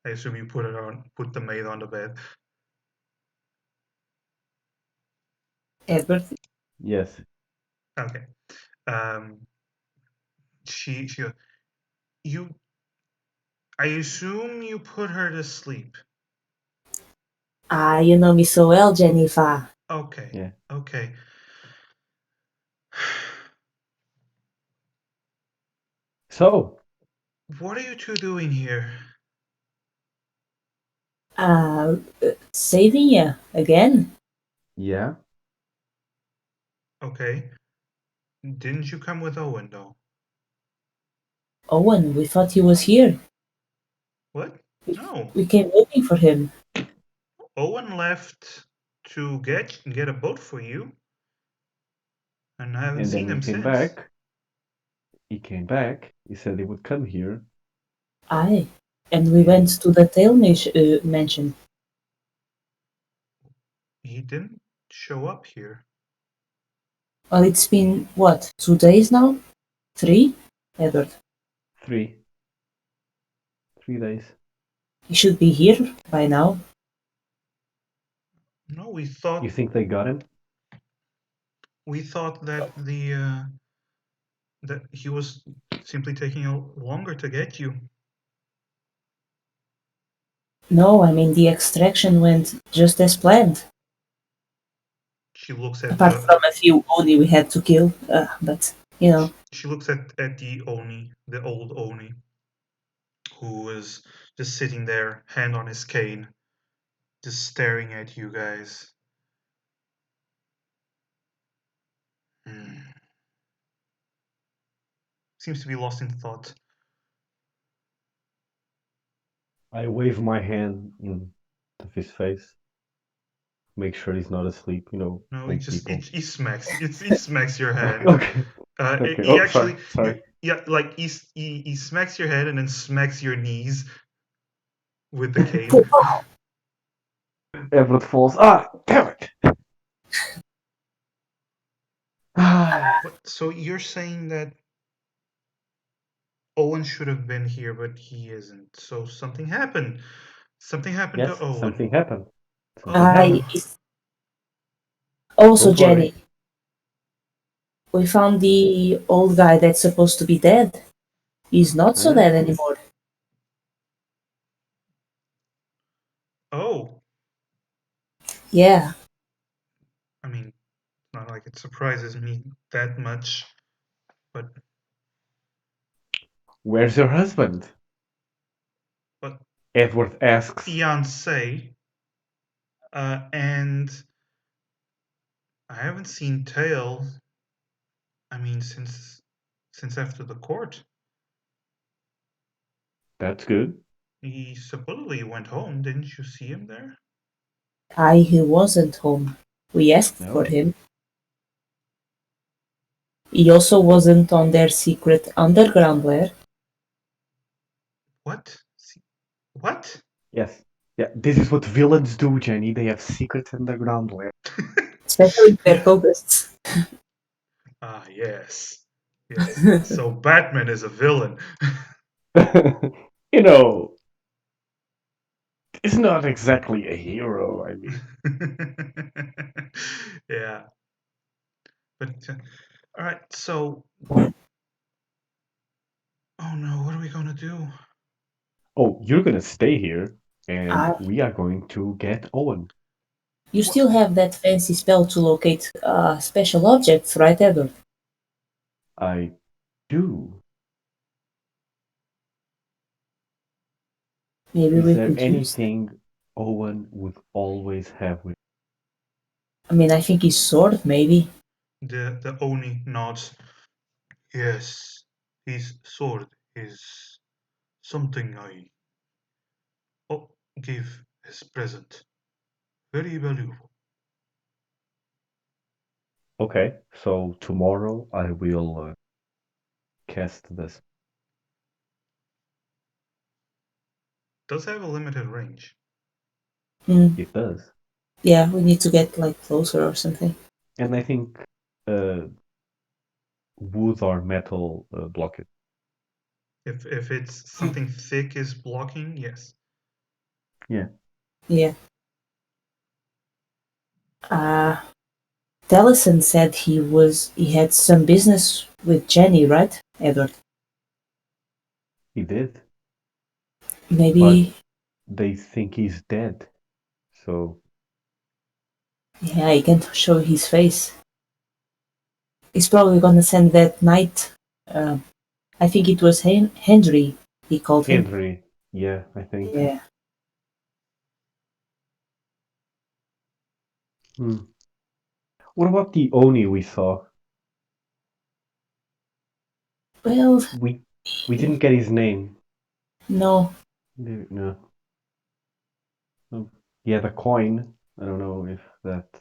I assume you put the maid on the bed. Edward? Yes. Okay. You. I assume you put her to sleep. You know me so well, Jennifer. Okay. Yeah. Okay. So. What are you two doing here? Saving you again. Yeah. Okay. Didn't you come with Owen, though? Owen, we thought he was here. What? No. We came looking for him. Owen left to get a boat for you. And I haven't seen him since. He came back. He said he would come here. Aye. And we went to the Tail mansion. He didn't show up here. Well, it's been, what, 2 days now? 3? Edward? 3. 3 days. He should be here by now. No, we thought... You think they got him? We thought that that he was simply taking longer to get you. No, I mean, the extraction went just as planned. She looks at Apart from a few Oni we had to kill, but, you know. She looks at the Oni, the old Oni, who is just sitting there, hand on his cane, just staring at you guys. Seems to be lost in thought. I wave my hand in his face. Make sure he's not asleep, you know. No, he smacks your hand. Okay. He sorry. He smacks your head and then smacks your knees with the cane. Everett falls. Damn it! So you're saying that Owen should have been here, but he isn't. So something happened. Something happened to Yes, Owen. something happened. Something I happened. also, Don't worry. Jenny, we found the old guy that's supposed to be dead. He's not so Huh? dead anymore. Oh, Yeah, I mean, not like it surprises me that much, but Where's your husband? but Edward asks. fiance, and I haven't seen Tail. I mean, since after the court, That's good. he supposedly went home. Didn't you see him there? he wasn't home. We asked for No. him. He also wasn't on their secret underground lair. What? What? Yes. Yeah, this is what villains do, Jenny. They have secret underground lair. Especially their co-hosts. Ah, yes. Yes. So Batman is a villain. You know, it's not exactly a hero, I mean. Yeah. But all right, so oh no, what are we gonna do? Oh, you're gonna stay here, and Ah, we are going to get Owen. you What? still have that fancy spell to locate special objects, right, Edward? I do. Maybe Is we there could use that. anything Owen would always have with? I mean, I think his sword, maybe. The Oni nods. Yes, his sword is something I give as present. Very valuable. Okay, so tomorrow I will cast this. Does have a limited range. Mm, It does, yeah, we need to get like closer or something. and I think uh, wood or metal block it. If it's something thick is blocking, yes. Yeah, Yeah. Uh Tellison said he had some business with Jenny, right, Edward? he did, but Maybe they think he's dead. So yeah, he can't show his face. He's probably gonna send that knight. Uh, I think it was Henry. He called him. Henry, yeah, I think. Yeah. Hmm. What about the Oni we saw? Well, We didn't get his name. no. No. No. He had a coin. I don't know if that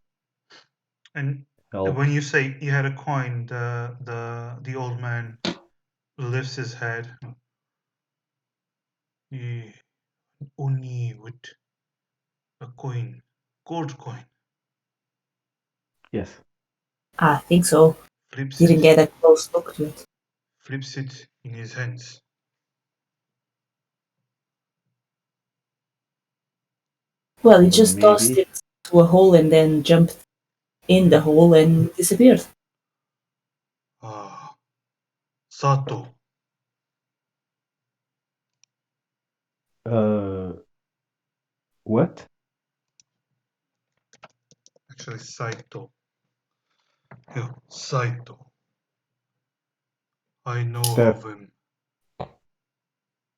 And when helps. you say you had a coin, the old man lifts his head. Eh, Oni with a coin, gold coin, Yes. I think so. flips Didn't it, get a close look to it. flips it in his hands. Well, he Then just tossed maybe. it to a hole and then jumped in the hole and disappeared. Ah, Sato. Uh, what? Actually, Saito. Yeah, Saito. I know of That. him.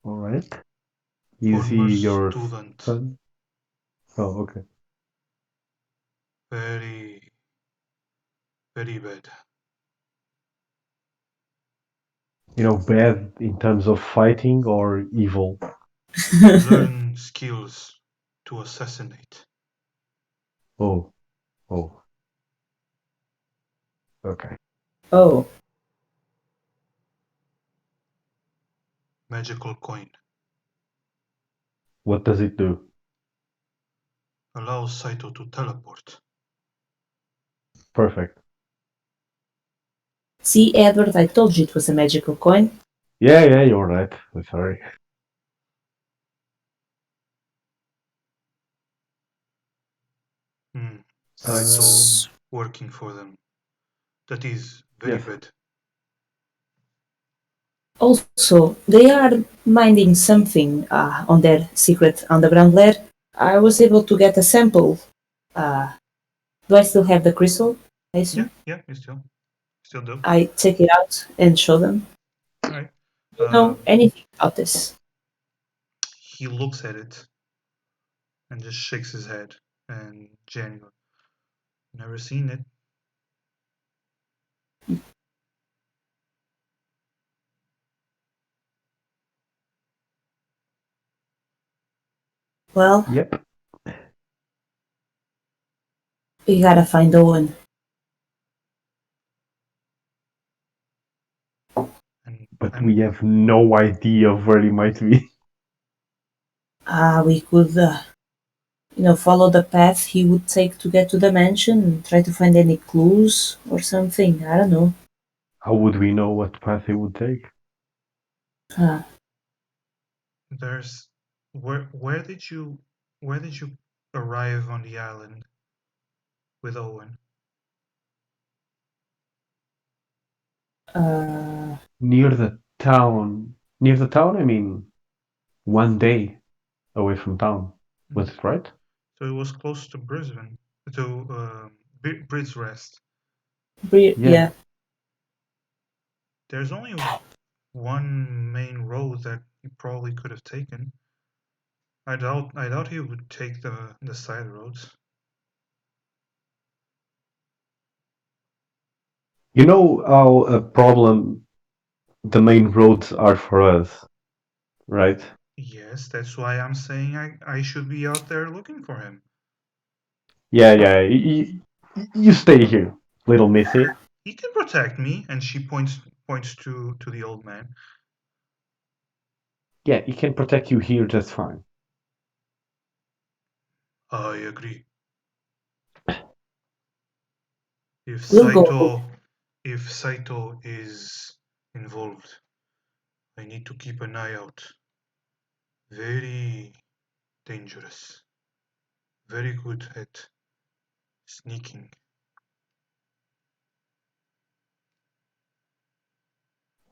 All right. Is Former he your student. son? Oh, okay. Very, very bad. Bad in terms of fighting or evil. Learn skills to assassinate. Oh, oh, okay. Oh, Magical coin. What does it do? Allows Saito to teleport. Perfect. see, Edward, I told you it was a magical coin. Yeah, you're right. I'm sorry. Saito Um, S- working for them. That is very yes. bad. Also, they are minding something on their secret underground lair. I was able to get a sample. Uh, do I still have the crystal? I Yeah, assume. yeah, you still do. I take it out and show them. All right. Do you know anything about this? He looks at it and just shakes his head. And Jenny goes, never seen it. Well, Yep. we gotta find Owen. And But I'm we have no idea of where he might be. We could, follow the path he would take to get to the mansion and try to find any clues or something. I don't know. How would we know what path he would take? Uh, there's where did you arrive on the island with Owen? uh, Near the town. Near the town, I mean, one day away from town. Was it right? So it was close to Brisbane, to Bridge Rest. Yeah. yeah, There's only one main road that you probably could have taken. I doubt he would take the side roads. You know how a problem the main roads are for us, right? Yes, that's why I'm saying I should be out there looking for him. Yeah. You stay here, little missy. He can protect me, and she points to the old man. Yeah, he can protect you here just fine. I agree. If we'll go. Saito if Saito is involved, I need to keep an eye out. Very dangerous. Very good at sneaking.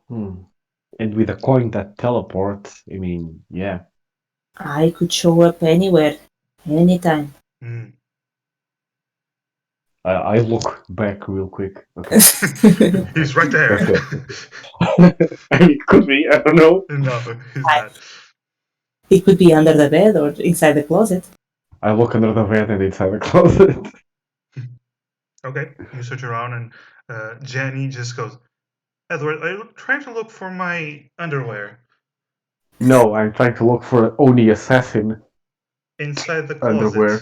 Hmm. And with a coin that teleports, I mean, yeah. I could show up anywhere, anytime. Hmm. I look back real quick. Okay. He's right there. Okay. I mean, could be, I don't know. No, he's not. He could be under the bed or inside the closet. I look under the bed and inside the closet. Okay, you search around, and Jenny just goes, Edward, are you trying to look for my underwear No, I'm trying to look for Oni assassin inside the closet? underwear.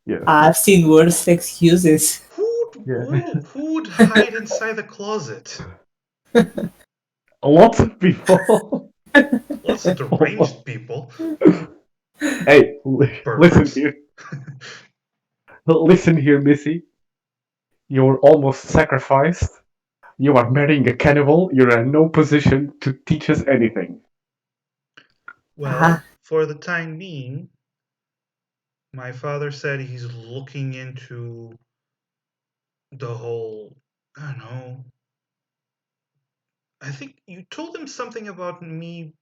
Yes. I've seen worse excuses. Yeah. Who would hide inside the closet? Lots of people. Lots of deranged people. Hey, listen Perverts. here. Listen here, Missy. You're almost sacrificed. You are marrying a cannibal. You're in no position to teach us anything. Well, for the time being, my father said he's looking into the whole, I don't know. I think you told him something about me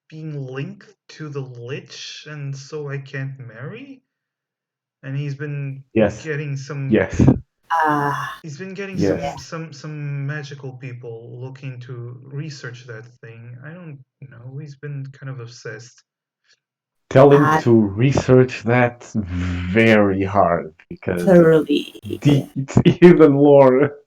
being linked to the Lich, and so I can't marry. And he's been Yes. getting some. Yes. He's been getting Yes. some magical people looking to research that thing. I don't know. He's been kind of obsessed. Tell him I to research that very hard because thoroughly. it's even lore.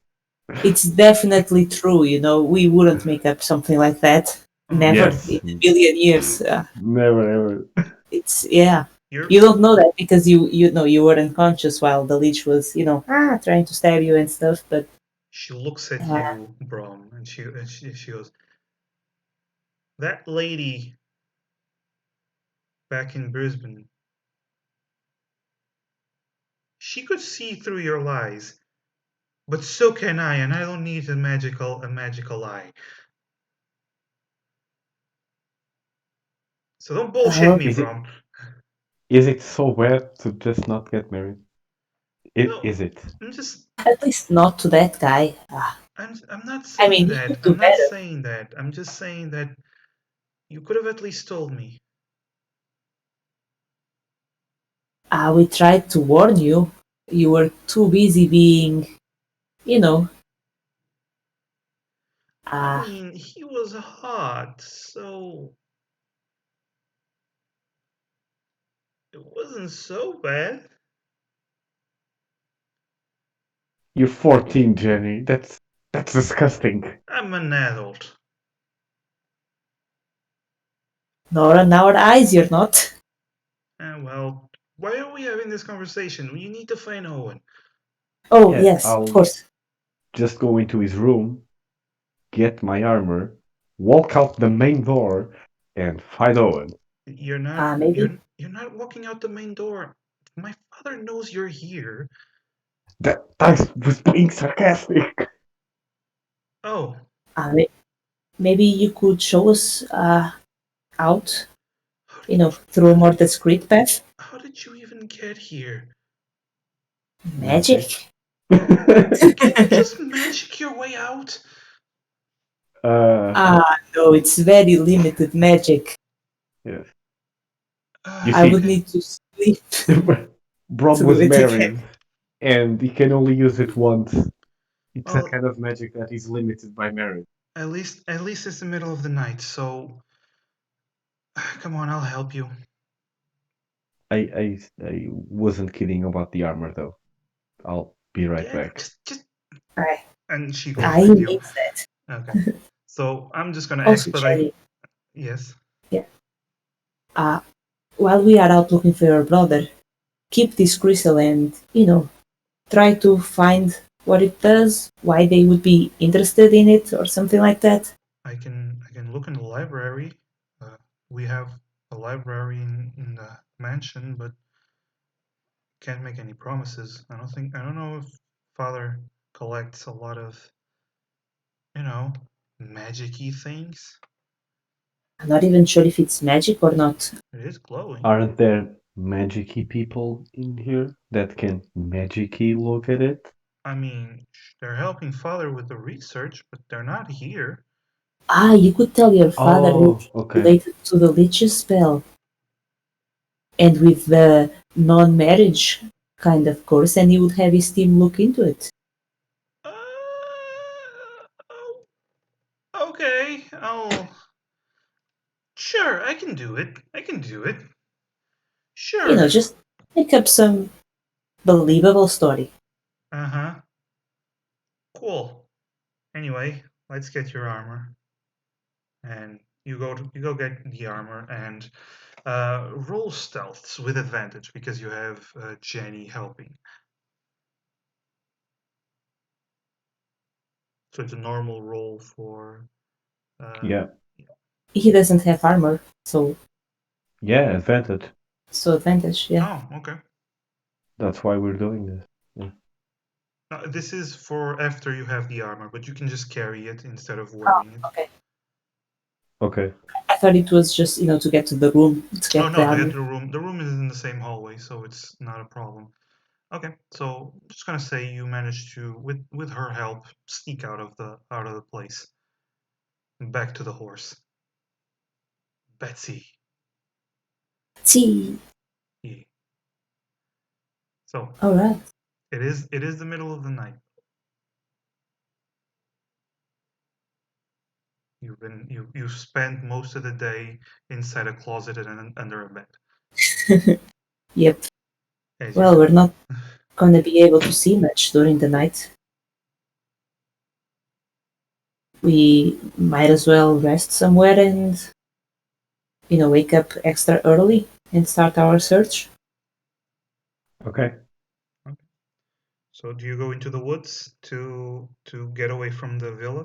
It's definitely true. We wouldn't make up something like that. Oh, Never Yes. in a billion years. Never ever. It's yeah. you're. You don't know that because you were unconscious while the leech was trying to stab you and stuff. But She looks at uh, you, Brom, and she goes, "That lady back in Brisbane, she could see through your lies, but so can I, and I don't need a magical eye. So don't bullshit me, Is it Brom. is it so bad to just not get married? No, Is it? I'm just. At least not to that guy. I'm not I saying mean, you that. could do I'm not better. saying that. I'm just saying that you could have at least told me. We tried to warn you. You were too busy being, you know, I uh, mean, he was hot, so it wasn't so bad. You're 14, Jenny. That's disgusting. I'm an adult. nor in our eyes you're not. And well, why are we having this conversation? You need to find Owen. Oh, Yeah, yes, of I'll course. just go into his room, get my armor, walk out the main door, and fight Owen. You're not. Maybe. You're not walking out the main door. My father knows you're here. That was being sarcastic. Oh, Uh, may- Maybe you could show us out, how did through a more discreet path. how did you even get here? Magic. Magic. Can you just magic your way out? uh, No, it's very limited magic. yes. You I would see, Okay. need to sleep Brom to do was it again. married, and he can only use it once. It's a Well, kind of magic that is limited by marriage. at least it's the middle of the night. So, come on, I'll help you. I wasn't kidding about the armor though. I'll be right Yeah, back. just. I, And she goes I with you. need that. Okay. So I'm just gonna Also, expedite. Cherry, Yes. yeah. Uh, while we are out looking for your brother, keep this crystal and, try to find what it does, why they would be interested in it, or something like that. I can look in the library. We have a library in the mansion, but can't make any promises. I don't know if Father collects a lot of, you know, magic-y things. I'm not even sure if it's magic or not. It is glowing. Aren't there magicy people in here that can magicy look at it? I mean, they're helping Father with the research, but they're not here. You could tell your father Oh, anything okay. related to the Lich's spell, and with the non-marriage kind of course, and he would have his team look into it. Uh, okay, Sure, I can do it. I can do it. Sure. Just make up some believable story. Uh-huh. Cool. Anyway, let's get your armor. And you go get the armor and roll stealths with advantage because you have Jenny helping. So it's a normal roll for Yeah. He doesn't have armor, so Yeah, advantage. advantage, yeah. Oh, okay. That's why we're doing this. Yeah. This is for after you have the armor, but you can just carry it instead of Oh, wearing it. okay. Okay. I thought it was just, to get to the room, to Oh get the no, armor. the room. The room is in the same hallway, so it's not a problem. Okay, so I'm just gonna say you managed to, with her help, sneak out of the place, back to the horse. Betsy. See, Yeah. So alright. it is the middle of the night. You've spent most of the day inside a closet and under a bed, Yep. as you Well, do. we're not gonna be able to see much during the night. We might as well rest somewhere and, wake up extra early and start our search. Okay. Okay. So do you go into the woods to get away from the villa?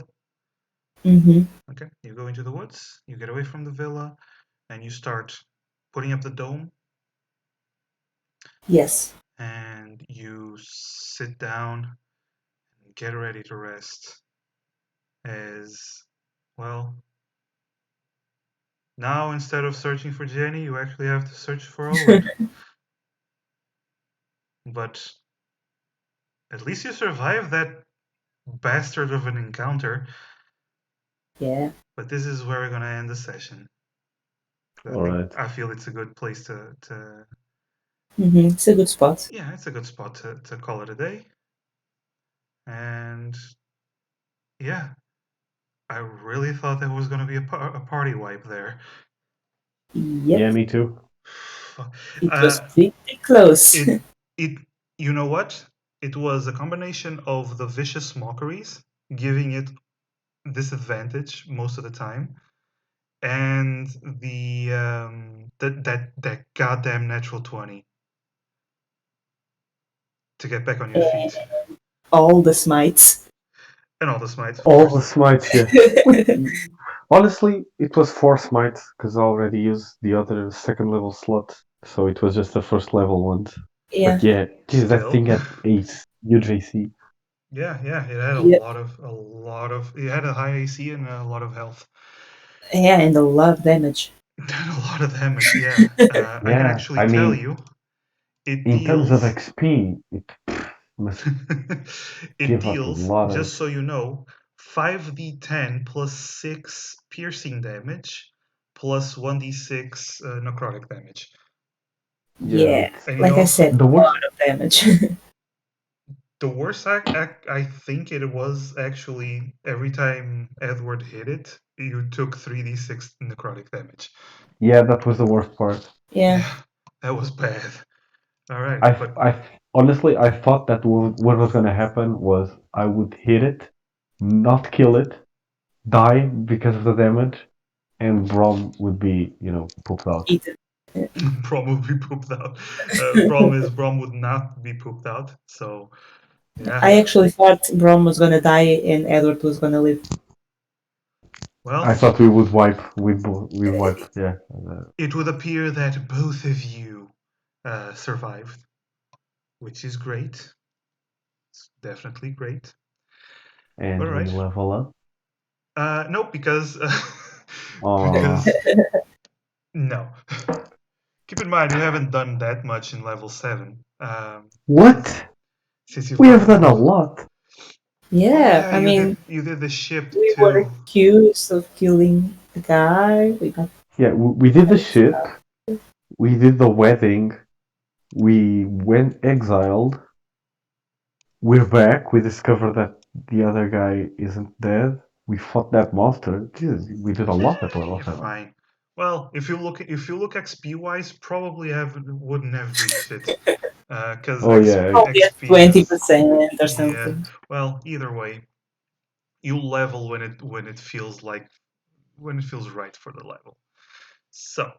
Mm-hmm. Okay, you go into the woods, you get away from the villa, and you start putting up the dome, Yes. and you sit down and get ready to rest. As well, Now, instead of searching for Jenny, you actually have to search for Owen. But at least you survived that bastard of an encounter. Yeah. But this is where we're gonna end the session. Alright. I feel it's a good place to It's a good spot. yeah, it's a good spot to call it a day. And yeah, I really thought there was gonna be a party wipe there. Yep. Yeah, me too. It was pretty close. it you know what? It was a combination of the vicious mockeries, giving it disadvantage most of the time, and the that goddamn natural 20 to get back on your feet. All the smites. And all the smites, of All course. the smites, yeah. Honestly, it was 4 smites, because I already used the other second level slot, so it was just the first level ones. Yeah. But yeah, geez, that Still. thing had 8 UJC. Yeah, it had it had a high AC and a lot of health. Yeah, and a lot of damage. A lot of damage, yeah. I can actually tell you, it in terms of deals. XP, it must It give us a deals, lot of. just so you know, 5d10 plus 6 piercing damage plus 1d6 necrotic damage. Yeah, And like I said, the a worst, lot of damage. The worst I think it was actually every time Edward hit it, you took 3d6 necrotic damage. yeah, that was the worst part. Yeah. That was bad. All right, I honestly, I thought that what was gonna happen was I would hit it, not kill it, die because of the damage, and Brom would be, pooped out. Eaten. Brom would be pooped out. Brom would not be pooped out. So yeah. I actually thought Brom was gonna die and Edward was gonna live. Well, I thought we would wipe. Yeah. It would appear that both of you survived, which is great. It's definitely great. And All right. we level up. No, because Because no. Keep in mind, you haven't done that much in level 7. What? Since you've We got have done a lot. Yeah, I you mean, you did the ship we too. were accused of killing the guy. We got Yeah, we did the ship. We did the wedding. We went exiled. We're back. We discovered that the other guy isn't dead. We fought that monster. Jesus, we did a lot at level 7. Fine. Well, if you look XP wise, probably wouldn't have reached it. Because probably at XP 20% or something. Yeah. Well, either way, you level when it feels right for the level. So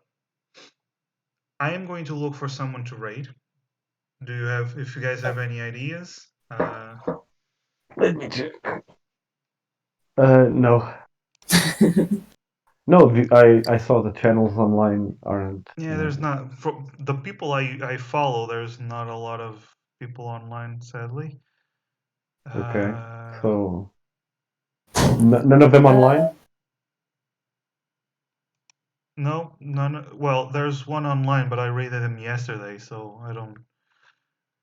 I am going to look for someone to raid. If you guys have any ideas? Let me check. No. No, I saw the channels online aren't. Yeah, there's not for the people I follow. There's not a lot of people online, sadly. Okay. So none of them online. No, none. Well, there's one online, but I raided him yesterday, so I don't.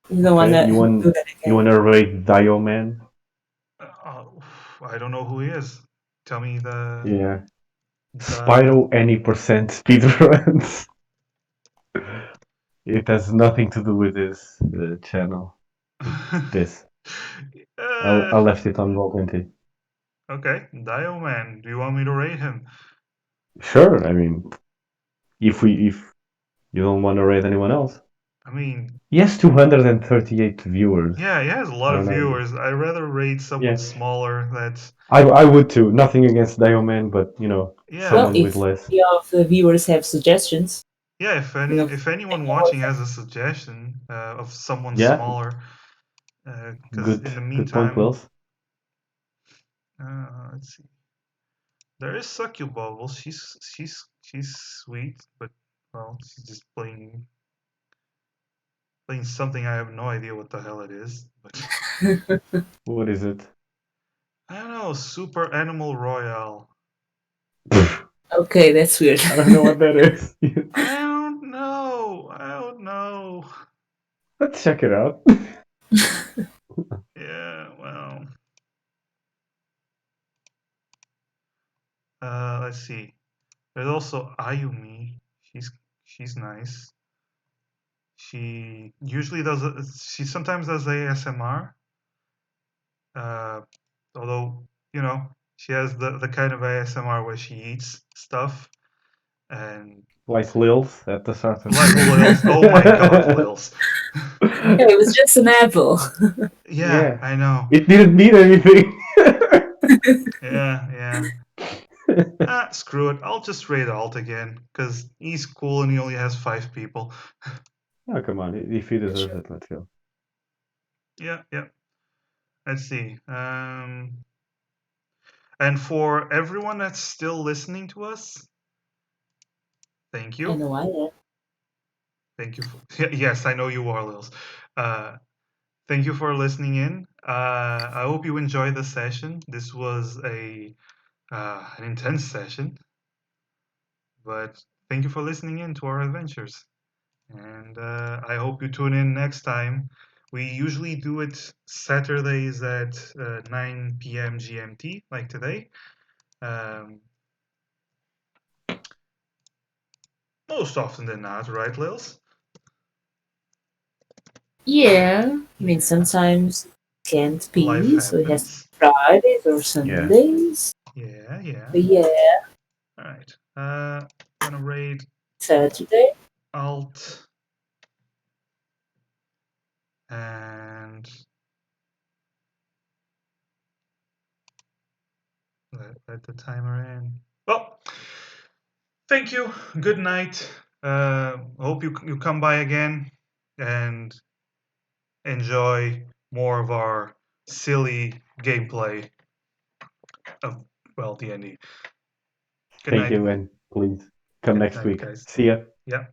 You don't wanna do that again. You wanna raid Dio Man? I don't know who he is. Tell me the. Yeah. Spyro any percent speedruns. It has nothing to do with this channel. This. I left it on Roll20. Okay, Dio Man. Do you want me to raid him? Sure. I mean, if you don't want to raid anyone else. I mean, he has 238 viewers. Yeah, he has a lot of viewers. I'd rather raid someone smaller. I would too. Nothing against Dioman, but someone with less. If of the viewers have suggestions. Yeah, if anyone watching has a suggestion of someone smaller, because in the meantime, good point, Wells. Let's see. There is Succububble. She's sweet, but well, she's just playing something. I have no idea what the hell it is. But what is it? I don't know. Super Animal Royale. Okay, that's weird. I don't know what that is. I don't know. I don't know. Let's check it out. Yeah, well. Let's see. There's also Ayumi. She's nice. She usually does. She sometimes does ASMR. Uh, although she has the kind of ASMR where she eats stuff and Like Lils at the start of like the Lils. Oh my God, Lils. Yeah, it was just an apple. Yeah, I know. It didn't mean anything. Yeah. Screw it. I'll just raid Alt again because he's cool and he only has 5 people. Oh, come on. If he deserves Sure. it, let's go. Yeah. Let's see. And for everyone that's still listening to us, thank I you. know I am. Thank you. Yes, I know you are, Lils. Uh, thank you for listening in. I hope you enjoyed the session. This was an intense session, but thank you for listening in to our adventures. And I hope you tune in next time. We usually do it Saturdays at 9 p.m. GMT, like today. Um, most often than not, right, Lils? Yeah, I mean, Yeah, sometimes can't life be, so it has to happens. be Fridays or Yeah. Sundays. Yeah. But yeah, All right. Gonna raid Saturday. Alt and let the timer in. Well, thank you. Good night. Hope you come by again and enjoy more of our silly gameplay of D&D. Good Thank night. you, and please come Good next night, week. guys. See ya. Yeah.